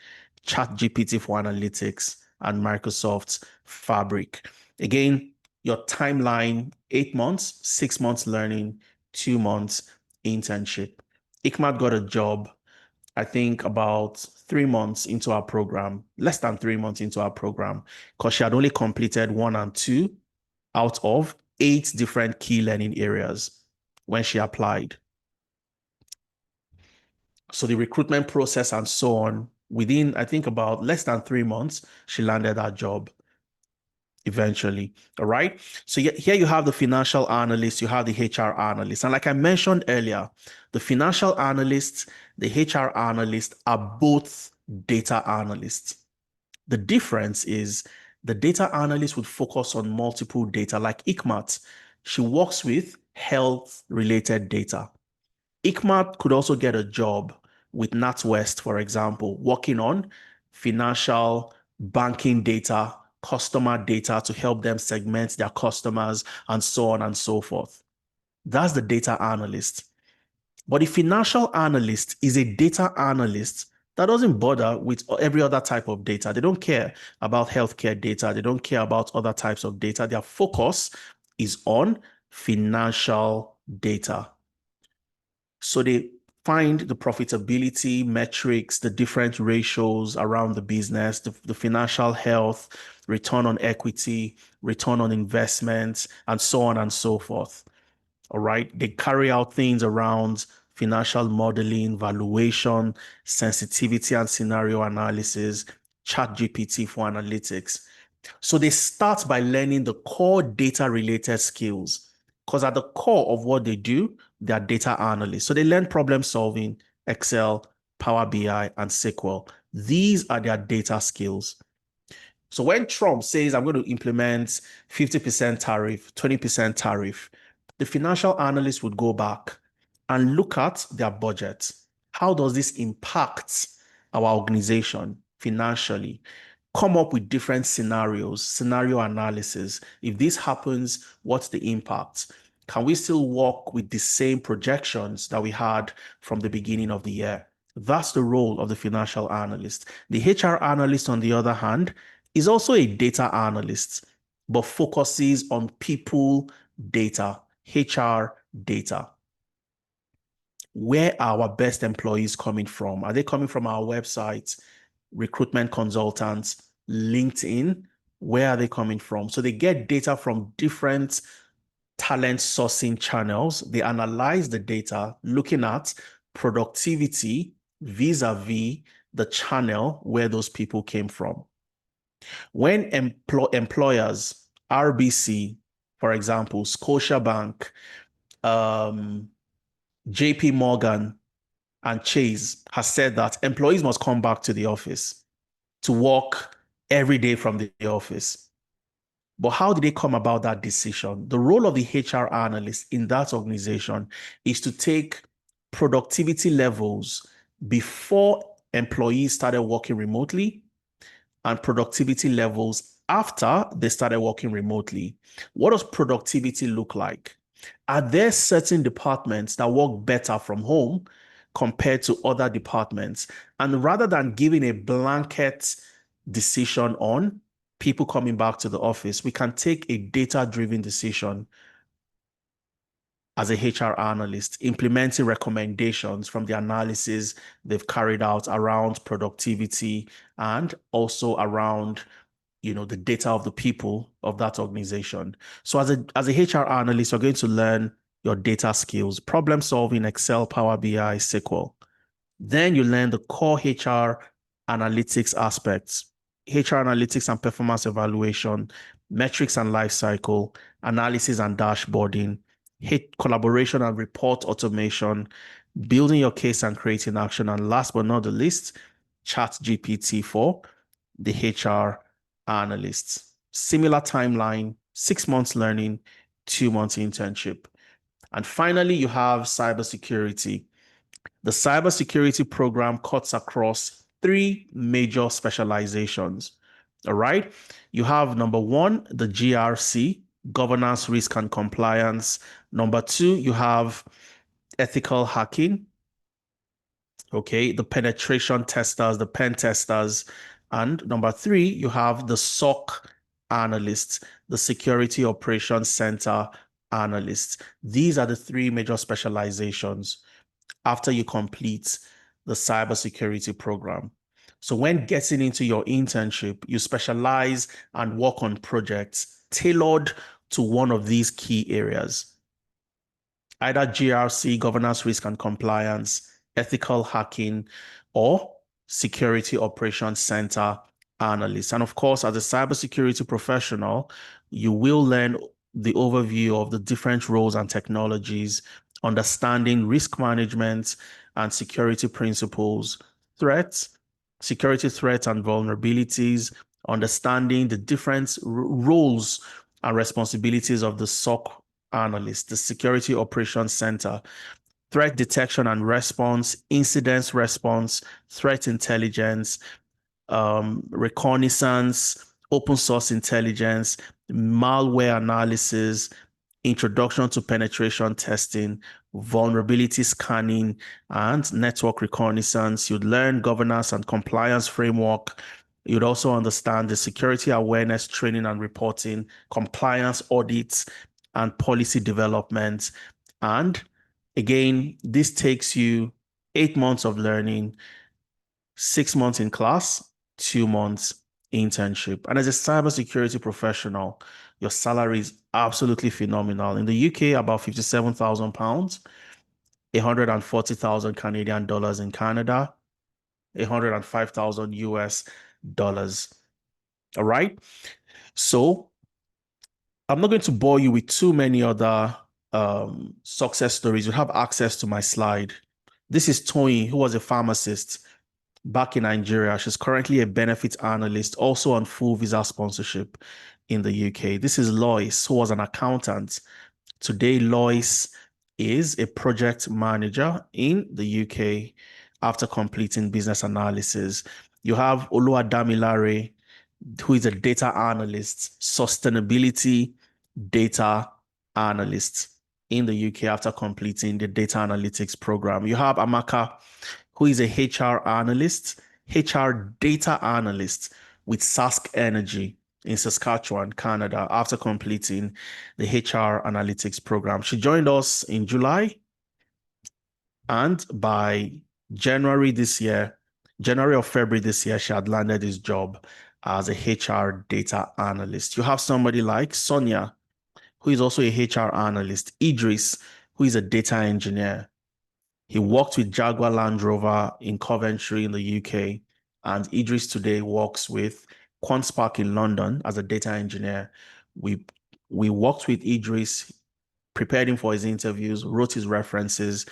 ChatGPT for analytics, and Microsoft's Fabric. Again, your timeline, 8 months, 6 months learning, 2 months internship. Ikmat got a job, I think about 3 months into our program, less than 3 months into our program, because she had only completed 1 and 2 out of 8 different key learning areas when she applied. So the recruitment process and so on, within, I think about less than 3 months, she landed that job eventually. All right. So here you have the financial analyst, you have the HR analyst. And like I mentioned earlier, the financial analyst, the HR analyst are both data analysts. The difference is the data analyst would focus on multiple data, like Ikmat. She works with health-related data. Ikmat could also get a job with NatWest, for example, working on financial banking data, customer data to help them segment their customers, and so on and so forth. That's the data analyst. But the financial analyst is a data analyst that doesn't bother with every other type of data. They don't care about healthcare data. They don't care about other types of data. Their focus is on financial data. So they find the profitability metrics, the different ratios around the business, the financial health, return on equity, return on investments, and so on and so forth. All right. They carry out things around financial modeling, valuation, sensitivity and scenario analysis, ChatGPT for analytics. So they start by learning the core data related skills because at the core of what they do, they are data analysts. So they learn problem solving, Excel, Power BI, and SQL. These are their data skills. So when Trump says, I'm going to implement 50% tariff, 20% tariff, the financial analyst would go back and look at their budget. How does this impact our organization financially? Come up with different scenarios, scenario analysis. If this happens, what's the impact? Can we still work with the same projections that we had from the beginning of the year? That's the role of the financial analyst. The HR analyst, on the other hand, is also a data analyst, but focuses on people data, HR data. Where are our best employees coming from? Are they coming from our website, recruitment consultants, LinkedIn? Where are they coming from? So they get data from different talent sourcing channels. They analyze the data, looking at productivity vis-a-vis the channel where those people came from. When employers, RBC, for example, Scotiabank, JP Morgan, and Chase has said that employees must come back to the office to work every day from the office. But how did they come about that decision? The role of the HR analyst in that organization is to take productivity levels before employees started working remotely and productivity levels after they started working remotely. What does productivity look like? Are there certain departments that work better from home compared to other departments? And rather than giving a blanket decision on people coming back to the office, we can take a data-driven decision as a HR analyst, implementing recommendations from the analysis they've carried out around productivity and also around the data of the people of that organization. So as a HR analyst, you're going to learn your data skills, problem solving, Excel, Power BI, SQL. Then you learn the core HR analytics aspects, HR analytics and performance evaluation, metrics and life cycle, analysis and dashboarding, collaboration and report automation, building your case and creating action, and last but not the least, Chat GPT for the HR analysts. Similar timeline, 6 months learning, 2 months internship. And finally, you have cybersecurity. The cybersecurity program cuts across 3 major specializations. All right. You have number 1, the GRC, governance, risk, and compliance. Number 2, you have ethical hacking. Okay, the penetration testers, the pen testers. And number 3, you have the SOC analysts, the security operations center analysts. These are the 3 major specializations after you complete the cybersecurity program. So when getting into your internship, you specialize and work on projects tailored to one of these key areas. Either GRC, governance, risk, and compliance, ethical hacking, or security operations center analyst. And of course, as a cybersecurity professional, you will learn the overview of the different roles and technologies, understanding risk management and security principles, security threats and vulnerabilities, understanding the different roles and responsibilities of the SOC analyst, the Security Operations Center, threat detection and response, incident response, threat intelligence, reconnaissance, open source intelligence, malware analysis, introduction to penetration testing, vulnerability scanning, and network reconnaissance. You'd learn governance and compliance framework. You'd also understand the security awareness training and reporting, compliance audits, and policy development. And again, this takes you 8 months of learning, 6 months in class, 2 months internship. And as a cybersecurity professional, your salary is absolutely phenomenal. In the UK, about £57,000, 140,000 Canadian dollars in Canada, 105,000 US dollars. All right. So I'm not going to bore you with too many other success stories. You have access to my slide. This is Toyin, who was a pharmacist back in Nigeria. She's currently a benefits analyst, also on full visa sponsorship in the UK. This is Lois, who was an accountant. Today, Lois is a project manager in the UK after completing business analysis. You have Oluwadamilare, who is a data analyst, sustainability data analyst in the UK after completing the data analytics program. You have Amaka, who is a HR analyst, HR data analyst with Sask Energy in Saskatchewan, Canada, after completing the HR analytics program. She joined us in July, and by January or February this year, she had landed this job as a HR data analyst. You have somebody like Sonia, who is also a HR analyst, Idris, who is a data engineer. He worked with Jaguar Land Rover in Coventry in the UK, and Idris today works with Quantspark in London as a data engineer. We worked with Idris, prepared him for his interviews, wrote his references,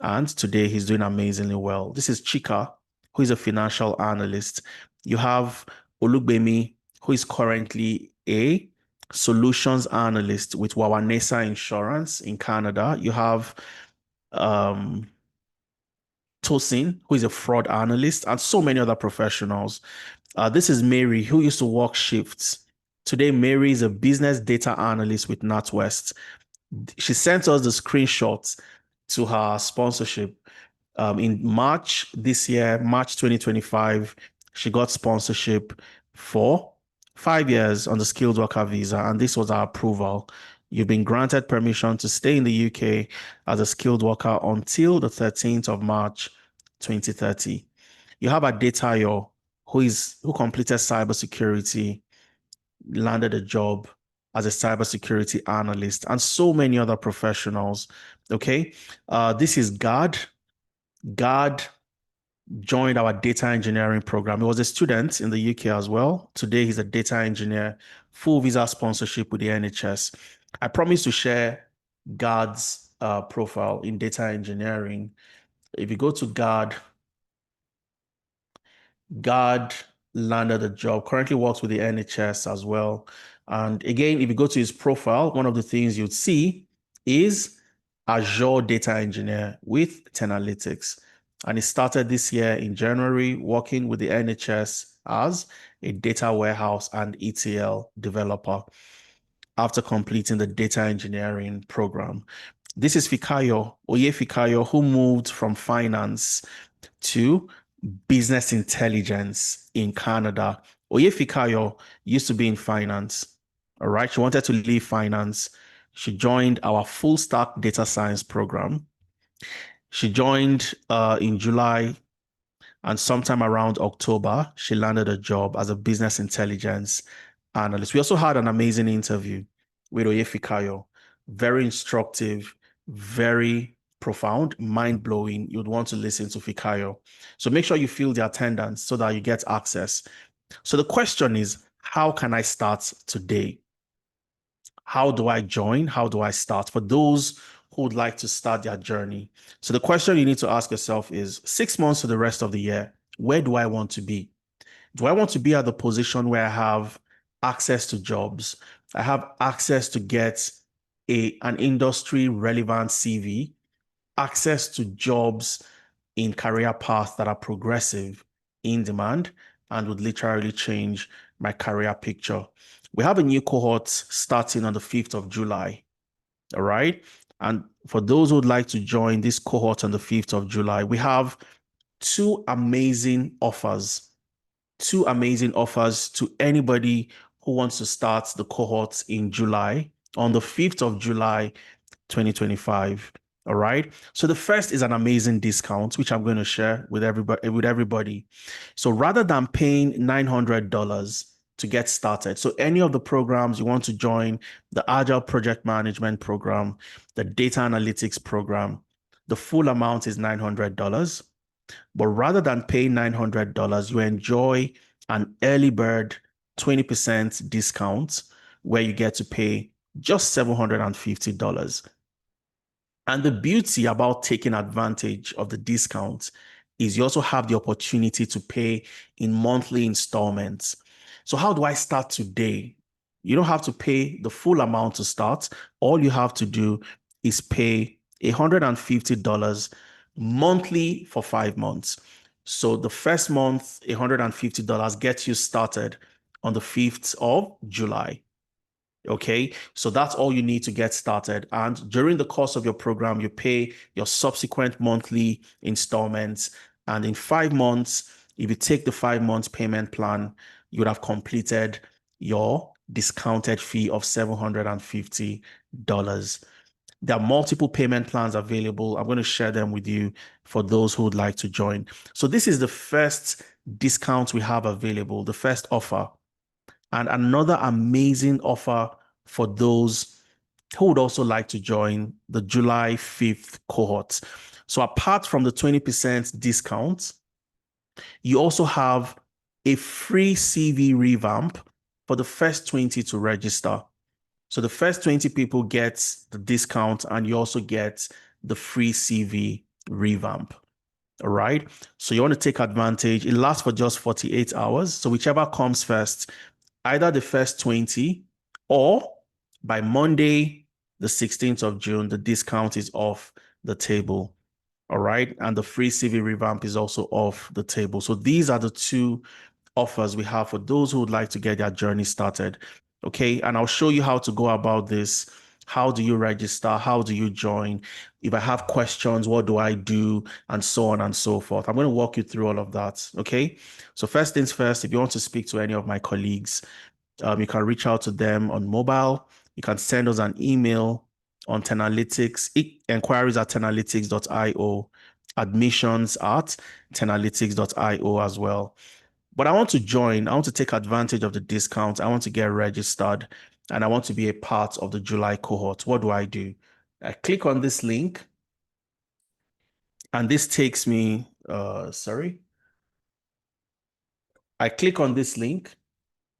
and today he's doing amazingly well. This is Chika, who is a financial analyst. You have Olugbemi, who is currently a solutions analyst with Wawanesa Insurance in Canada. You have Tosin, who is a fraud analyst, and so many other professionals. This is Mary, who used to work shifts. Today, Mary is a business data analyst with NatWest. She sent us the screenshots to her sponsorship. In March this year, March 2025, she got sponsorship for 5 years on the skilled worker visa, and this was our approval. You've been granted permission to stay in the UK as a skilled worker until the 13th of March 2030. You have Adetayo, who completed cybersecurity landed a job as a cybersecurity analyst, and so many other professionals. Okay. This is Gad. Gad joined our data engineering program. He was a student in the UK as well. Today, he's a data engineer, full visa sponsorship with the NHS. I promise to share Gad's profile in data engineering. If you go to Gad landed a job, currently works with the NHS as well. And again, if you go to his profile, one of the things you'd see is Azure data engineer with Analytics. And he started this year in January working with the NHS as a data warehouse and ETL developer after completing the data engineering program. This is Fikayo, Oye Fikayo, who moved from finance to business intelligence in Canada. Oye Fikayo used to be in finance. All right. She wanted to leave finance. She joined our full stack data science program. She joined in July, and sometime around October, she landed a job as a business intelligence analyst. We also had an amazing interview with Oye Fikayo. Very instructive, very profound, mind-blowing. You'd want to listen to Fikayo. So make sure you fill the attendance so that you get access. So the question is, how can I start today? How do I join? How do I start? For those who would like to start their journey. So the question you need to ask yourself is 6 months to the rest of the year, where do I want to be? Do I want to be at the position where I have access to jobs? I have access to get an industry relevant CV, access to jobs in career paths that are progressive, in demand, and would literally change my career picture. We have a new cohort starting on the 5th of July. All right. And for those who would like to join this cohort on the 5th of July, we have two amazing offers to anybody who wants to start the cohorts in July, on the 5th of July, 2025. All right. So the first is an amazing discount, which I'm going to share with everybody. So rather than paying $900 to get started, so any of the programs you want to join, the Agile Project Management program, the Data Analytics program, the full amount is $900. But rather than paying $900, you enjoy an early bird 20% discount where you get to pay just $750. And the beauty about taking advantage of the discount is you also have the opportunity to pay in monthly installments. So how do I start today? You don't have to pay the full amount to start. All you have to do is pay $150 monthly for 5 months. So the first month, $150 gets you started on the 5th of July. Okay, so that's all you need to get started. And during the course of your program, you pay your subsequent monthly installments. And in 5 months, if you take the 5 months payment plan, you would have completed your discounted fee of $750. There are multiple payment plans available. I'm going to share them with you for those who would like to join. So this is the first discount we have available, the first offer. And another amazing offer for those who would also like to join the July 5th cohort. So apart from the 20% discount, you also have a free CV revamp for the first 20 to register. So the first 20 people get the discount, and you also get the free CV revamp. All right. So you want to take advantage. It lasts for just 48 hours. So whichever comes first, either the first 20 or by Monday, the 16th of June, the discount is off the table. All right. And the free CV revamp is also off the table. So these are the two offers we have for those who would like to get their journey started. Okay. And I'll show you how to go about this. How do you register? How do you join? If I have questions, what do I do? And so on and so forth. I'm going to walk you through all of that. Okay. So first things first, if you want to speak to any of my colleagues, you can reach out to them on mobile. You can send us an email on Tenalytics, enquiries at tenalytics.io, admissions at tenalytics.io as well. But I want to join, I want to take advantage of the discount. I want to get registered and I want to be a part of the July cohort. What do? I click on this link and this takes me, I click on this link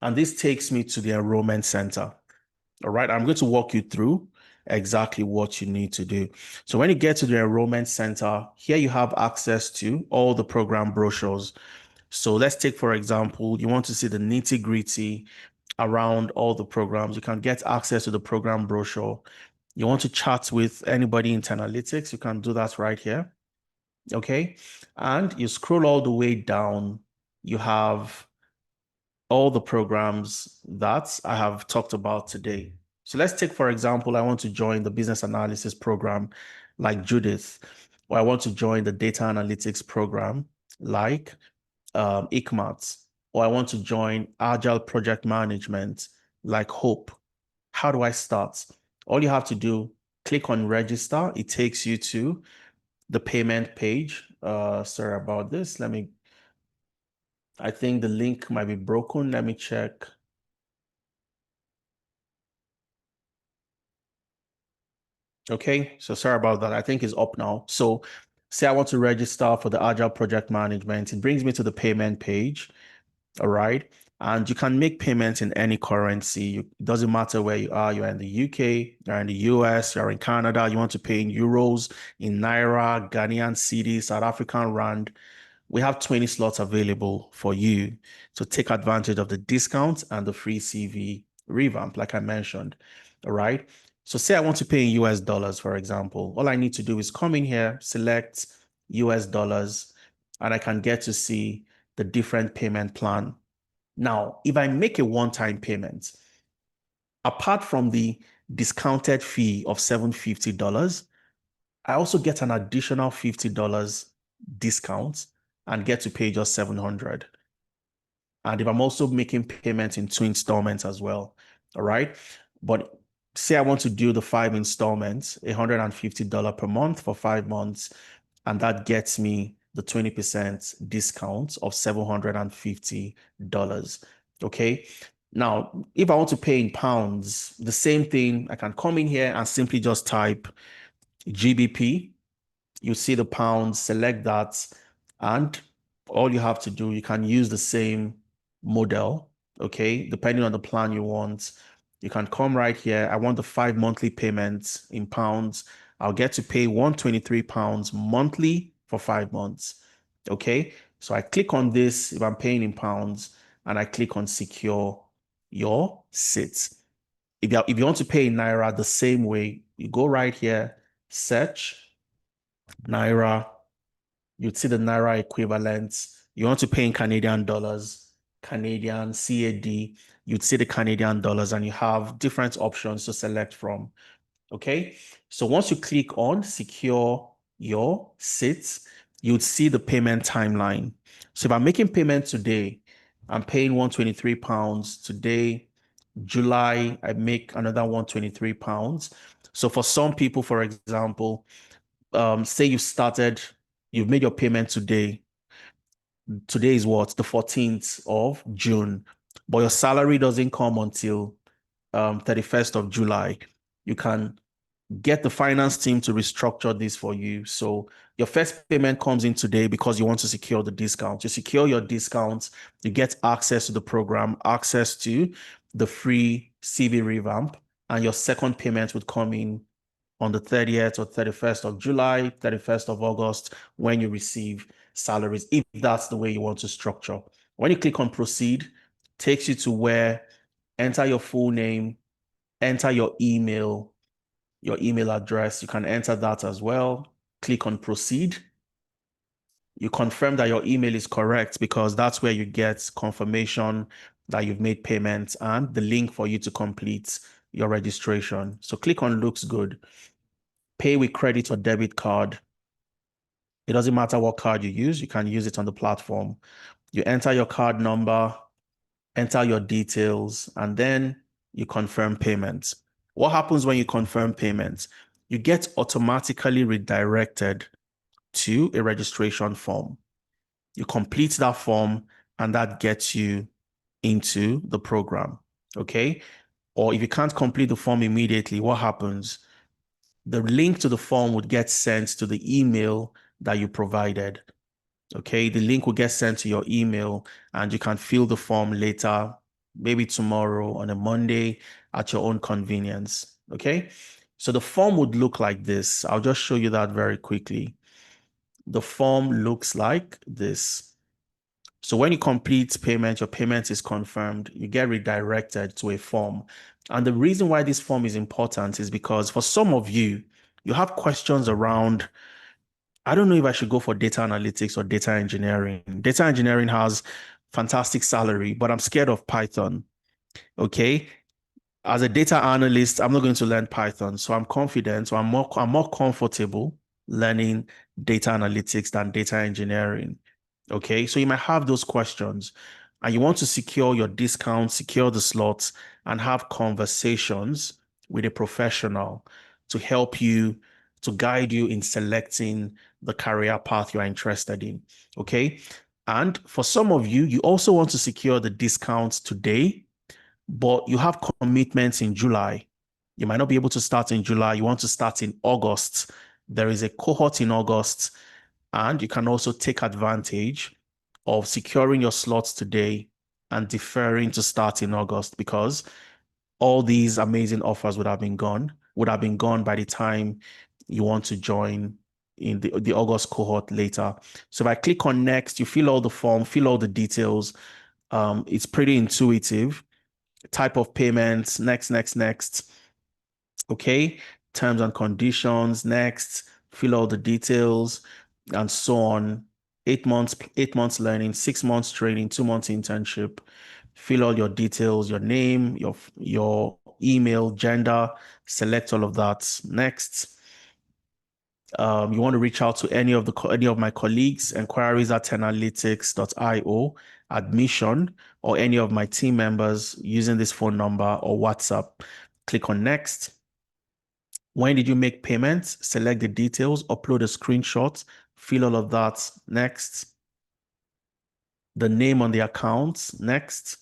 and this takes me to the enrollment center. All right, I'm going to walk you through exactly what you need to do. So when you get to the enrollment center, here you have access to all the program brochures. So let's take, for example, you want to see the nitty-gritty around all the programs. You can get access to the program brochure. You want to chat with anybody in Analytics, you can do that right here. Okay, and you scroll all the way down. You have all the programs that I have talked about today. So let's take, for example, I want to join the business analysis program like Judith, or I want to join the data analytics program like ICMAT, or I want to join agile project management like Hope. How do I start? All you have to do, click on register. It takes you to the payment page. Sorry about this. I think the link might be broken. Let me check. Okay, so sorry about that. I think it's up now. So say I want to register for the Agile Project Management. It brings me to the payment page. All right. And you can make payments in any currency. It doesn't matter where you are. You're in the UK, you're in the US, you're in Canada. You want to pay in euros, in Naira, Ghanaian cedi, South African rand. We have 20 slots available for you to take advantage of the discount and the free CV revamp, like I mentioned. All right. So say I want to pay in US dollars, for example. All I need to do is come in here, select US dollars, and I can get to see the different payment plan. Now, if I make a one-time payment, apart from the discounted fee of $750, I also get an additional $50 discount and get to pay just $700. And if I'm also making payments in 2 installments as well, all right? But say I want to do the 5 installments, $150 per month for 5 months, and that gets me the 20% discount of $750. Okay. Now, if I want to pay in pounds, the same thing, I can come in here and simply just type GBP. You see the pounds, select that, and all you have to do, you can use the same model, okay? Depending on the plan you want, you can come right here. I want the 5 monthly payments in pounds. I'll get to pay £123 monthly for 5 months, okay? So I click on this if I'm paying in pounds, and I click on secure your seats. If you want to pay in Naira the same way, you go right here, search Naira, you'd see the Naira equivalent. You want to pay in Canadian dollars, Canadian CAD, you'd see the Canadian dollars, and you have different options to select from. Okay, so once you click on secure your seats, you'd see the payment timeline. So if I'm making payment today, I'm paying £123 today. July, I make another £123. So for some people, for example, say you've made your payment today. Today is what? The 14th of June, but your salary doesn't come until 31st of July. You can get the finance team to restructure this for you. So your first payment comes in today because you want to secure the discount. You secure your discounts, you get access to the program, access to the free CV revamp, and your second payment would come in on the 30th or 31st of July, 31st of August, when you receive salaries, if that's the way you want to structure. When you click on proceed, takes you to where enter your full name, enter your email address. You can enter that as well. Click on proceed. You confirm that your email is correct because that's where you get confirmation that you've made payments and the link for you to complete your registration. So click on looks good. Pay with credit or debit card. It doesn't matter what card you use. You can use it on the platform. You enter your card number, enter your details, and then you confirm payments. What happens when you confirm payments? You get automatically redirected to a registration form. You complete that form and that gets you into the program, okay? Or if you can't complete the form immediately, what happens? The link to the form would get sent to the email that you provided, okay? The link will get sent to your email and you can fill the form later, maybe tomorrow on a Monday at your own convenience, okay? So the form would look like this. I'll just show you that very quickly. The form looks like this. So when you complete payment, your payment is confirmed, you get redirected to a form. And the reason why this form is important is because for some of you, you have questions around, I don't know if I should go for data analytics or data engineering. Data engineering has fantastic salary, but I'm scared of Python. Okay. As a data analyst, I'm not going to learn Python. So I'm confident, so I'm more comfortable learning data analytics than data engineering. Okay, so you might have those questions and you want to secure your discount, secure the slots, and have conversations with a professional to help you, to guide you in selecting the career path you are interested in. Okay, and for some of you, you also want to secure the discounts today, but you have commitments in July. You might not be able to start in July. You want to start in August. There is a cohort in August, and you can also take advantage of securing your slots today and deferring to start in August, because all these amazing offers would have been gone by the time you want to join in the August cohort later. So if I click on next, you fill all the form, fill all the details. It's pretty intuitive. Type of payments, next. Okay. Terms and conditions, next. Fill all the details and so on. 8 months learning, 6 months training, 2 months internship. Fill all your details, your name, your email, gender, select all of that. Next. You want to reach out to any of my colleagues, enquiries at analytics.io, admission, or any of my team members using this phone number or WhatsApp. Click on next. When did you make payments? Select the details, upload a screenshot, fill all of that. Next. The name on the account. Next.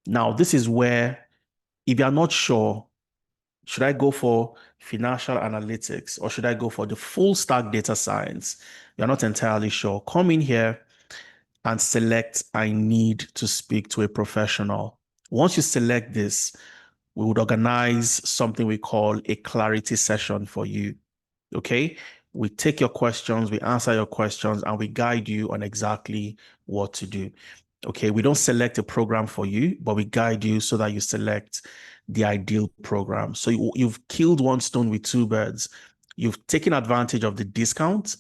Now, this is where, if you're not sure, should I go for financial analytics or should I go for the full stack data science? You're not entirely sure. Come in here and select, I need to speak to a professional. Once you select this, we would organize something we call a clarity session for you. Okay. We take your questions, we answer your questions, and we guide you on exactly what to do. Okay. We don't select a program for you, but we guide you so that you select the ideal program. So you've killed one stone with two birds. You've taken advantage of the discount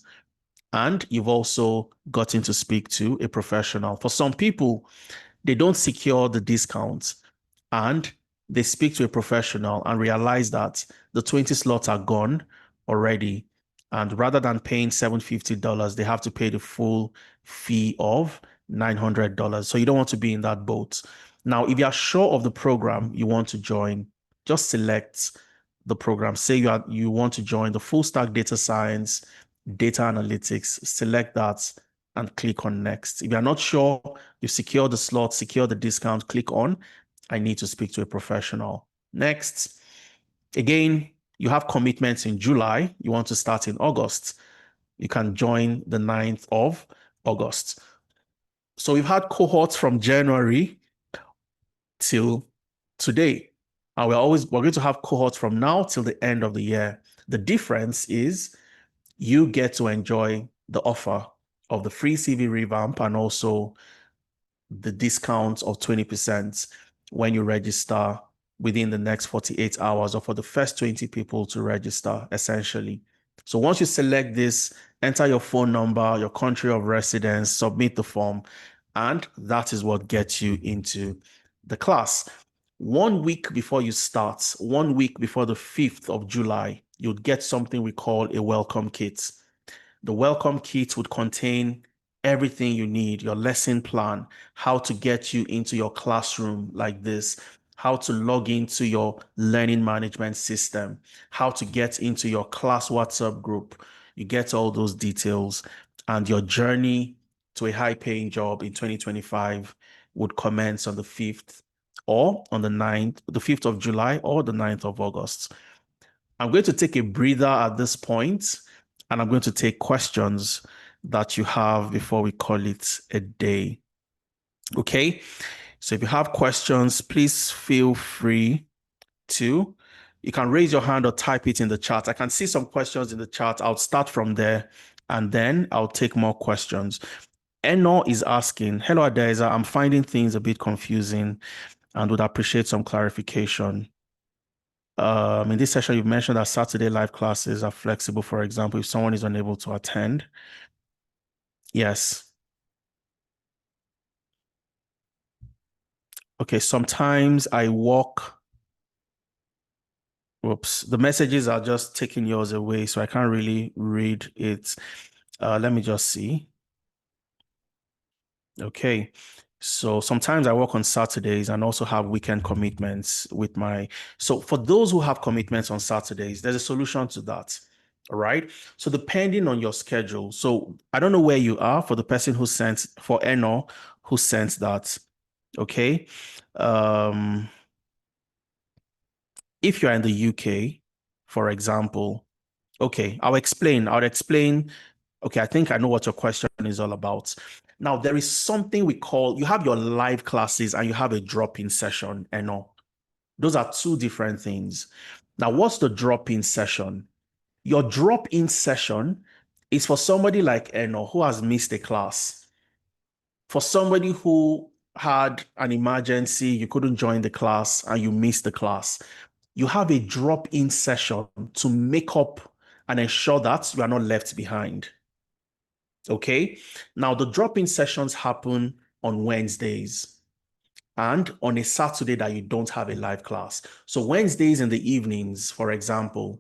and you've also gotten to speak to a professional. For some people, they don't secure the discounts and they speak to a professional and realize that the 20 slots are gone already. And rather than paying $750, they have to pay the full fee of $900. So you don't want to be in that boat. Now, if you are sure of the program you want to join, just select the program. Say you want to join the full stack data science, data analytics, select that and click on next. If you're not sure, you secure the slot, secure the discount, click on, I need to speak to a professional. Next. Again, you have commitments in July. You want to start in August. You can join the 9th of August. So we've had cohorts from January till today. And we're going to have cohorts from now till the end of the year. The difference is you get to enjoy the offer of the free CV revamp and also the discount of 20% when you register within the next 48 hours or for the first 20 people to register, essentially. So once you select this, enter your phone number, your country of residence, submit the form, and that is what gets you into the class. 1 week before you start, 1 week before the 5th of July, you'd get something we call a welcome kit. The welcome kit would contain everything you need, your lesson plan, how to get you into your classroom like this, how to log into your learning management system, how to get into your class WhatsApp group. You get all those details and your journey to a high-paying job in 2025 would commence on the 5th or on the 9th, the 5th of July or the 9th of August. I'm going to take a breather at this point, and I'm going to take questions that you have before we call it a day. Okay? So if you have questions, please feel free to. You can raise your hand or type it in the chat. I can see some questions in the chat. I'll start from there, and then I'll take more questions. Eno is asking, hello, Adeza. I'm finding things a bit confusing and would appreciate some clarification. In this session, you've mentioned that Saturday live classes are flexible. For example, if someone is unable to attend. Yes. Okay, sometimes I walk. Whoops, the messages are just taking yours away, so I can't really read it. Let me just see. Okay, so sometimes I work on Saturdays and also have weekend commitments with my. So for those who have commitments on Saturdays, there's a solution to that. All right. So depending on your schedule. So I don't know where you are for the person who sent, for Eno who sent that. Okay. If you're in the UK, for example, okay, I'll explain. Okay, I think I know what your question is all about. Now, there is something we call, you have your live classes and you have a drop-in session, Eno. Those are two different things. Now, what's the drop-in session? Your drop-in session is for somebody like Eno who has missed a class. For somebody who had an emergency, you couldn't join the class and you missed the class. You have a drop-in session to make up and ensure that you are not left behind. Okay. Now, the drop-in sessions happen on Wednesdays and on a Saturday that you don't have a live class. So Wednesdays in the evenings, for example,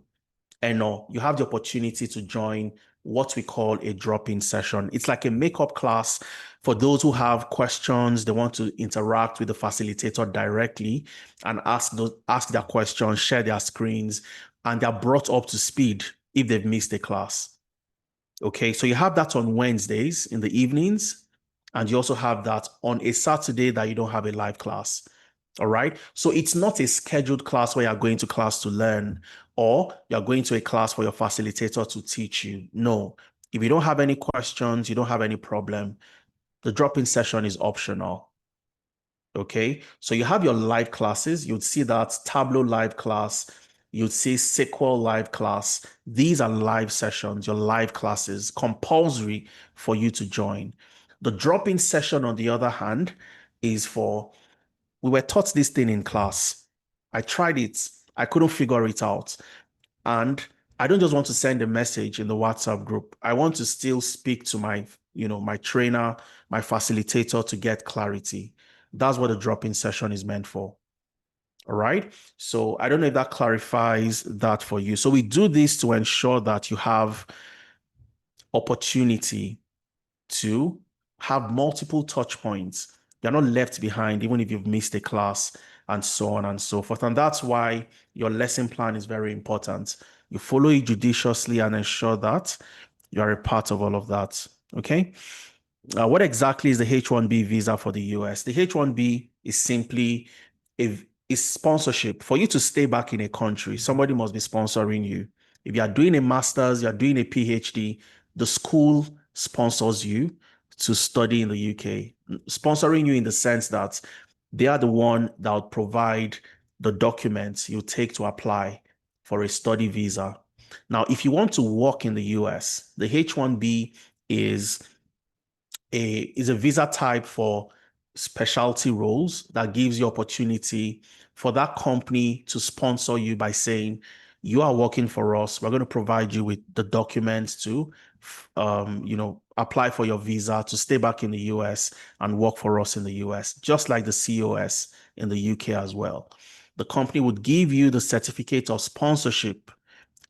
you have the opportunity to join what we call a drop-in session. It's like a makeup class for those who have questions. They want to interact with the facilitator directly and ask their questions, share their screens, and they're brought up to speed if they've missed a class. Okay, so you have that on Wednesdays in the evenings, and you also have that on a Saturday that you don't have a live class. All right, so it's not a scheduled class where you're going to class to learn or you're going to a class for your facilitator to teach you. No, if you don't have any questions, you don't have any problem, the drop-in session is optional. Okay, so you have your live classes. You'd see that Tableau live class. You'd see SQL live class. These are live sessions, your live classes, compulsory for you to join. The drop-in session, on the other hand, is for, we were taught this thing in class. I tried it. I couldn't figure it out. And I don't just want to send a message in the WhatsApp group. I want to still speak to my, my trainer, my facilitator to get clarity. That's what a drop-in session is meant for. All right. So I don't know if that clarifies that for you. So we do this to ensure that you have opportunity to have multiple touch points. You're not left behind, even if you've missed a class and so on and so forth. And that's why your lesson plan is very important. You follow it judiciously and ensure that you are a part of all of that. Okay. What exactly is the H-1B visa for the US? The H-1B is simply is sponsorship. For you to stay back in a country, somebody must be sponsoring you. If you are doing a master's, you're doing a PhD, the school sponsors you to study in the UK. Sponsoring you in the sense that they are the one that would provide the documents you take to apply for a study visa. Now, if you want to work in the US, the H-1B is a visa type for specialty roles that gives you opportunity for that company to sponsor you by saying, you are working for us. We're going to provide you with the documents to, apply for your visa to stay back in the US and work for us in the US, just like the COS in the UK as well. The company would give you the certificate of sponsorship.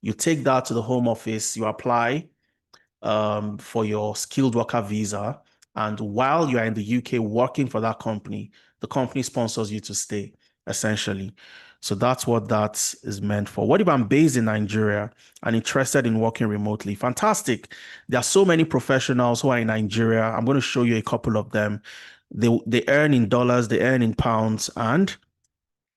You take that to the Home Office, you apply for your skilled worker visa. And while you are in the UK working for that company, the company sponsors you to stay. essentially. So that's what that is meant for. What if I'm based in Nigeria and interested in working remotely? Fantastic. There are so many professionals who are in Nigeria. I'm going to show you a couple of them. They earn in dollars, they earn in pounds, and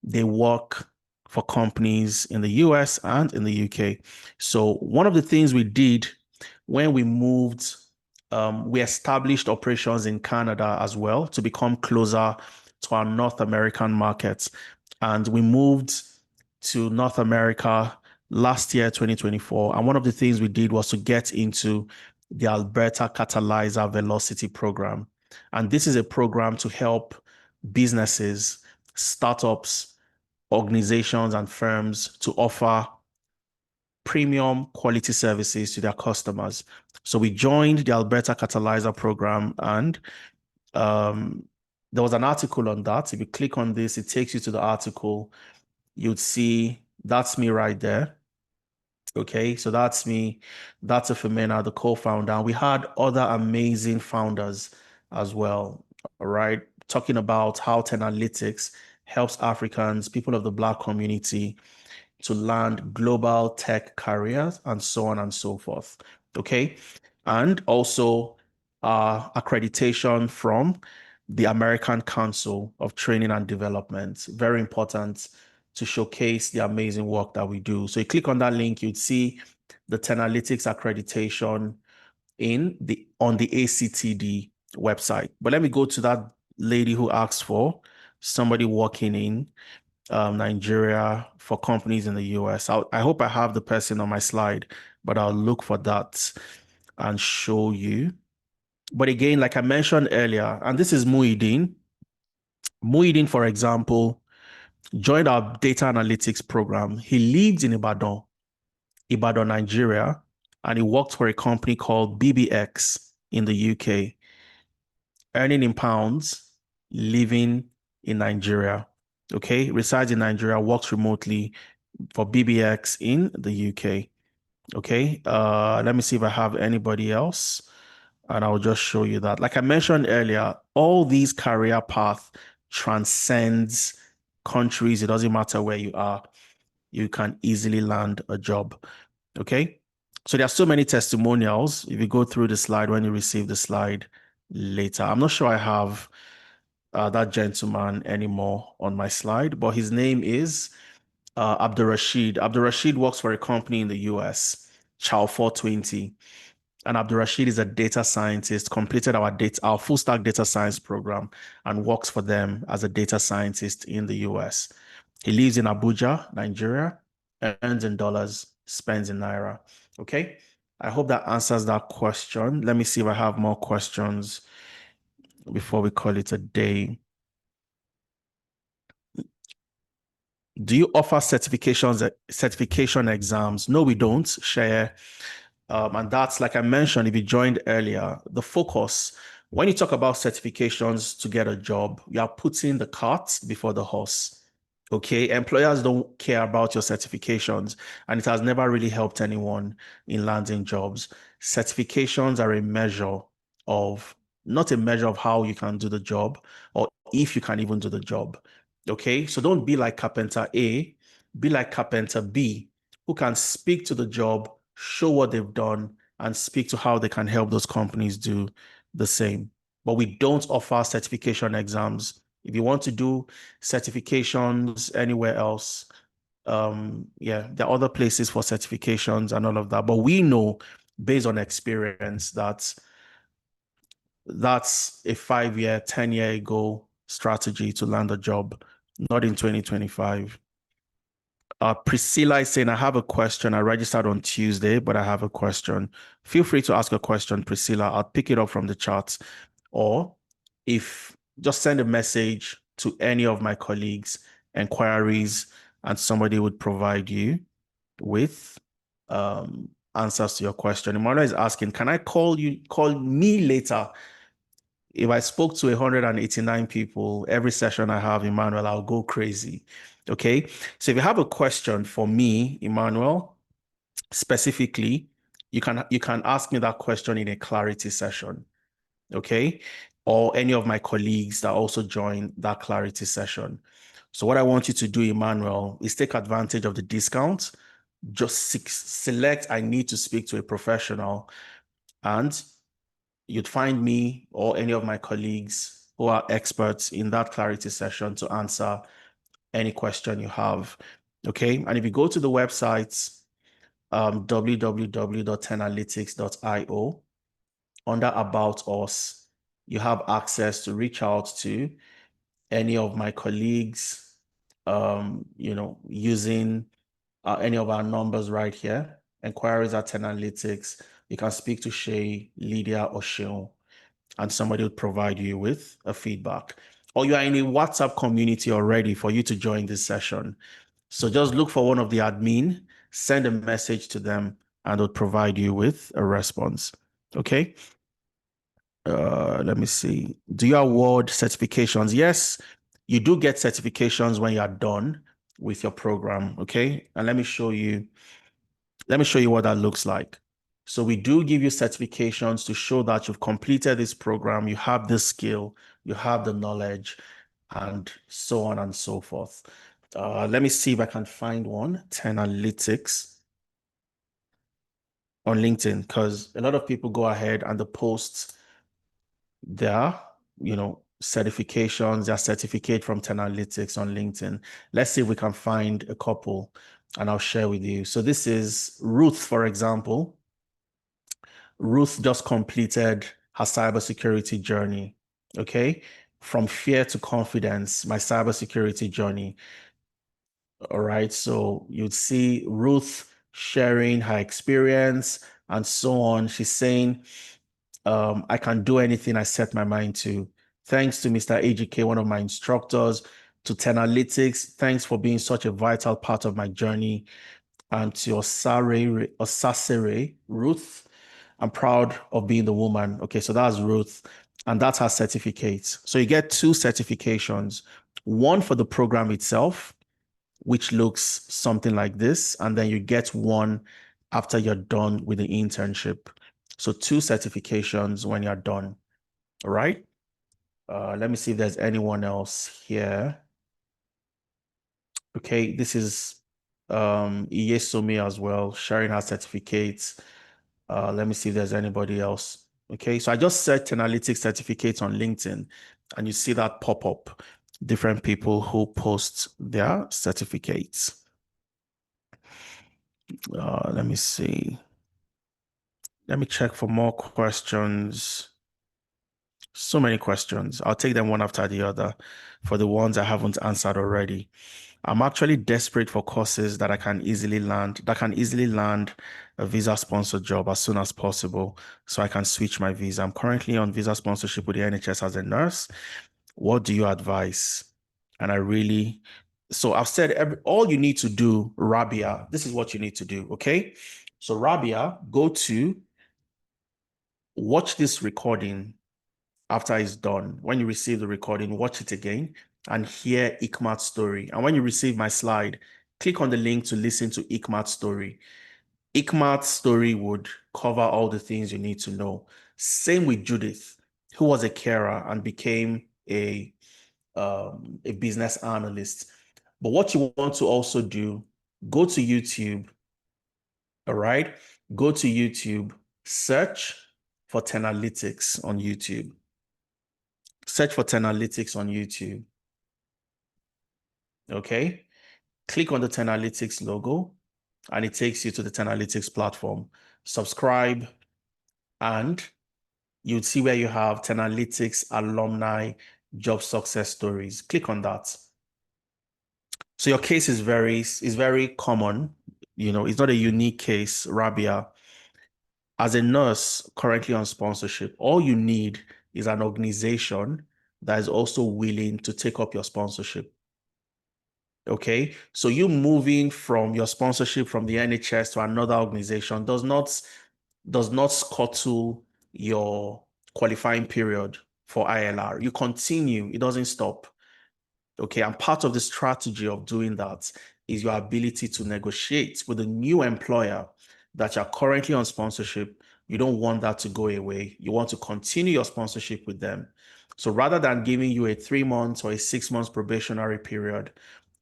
they work for companies in the US and in the UK. So one of the things we did when we moved, we established operations in Canada as well to become closer to our North American markets. And we moved to North America last year, 2024. And one of the things we did was to get into the Alberta Catalyzer Velocity Program. And this is a program to help businesses, startups, organizations, and firms to offer premium quality services to their customers. So we joined the Alberta Catalyzer program, and there was an article on that. If you click on this, it takes you to the article. You'd see that's me right there. Okay, so that's me. That's Femena, the co-founder. And we had other amazing founders as well. All right, talking about how Analytics helps Africans, people of the Black community, to land global tech careers and so on and so forth. Okay. And also accreditation from the American Council of Training and Development. Very important to showcase the amazing work that we do. So you click on that link, you'd see the Analytics accreditation on the ACTD website. But let me go to that lady who asked for somebody working in Nigeria for companies in the US. I hope I have the person on my slide, but I'll look for that and show you. But again, like I mentioned earlier, and this is Muhyiddin. Muhyiddin, for example, joined our data analytics program. He lived in Ibadan, Nigeria, and he worked for a company called BBX in the UK, earning in pounds, living in Nigeria. Okay, resides in Nigeria, works remotely for BBX in the UK. Okay, let me see if I have anybody else, and I'll just show you that. Like I mentioned earlier, all these career path transcends countries. It doesn't matter where you are. You can easily land a job. Okay, so there are so many testimonials. If you go through the slide when you receive the slide later, I'm not sure I have that gentleman anymore on my slide, but his name is Abdul Rashid. Abdul Rashid works for a company in the US, Chow 420. And Abdul Rashid is a data scientist, completed our full stack data science program, and works for them as a data scientist in the US. He lives in Abuja, Nigeria, earns in dollars, spends in naira. Okay. I hope that answers that question. Let me see if I have more questions before we call it a day. Do you offer certification exams? No, we don't share. And that's, like I mentioned, if you joined earlier, the focus, when you talk about certifications to get a job, you are putting the cart before the horse. Okay, employers don't care about your certifications, and it has never really helped anyone in landing jobs. Certifications are not a measure of how you can do the job or if you can even do the job. Okay, so don't be like Carpenter A, be like Carpenter B, who can speak to the job, show what they've done, and speak to how they can help those companies do the same. But we don't offer certification exams. If you want to do certifications anywhere else, yeah, there are other places for certifications and all of that. But we know based on experience that that's a 5-year, 10-year ago strategy to land a job, not in 2025. Priscilla is saying, I have a question. I registered on Tuesday, but I have a question. Feel free to ask a question, Priscilla. I'll pick it up from the chat. Or if just send a message to any of my colleagues, enquiries, and somebody would provide you with answers to your question. Emmanuel is asking, can I call me later? If I spoke to 189 people every session I have, Emmanuel, I'll go crazy. Okay. So if you have a question for me, Emmanuel, specifically, you can ask me that question in a clarity session. Okay. or any of my colleagues that also join that clarity session. So what I want you to do, Emmanuel, is take advantage of the discount. Just select, I need to speak to a professional, and you'd find me or any of my colleagues who are experts in that clarity session to answer any question you have. Okay. And if you go to the website, www.analytics.io, under About Us, you have access to reach out to any of my colleagues, using any of our numbers right here, enquiries at Analytics. You can speak to Shay, Lydia, or Sean, and somebody will provide you with a feedback. Or you are in a WhatsApp community already for you to join this session. So just look for one of the admin, send a message to them, and they'll provide you with a response. Okay. Let me see. Do you award certifications? Yes, you do get certifications when you are done with your program. Okay. And let me show you what that looks like. So we do give you certifications to show that you've completed this program, you have the skill, you have the knowledge, and so on and so forth. Let me see if I can find one, Analytics on LinkedIn, because a lot of people go ahead and they post their, certifications, their certificate from Analytics on LinkedIn. Let's see if we can find a couple and I'll share with you. So this is Ruth, for example. Ruth just completed her cybersecurity journey. Okay. From fear to confidence, my cybersecurity journey. All right. So you'd see Ruth sharing her experience and so on. She's saying, I can do anything I set my mind to. Thanks to Mr. AGK, one of my instructors, to Analytics. Thanks for being such a vital part of my journey. And to Osasere, Ruth, I'm proud of being the woman. Okay, so that's Ruth. And that's her certificate. So you get 2 certifications, one for the program itself, which looks something like this. And then you get one after you're done with the internship. So 2 certifications when you're done. All right. Let me see if there's anyone else here. Okay, this is Iyesumi as well, sharing her certificates. Let me see if there's anybody else. Okay, so I just set Analytics certificates on LinkedIn, and you see that pop up, different people who post their certificates. Let me see. Let me check for more questions. So many questions. I'll take them one after the other for the ones I haven't answered already. I'm actually desperate for courses that can easily land a visa sponsored job as soon as possible so I can switch my visa. I'm currently on visa sponsorship with the NHS as a nurse. What do you advise? And so I've said all you need to do, Rabia, this is what you need to do, okay? So Rabia, watch this recording after it's done. When you receive the recording, watch it again and hear Ikmat's story. And when you receive my slide, click on the link to listen to Ikmat's story. Ikmat's story would cover all the things you need to know. Same with Judith, who was a carer and became a business analyst. But what you want to also do, go to YouTube, all right? Go to YouTube, search for Analytics on YouTube. Search for Analytics on YouTube. Okay. Click on the Analytics logo and it takes you to the Analytics platform. Subscribe and you'd see where you have Analytics alumni job success stories. Click on that. So your case is very common. It's not a unique case, Rabia. As a nurse currently on sponsorship, all you need is an organization that is also willing to take up your sponsorship. Okay, so you moving from your sponsorship from the NHS to another organization does not scuttle your qualifying period for ILR. You continue, it doesn't stop. Okay, and part of the strategy of doing that is your ability to negotiate with a new employer that you're currently on sponsorship. You don't want that to go away. You want to continue your sponsorship with them. So rather than giving you a 3 months or a 6 months probationary period,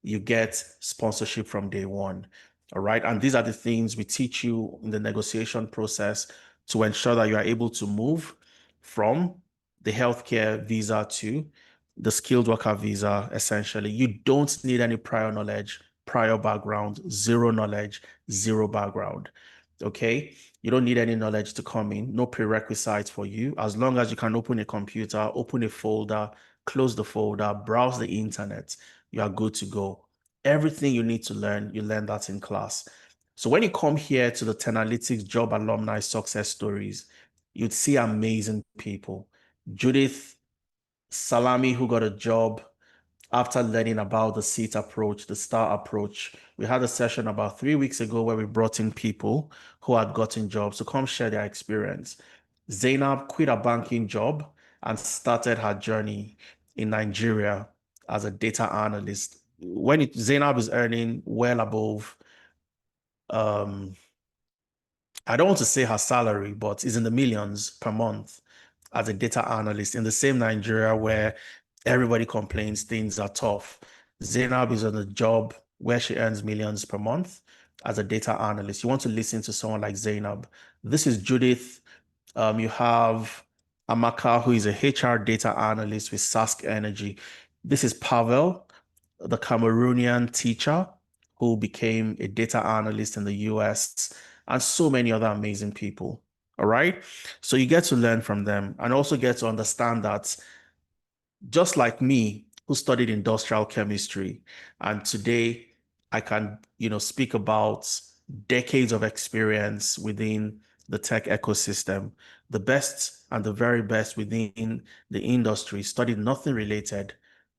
you get sponsorship from day one. All right. And these are the things we teach you in the negotiation process to ensure that you are able to move from the healthcare visa to the skilled worker visa. Essentially, you don't need any prior knowledge, prior background, zero knowledge, zero background. Okay. You don't need any knowledge to come in, no prerequisites for you. As long as you can open a computer, open a folder, close the folder, browse the internet, you are good to go. Everything you need to learn, you learn that in class. So when you come here to the Tenalytics Job Alumni Success Stories, you'd see amazing people. Judith Salami, who got a job after learning about the SEAT approach, the STAR approach. We had a session about 3 weeks ago where we brought in people who had gotten jobs to come share their experience. Zainab quit a banking job and started her journey in Nigeria as a data analyst. Zainab is earning well above, I don't want to say her salary, but is in the millions per month as a data analyst in the same Nigeria where everybody complains things are tough. Zainab is on a job where she earns millions per month as a data analyst. You want to listen to someone like Zainab. This is Judith. You have Amaka, who is a HR data analyst with Sask Energy. This is Pavel, the Cameroonian teacher who became a data analyst in the US, and so many other amazing people. All right. So you get to learn from them and also get to understand that just like me, who studied industrial chemistry, and today I can, speak about decades of experience within the tech ecosystem. The best and the very best within the industry studied nothing related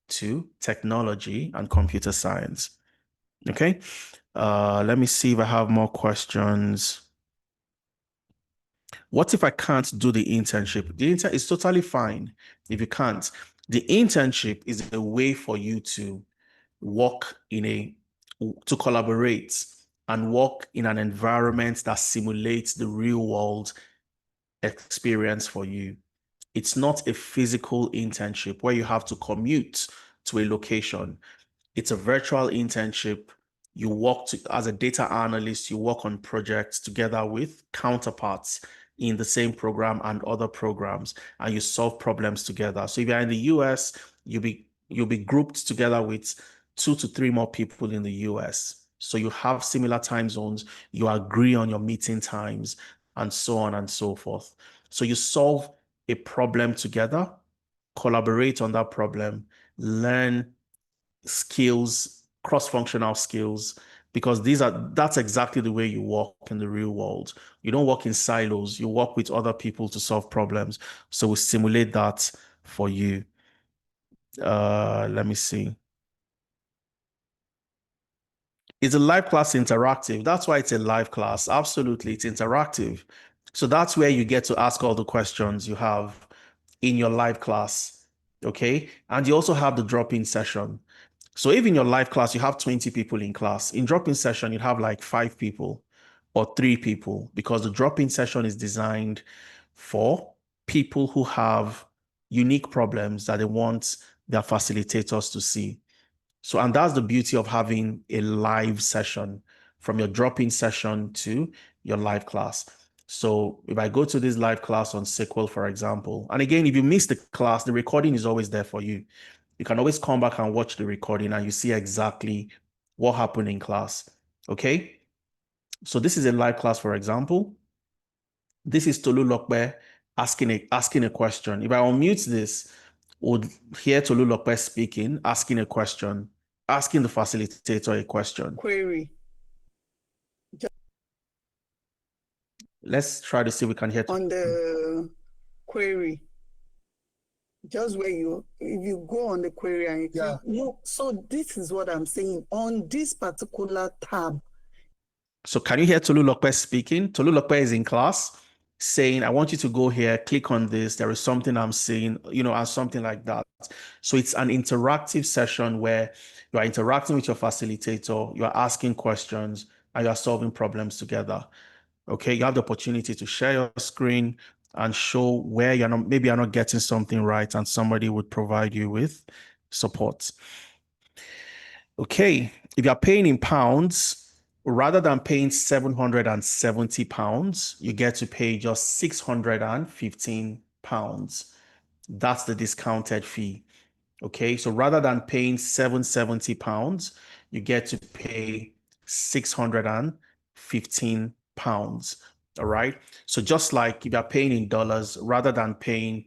to technology and computer science. Okay. Let me see if I have more questions. What if I can't do the internship? The intern is totally fine if you can't. The internship is a way for you to to collaborate and work in an environment that simulates the real world experience for you. It's not a physical internship where you have to commute to a location. It's a virtual internship. As a data analyst, you work on projects together with counterparts in the same program and other programs, and you solve problems together. So if you're in the US, you'll be grouped together with 2 to 3 more people in the US. So you have similar time zones, you agree on your meeting times, and so on and so forth. So you solve a problem together, collaborate on that problem, learn skills, cross-functional skills, because that's exactly the way you work in the real world. You don't work in silos, you work with other people to solve problems. So we simulate that for you. Let me see. Is a live class interactive? That's why it's a live class. Absolutely, it's interactive. So that's where you get to ask all the questions you have in your live class. Okay. And you also have the drop-in session. So if in your live class, you have 20 people in class, in drop-in session, you have like 5 people or 3 people, because the drop-in session is designed for people who have unique problems that they want their facilitators to see. So, and that's the beauty of having a live session from your drop-in session to your live class. So if I go to this live class on SQL, for example, and again, if you miss the class, the recording is always there for you. You can always come back and watch the recording and you see exactly what happened in class. Okay. So this is a live class, for example. This is Tolu Lokbe asking a question. If I unmute this, would hear Tolu Lokbe speaking, asking a question, asking the facilitator a question. Query. Let's try to see if we can hear on the query. Just where if you go on the query and you click, so this is what I'm saying on this particular tab. So can you hear Tolu Lokpe speaking? Tolu Lokpe is in class saying, I want you to go here, click on this. There is something I'm seeing, and something like that. So it's an interactive session where you are interacting with your facilitator, you are asking questions, and you are solving problems together. Okay, you have the opportunity to share your screen, and show where maybe you're not getting something right, and somebody would provide you with support. Okay, if you're paying in pounds, rather than paying 770 pounds, you get to pay just 615 pounds. That's the discounted fee. Okay, so rather than paying 770 pounds, you get to pay 615 pounds. All right. So just like if you're paying in dollars, rather than paying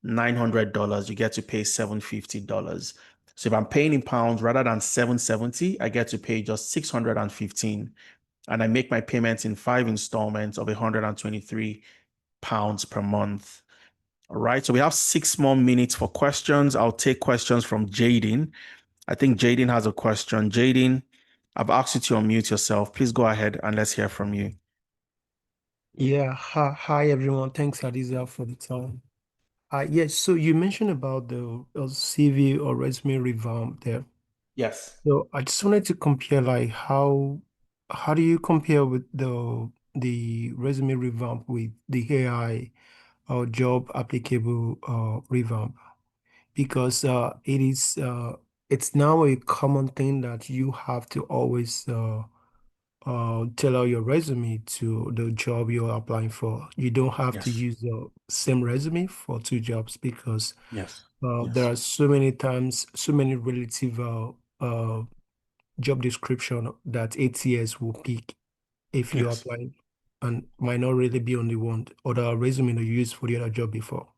$900, you get to pay $750. So if I'm paying in pounds rather than 770, I get to pay just 615. And I make my payments in 5 installments of 123 pounds per month. All right. So we have 6 more minutes for questions. I'll take questions from Jaden. I think Jaden has a question. Jaden, I've asked you to unmute yourself. Please go ahead and let's hear from you. Yeah, hi everyone. Thanks, Hadiza, for the time. Yes, so you mentioned about the CV or resume revamp there. Yes. So I just wanted to compare like how do you compare with the resume revamp with the AI or job applicable revamp? Because it's now a common thing that you have to always tailor your resume to the job you're applying for. You don't have to Yes. use the same resume for 2 jobs because Yes. there Yes. are so many times, so many relative job description that ATS will pick if you Yes. apply and might not really be on the one or the resume that you used for the other job before.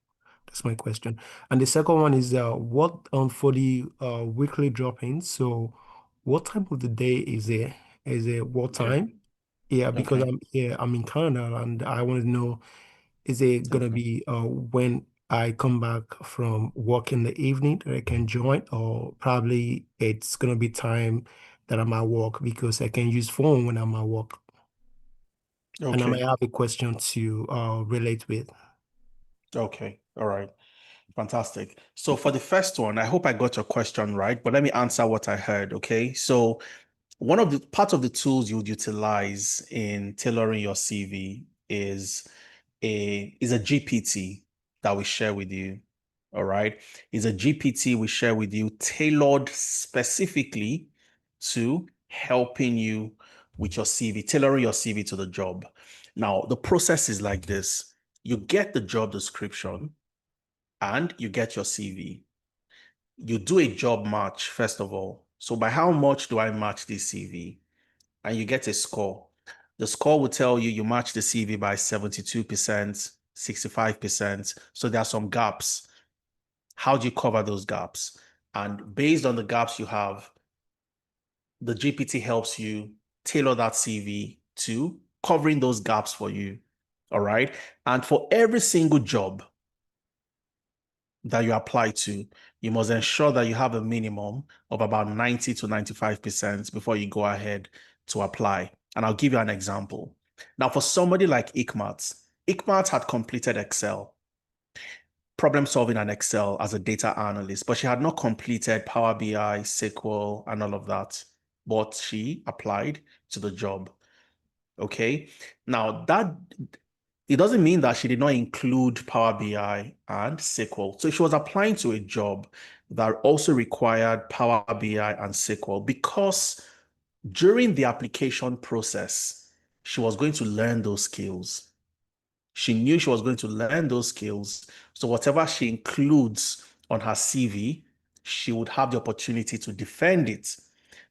That's my question. And the second one is what for the weekly drop-ins. So what time of the day is it? Is it what Okay. time? Yeah, because Okay. I'm in Canada and I want to know, is it gonna Okay. be when I come back from work in the evening that I can join, or probably it's gonna be time that I'm at work because I can use phone when I'm at work. And I might Okay. have a question to relate with. Okay. All right. Fantastic. So for the first one, I hope I got your question right, but let me answer what I heard. Okay. So one of the part of the tools you would utilize in tailoring your CV is a GPT that we share with you. All right. Is a GPT we share with you tailored specifically to helping you with your CV, tailoring your CV to the job. Now, the process is like this. You get the job description and you get your CV. You do a job match, first of all. So by how much do I match this CV? And you get a score. The score will tell you you match the CV by 72%, 65%. So there are some gaps. How do you cover those gaps? And based on the gaps you have, the GPT helps you tailor that CV to covering those gaps for you. All right. And for every single job that you apply to, you must ensure that you have a minimum of about 90 to 95% before you go ahead to apply. And I'll give you an example. Now, for somebody like Ikmat had completed Excel, problem solving in Excel as a data analyst, but she had not completed Power BI, SQL, and all of that. But she applied to the job. Okay. Now, that it doesn't mean that she did not include Power BI and SQL. So she was applying to a job that also required Power BI and SQL because during the application process, she was going to learn those skills. She knew she was going to learn those skills. So whatever she includes on her CV, she would have the opportunity to defend it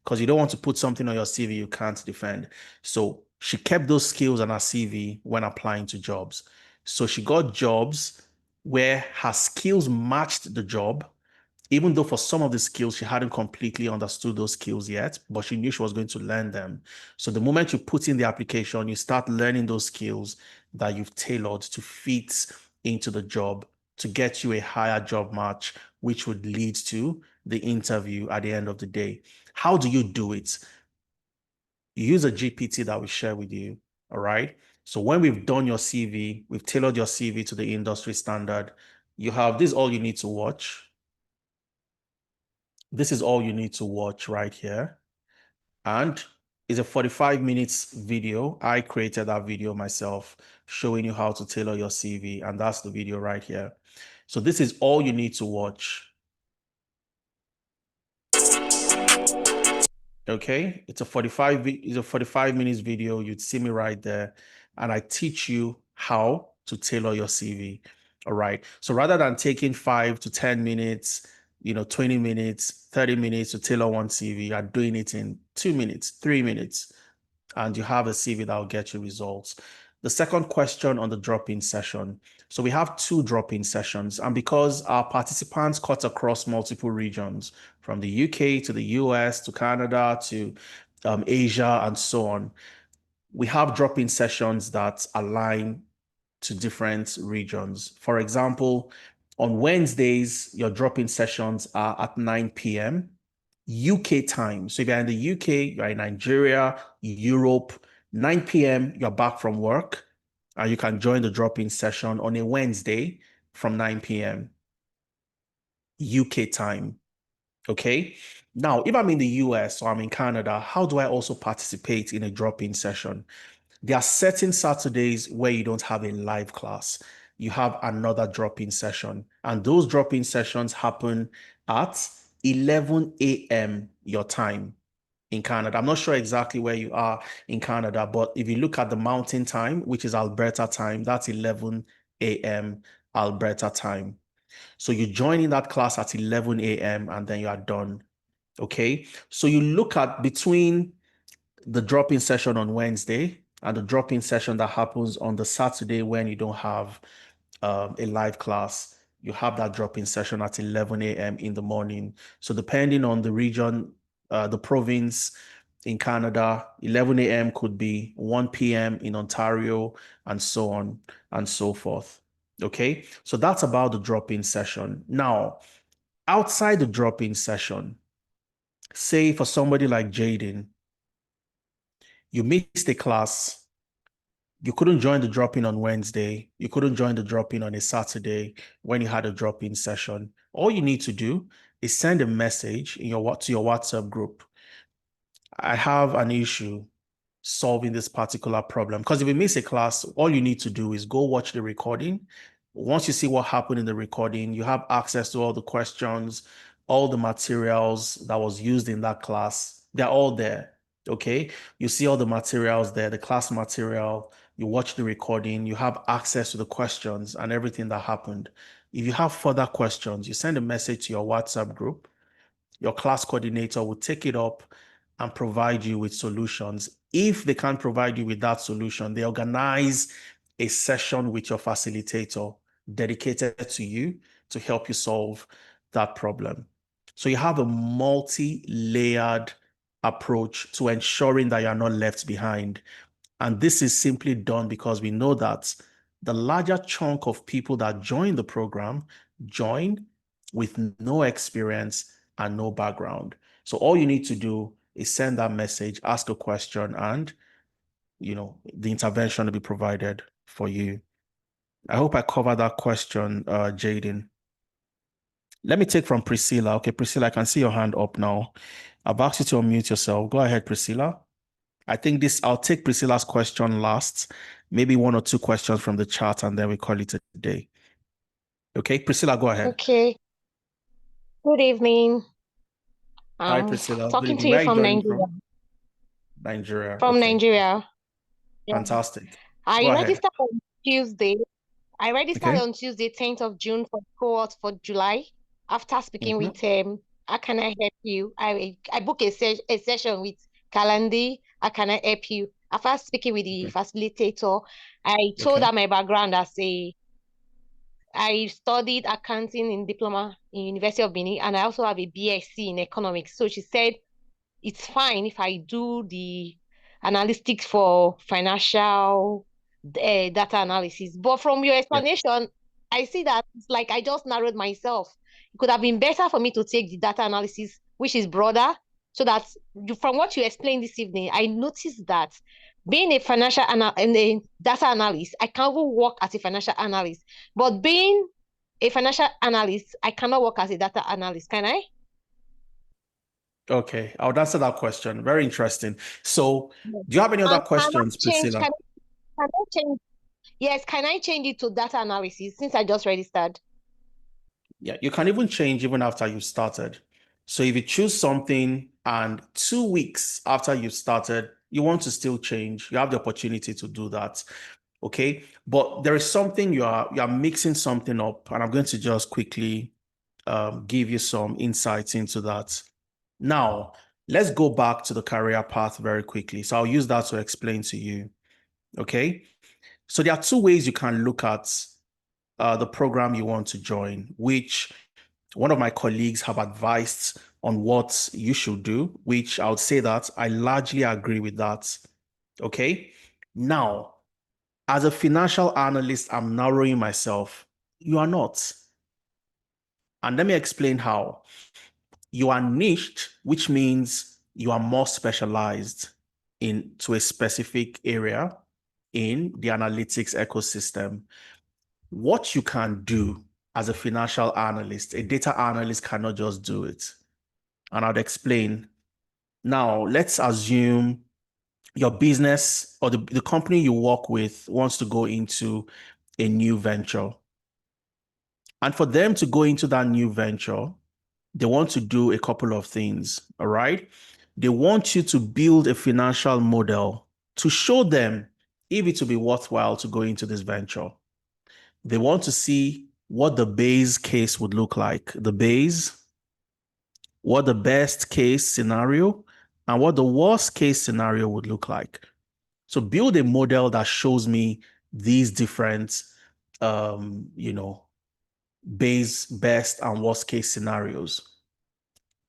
because you don't want to put something on your CV you can't defend. So she kept those skills on her CV when applying to jobs. So she got jobs where her skills matched the job, even though for some of the skills she hadn't completely understood those skills yet, but she knew she was going to learn them. So the moment you put in the application, you start learning those skills that you've tailored to fit into the job to get you a higher job match, which would lead to the interview at the end of the day. How do you do it? You use a GPT that we share with you. All right. So when we've done your CV, we've tailored your CV to the industry standard. You have this, all you need to watch. This is all you need to watch right here. And It's a 45 minutes video. I created that video myself, showing you how to tailor your CV, and that's the video right here. So this is all you need to watch. Okay, it's a 45 minutes video. You'd see me right there, and I teach you how to tailor your CV. All right. So rather than taking 5 to 10 minutes, 20 minutes, 30 minutes to tailor one CV, you're doing it in 2 minutes, 3 minutes, and you have a CV that will get you results. The second question on the drop-in session. So we have 2 drop-in sessions, and because our participants cut across multiple regions, from the UK to the US to Canada to Asia and so on, we have drop-in sessions that align to different regions. For example, on Wednesdays, your drop-in sessions are at 9 p.m. UK time. So if you're in the UK, you're in Nigeria, Europe, 9 p.m., you're back from work, and you can join the drop-in session on a Wednesday from 9 p.m. UK time. Okay. Now, if I'm in the US or I'm in Canada, how do I also participate in a drop-in session? There are certain Saturdays where you don't have a live class. You have another drop-in session, and those drop-in sessions happen at 11 a.m. your time in Canada. I'm not sure exactly where you are in Canada, but if you look at the mountain time, which is Alberta time, that's 11 a.m. Alberta time. So you join in that class at 11 a.m. and then you are done. Okay. So you look at between the drop-in session on Wednesday and the drop-in session that happens on the Saturday when you don't have a live class. You have that drop-in session at 11 a.m. in the morning. So depending on the region, the province in Canada, 11 a.m. could be 1 p.m. in Ontario, and so on and so forth. Okay, so that's about the drop-in session. Now, outside the drop-in session, say for somebody like Jaden, you missed a class, you couldn't join the drop-in on Wednesday, you couldn't join the drop-in on a Saturday when you had a drop-in session. All you need to do is send a message to your WhatsApp group. I have an issue solving this particular problem. Because if you miss a class, all you need to do is go watch the recording. Once you see what happened in the recording, you have access to all the questions, all the materials that was used in that class. They're all there. Okay. You see all the materials there, the class material, you watch the recording, you have access to the questions and everything that happened. If you have further questions, you send a message to your WhatsApp group. Your class coordinator will take it up and provide you with solutions. If they can't provide you with that solution, they organize a session with your facilitator dedicated to you to help you solve that problem. So you have a multi-layered approach to ensuring that you're not left behind. And this is simply done because we know that the larger chunk of people that join the program join with no experience and no background. So all you need to do is send that message, ask a question, and the intervention will be provided for you. I hope I covered that question, Jaden. Let me take from Priscilla. Okay, Priscilla, I can see your hand up now. I've asked you to unmute yourself. Go ahead, Priscilla. I think I'll take Priscilla's question last, maybe 1 or 2 questions from the chat, and then we call it a day. Okay, Priscilla, go ahead. Okay. Good evening. Hi, Priscilla. Good Talking evening. to you Where are you from joining Nigeria. from? Nigeria. From Okay. Nigeria. Yeah. Fantastic. I Go ahead. registered on Tuesday. I registered Okay. on Tuesday, 10th of June for cohort for July. After speaking with how can I help you? I booked a session with Kalandi. How can I help you? After speaking with the facilitator, I told her my background as I studied accounting in diploma in University of Benin, and I also have a BSc in economics. So she said it's fine if I do the analytics for financial data analysis. But from your explanation, I see that it's like I just narrowed myself. It could have been better for me to take the data analysis, which is broader, so that from what you explained this evening, I noticed that being a financial and a data analyst, I can even work as a financial analyst. But being a financial analyst, I cannot work as a data analyst, can I? Okay, I'll answer that question. Very interesting. So, do you have any other And can I questions, change? Priscilla? Can I change? Yes, can I change it to data analysis since I just registered? Yeah, you can even change even after you started. So if you choose something and 2 weeks after you started, you want to still change, you have the opportunity to do that. Okay. But there is something you are mixing something up, and I'm going to just quickly give you some insights into that. Now, let's go back to the career path very quickly. So I'll use that to explain to you. Okay. So there are two ways you can look at the program you want to join, which one of my colleagues have advised on what you should do, which I would say that I largely agree with that. Okay. Now, as a financial analyst, I'm narrowing myself. You are not. And let me explain how. You are niched, which means you are more specialized into a specific area in the analytics ecosystem. What you can do as a financial analyst, a data analyst cannot just do it. And I'd explain. Now, let's assume your business or the company you work with wants to go into a new venture. And for them to go into that new venture, they want to do a couple of things. All right. They want you to build a financial model to show them if it will be worthwhile to go into this venture. They want to see what the base case would look like, the base, what the best case scenario, and what the worst case scenario would look like. So build a model that shows me these different, you know, base, best, and worst case scenarios.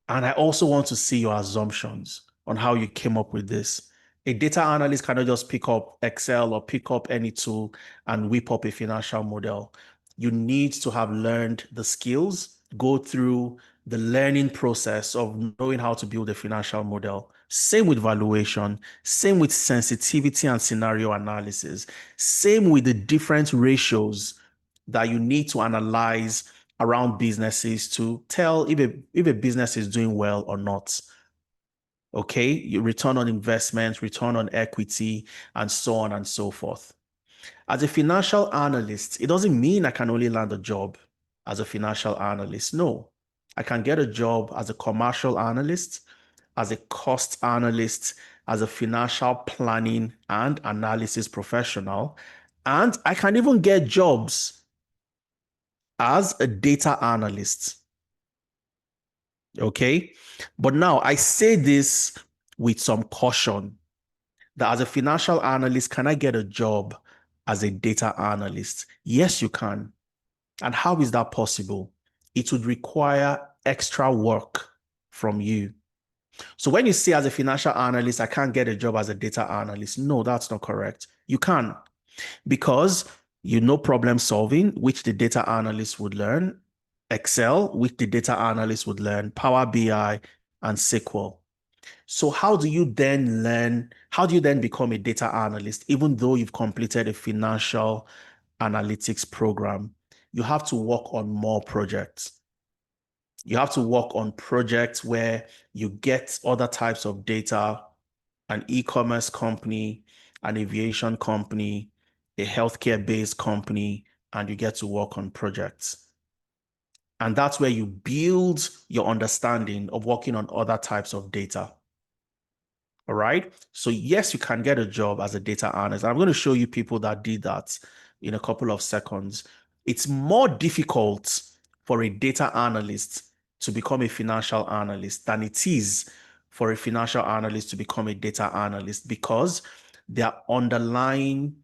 And I also want to see your assumptions on how you came up with this. A data analyst cannot just pick up Excel or pick up any tool and whip up a financial model. You need to have learned the skills, go through the learning process of knowing how to build a financial model. Same with valuation, same with sensitivity and scenario analysis, same with the different ratios that you need to analyze around businesses to tell if a business is doing well or not. Okay, your return on investment, return on equity, and so on and so forth. As a financial analyst, it doesn't mean I can only land a job as a financial analyst. No, I can get a job as a commercial analyst, as a cost analyst, as a financial planning and analysis professional, and I can even get jobs as a data analyst. Okay. But now I say this with some caution that as a financial analyst, can I get a job as a data analyst? Yes, you can. And how is that possible? It would require extra work from you. So when you say as a financial analyst, I can't get a job as a data analyst, no, that's not correct. You can, because you know problem solving, which the data analyst would learn, Excel, which the data analyst would learn, Power BI, and SQL. So how do you then learn? How do you then become a data analyst, even though you've completed a financial analytics program? You have to work on more projects. You have to work on projects where you get other types of data, an e-commerce company, an aviation company, a healthcare-based company, and you get to work on projects. And that's where you build your understanding of working on other types of data. All right. So yes, you can get a job as a data analyst. I'm going to show you people that did that in a couple of seconds. It's more difficult for a data analyst to become a financial analyst than it is for a financial analyst to become a data analyst, because their underlying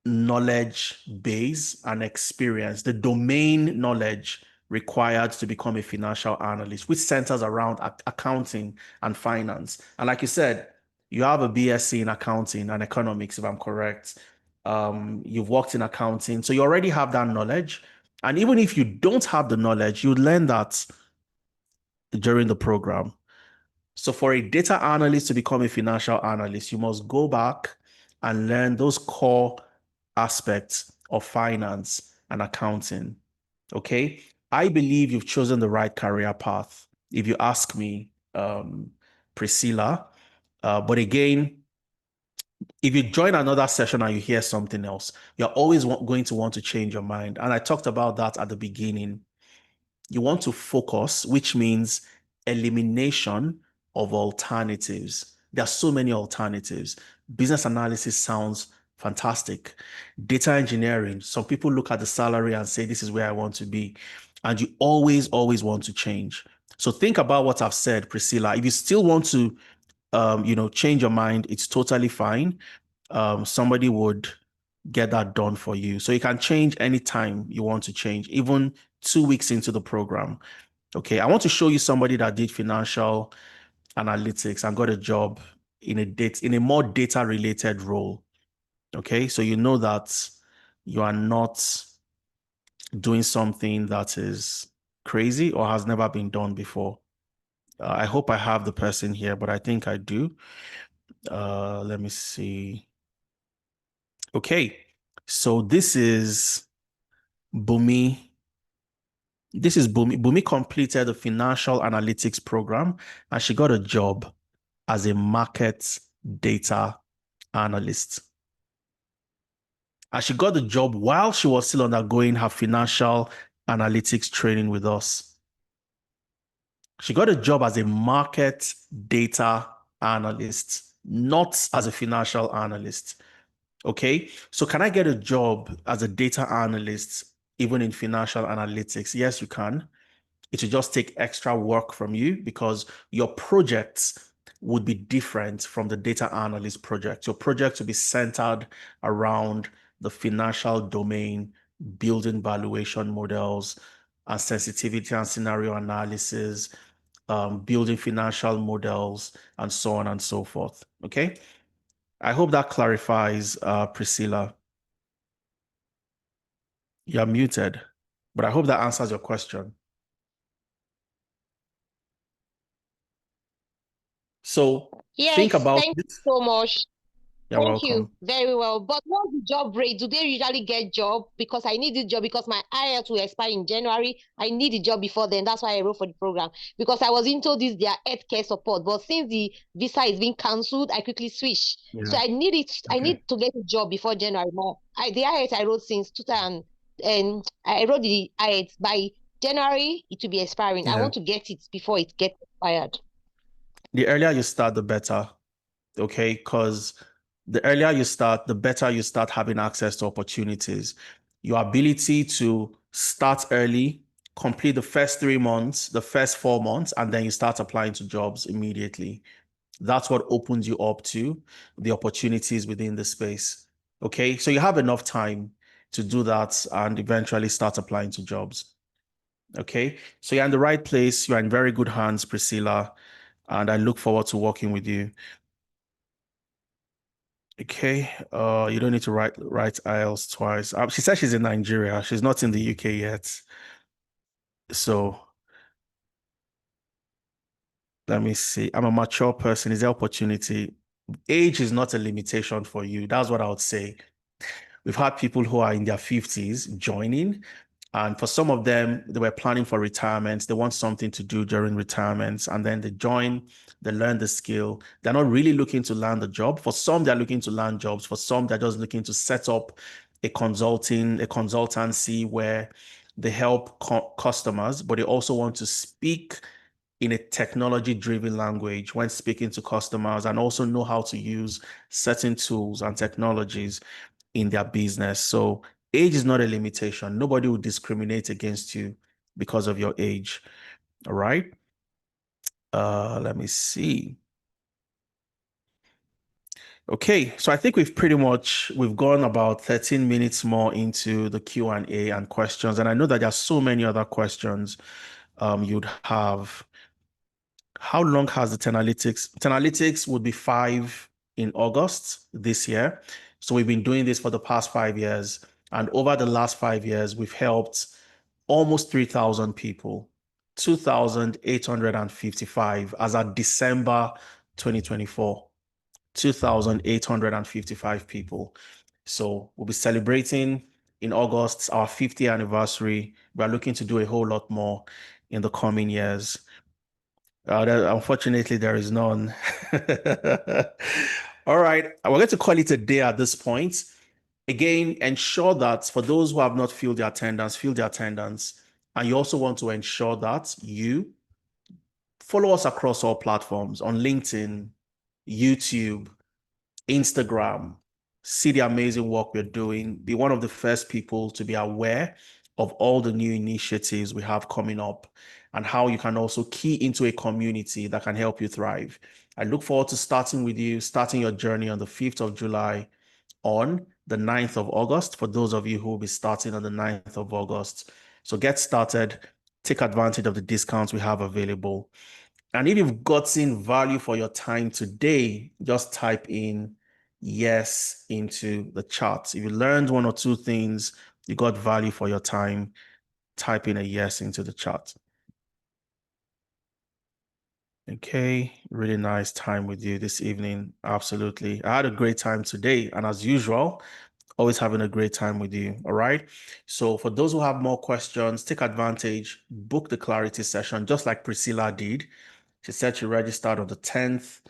knowledge base and experience, the domain knowledge required to become a financial analyst, which centers around accounting and finance. And like you said, you have a BSc in accounting and economics, if I'm correct. You've worked in accounting, so you already have that knowledge. And even if you don't have the knowledge, you learn that during the program. So for a data analyst to become a financial analyst, you must go back and learn those core aspects of finance and accounting. Okay. I believe you've chosen the right career path. If you ask me, Priscilla. But again, if you join another session and you hear something else, you're always going to want to change your mind. And I talked about that at the beginning. You want to focus, which means elimination of alternatives. There are so many alternatives. Business analysis sounds fantastic. Data engineering, some people look at the salary and say, this is where I want to be. And you always, always want to change. So think about what I've said, Priscilla. If you still want to, change your mind, it's totally fine. Somebody would get that done for you. So you can change anytime you want to change, even 2 weeks into the program. Okay, I want to show you somebody that did financial analytics and got a job in a more data related role. Okay, so you know that you are not doing something that is crazy or has never been done before. I hope I have the person here, but I think I do. Let me see. Okay, so this is Bumi. This is Bumi. Bumi completed the financial analytics program and she got a job as a market data analyst. And she got the job while she was still undergoing her financial analytics training with us. She got a job as a market data analyst, not as a financial analyst. Okay, so can I get a job as a data analyst even in financial analytics? Yes, you can. It will just take extra work from you because your projects would be different from the data analyst project. Your project will be centered around the financial domain, building valuation models, and sensitivity and scenario analysis, building financial models, and so on and so forth. Okay. I hope that clarifies, Priscilla. You're muted, but I hope that answers your question. So think Yes, about thank you this. so much. You're Thank you welcome. very well. But what's the job rate? Do they usually get job? Because I need the job because my IELTS will expire in January. I need the job before then. That's why I wrote for the program. Because I was into this their healthcare support. But since the visa is being cancelled, I quickly switched. So Yeah. I need it. I Okay. need to get a job before January. More. The IELTS I wrote since 2000, and I wrote the IELTS by January. It will be expiring. I Yeah. want to get it before it gets expired. The earlier you start, the better. Okay, because the earlier you start, the better you start having access to opportunities. Your ability to start early, complete the first 3 months, the first 4 months, and then you start applying to jobs immediately. That's what opens you up to the opportunities within the space. Okay, so you have enough time to do that and eventually start applying to jobs. Okay, so you're in the right place. You're in very good hands, Priscilla, and I look forward to working with you. Okay, you don't need to write IELTS twice. She said she's in Nigeria. She's not in the UK yet. So let me see. I'm a mature person. Is there opportunity? Age is not a limitation for you. That's what I would say. We've had people who are in their 50s joining, and for some of them, they were planning for retirement. They want something to do during retirement, and then they join, they learn the skill. They're not really looking to land a job. For some, they're looking to land jobs. For some, they're just looking to set up a consultancy where they help customers, but they also want to speak in a technology-driven language when speaking to customers and also know how to use certain tools and technologies in their business. So age is not a limitation. Nobody will discriminate against you because of your age. All right. Let me see. Okay, so I think we've gone about 13 minutes more into the Q&A and questions, and I know that there are so many other questions you'd have. How long has the Tenalytics? Tenalytics would be 5 in August this year. So we've been doing this for the past 5 years. And over the last 5 years, we've helped almost 3,000 people, 2,855 as of December 2024, 2,855 people. So we'll be celebrating in August our 50th anniversary. We're looking to do a whole lot more in the coming years. Unfortunately, there is none. All right. We're going to call it a day at this point. Again, ensure that for those who have not filled their attendance, fill their attendance. And you also want to ensure that you follow us across all platforms on LinkedIn, YouTube, Instagram. See the amazing work we're doing. Be one of the first people to be aware of all the new initiatives we have coming up and how you can also key into a community that can help you thrive. I look forward to starting with you, starting your journey on the 5th of July on the 9th of August, for those of you who will be starting on the 9th of August. So get started, take advantage of the discounts we have available. And if you've gotten value for your time today, just type in yes into the chat. If you learned one or two things, you got value for your time, type in a yes into the chat. Okay, really nice time with you this evening. Absolutely. I had a great time today. And as usual, always having a great time with you. All right. So for those who have more questions, take advantage, book the clarity session, just like Priscilla did. She said she registered on the 10th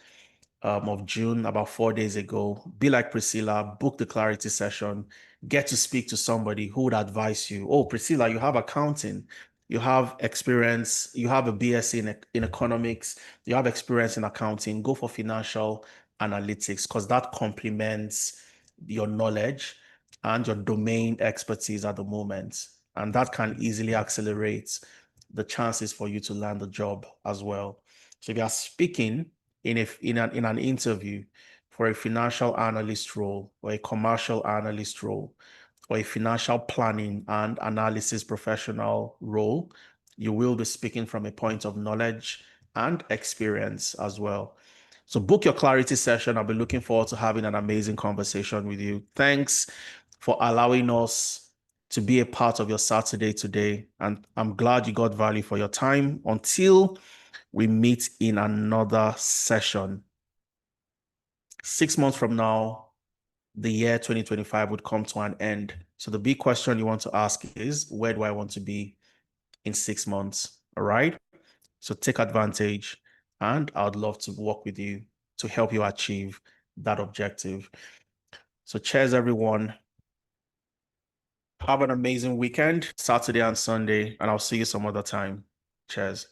of June, about 4 days ago. Be like Priscilla, book the clarity session, get to speak to somebody who would advise you. Oh, Priscilla, you have accounting, you have experience, you have a BSc in economics, you have experience in accounting, go for financial analytics because that complements your knowledge and your domain expertise at the moment. And that can easily accelerate the chances for you to land a job as well. So if you are speaking in an interview for a financial analyst role or a commercial analyst role or a financial planning and analysis professional role, you will be speaking from a point of knowledge and experience as well. So book your clarity session. I'll be looking forward to having an amazing conversation with you. Thanks for allowing us to be a part of your Saturday today. And I'm glad you got value for your time. Until we meet in another session. 6 months from now, the year 2025 would come to an end. So the big question you want to ask is, where do I want to be in 6 months? All right. So take advantage, and I'd love to work with you to help you achieve that objective. So cheers, everyone. Have an amazing weekend, Saturday and Sunday, and I'll see you some other time. Cheers.